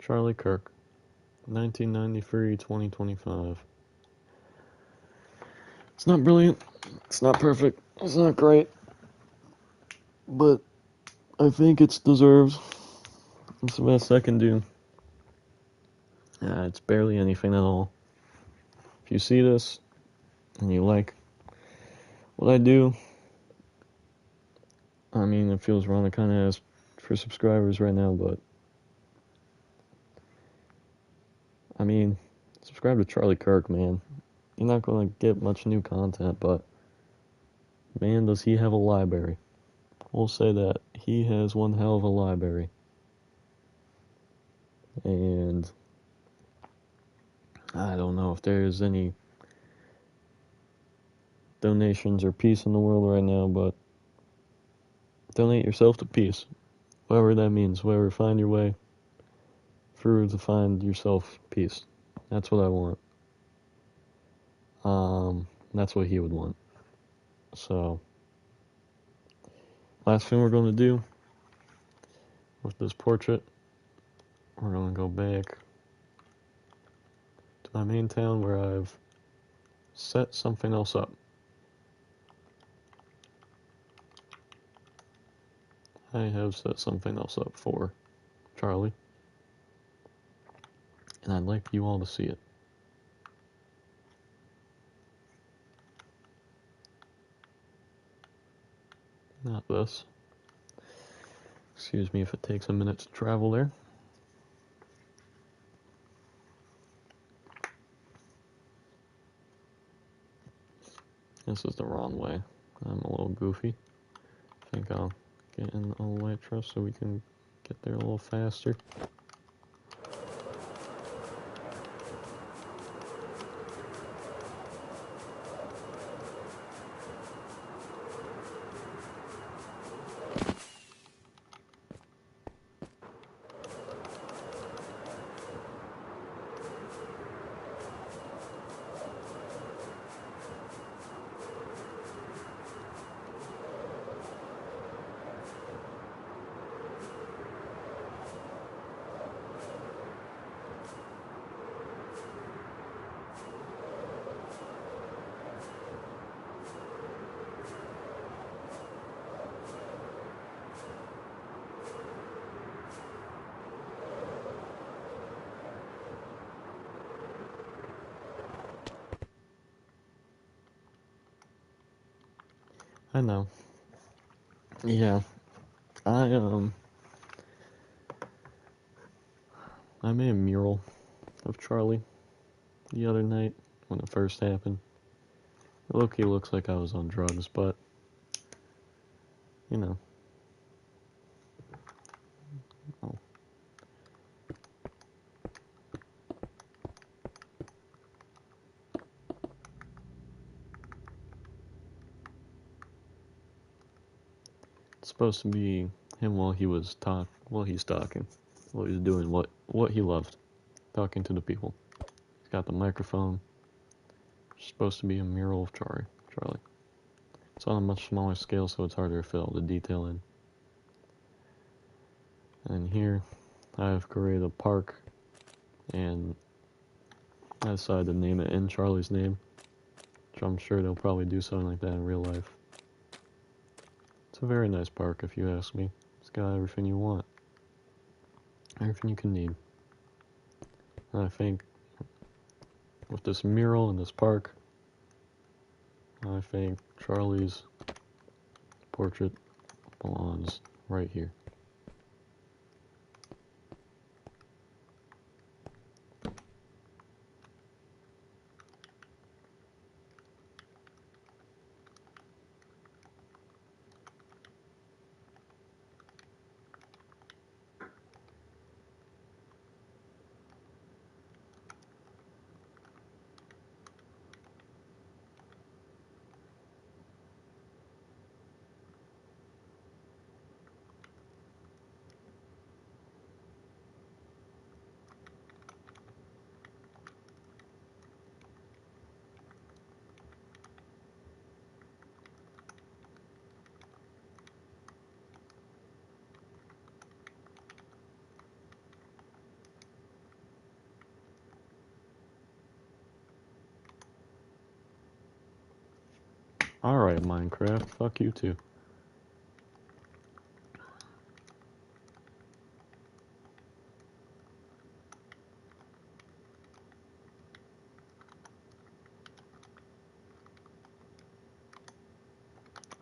Charlie Kirk, 1993, 2025. It's not brilliant. It's not perfect. It's not great. But I think it's deserved. It's the best I can do. It's barely anything at all. If you see this and you like what I do, I mean, it feels wrong to kind of ask for subscribers right now, but I mean, subscribe to Charlie Kirk, man. You're not going to get much new content, but man, does he have a library. We'll say that. He has one hell of a library. And I don't know if there's any donations or peace in the world right now, but donate yourself to peace. Whatever that means. Whatever, find your way through to find yourself peace. That's what I want. That's what he would want. So, last thing we're going to do with this portrait, we're going to go back to my main town where I've set something else up. I have set something else up for Charlie, and I'd like you all to see it. Not this. Excuse me if it takes a minute to travel there. This is the wrong way. I'm a little goofy. I think I'll get in Elytra so we can get there a little faster. I know. Yeah, I I made a mural of Charlie the other night when it first happened. Loki looks like I was on drugs, but you know, oh, it's supposed to be him while he's talking, while he's doing what he loved, talking to the people. He's got the microphone. It's supposed to be a mural of Charlie. It's on a much smaller scale, so it's harder to fit all the detail in. And here, I've created a park, and I decided to name it in Charlie's name, which I'm sure they'll probably do something like that in real life. It's a very nice park, if you ask me. It's got everything you want, everything you can need. And I think with this mural in this park, I think Charlie's portrait belongs right here. Alright, Minecraft, fuck you too.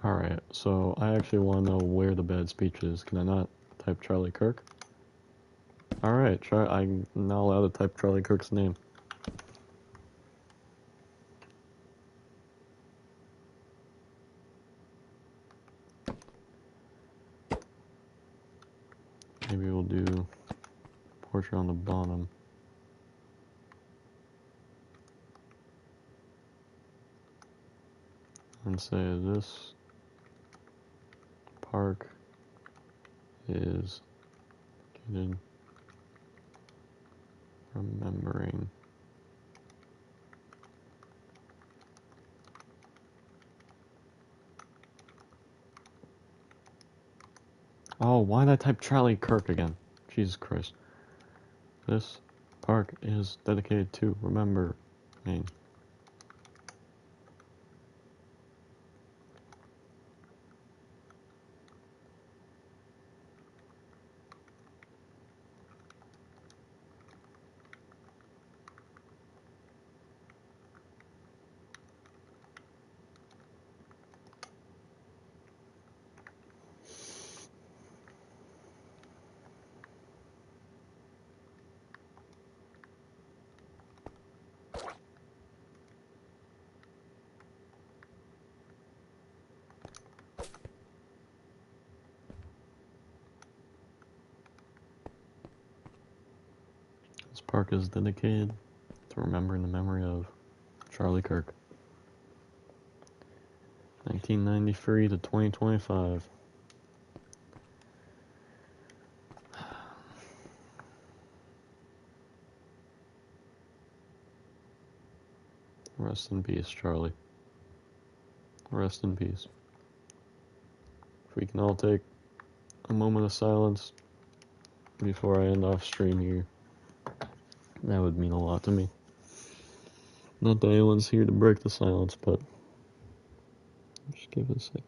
Alright, so I actually want to know where the bad speech is. Can I not type Charlie Kirk? Alright, I'm not allowed to type Charlie Kirk's name. Maybe we'll do portrait on the bottom. And say this park is located remembering oh, why did I type Charlie Kirk again? Jesus Christ. This park is dedicated to remembering. This park is dedicated to remembering the memory of Charlie Kirk. 1993 to 2025. Rest in peace, Charlie. Rest in peace. If we can all take a moment of silence before I end off stream here, that would mean a lot to me. Not that anyone's here to break the silence, but just give it a sec.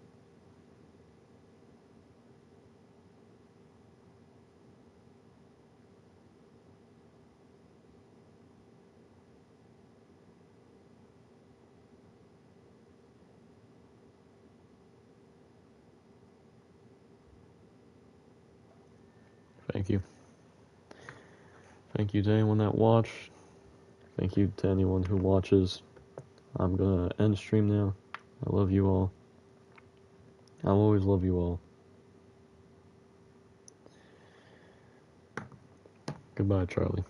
Thank you. Thank you to anyone that watched. Thank you to anyone who watches. I'm gonna end stream now. I love you all. I'll always love you all. Goodbye, Charlie.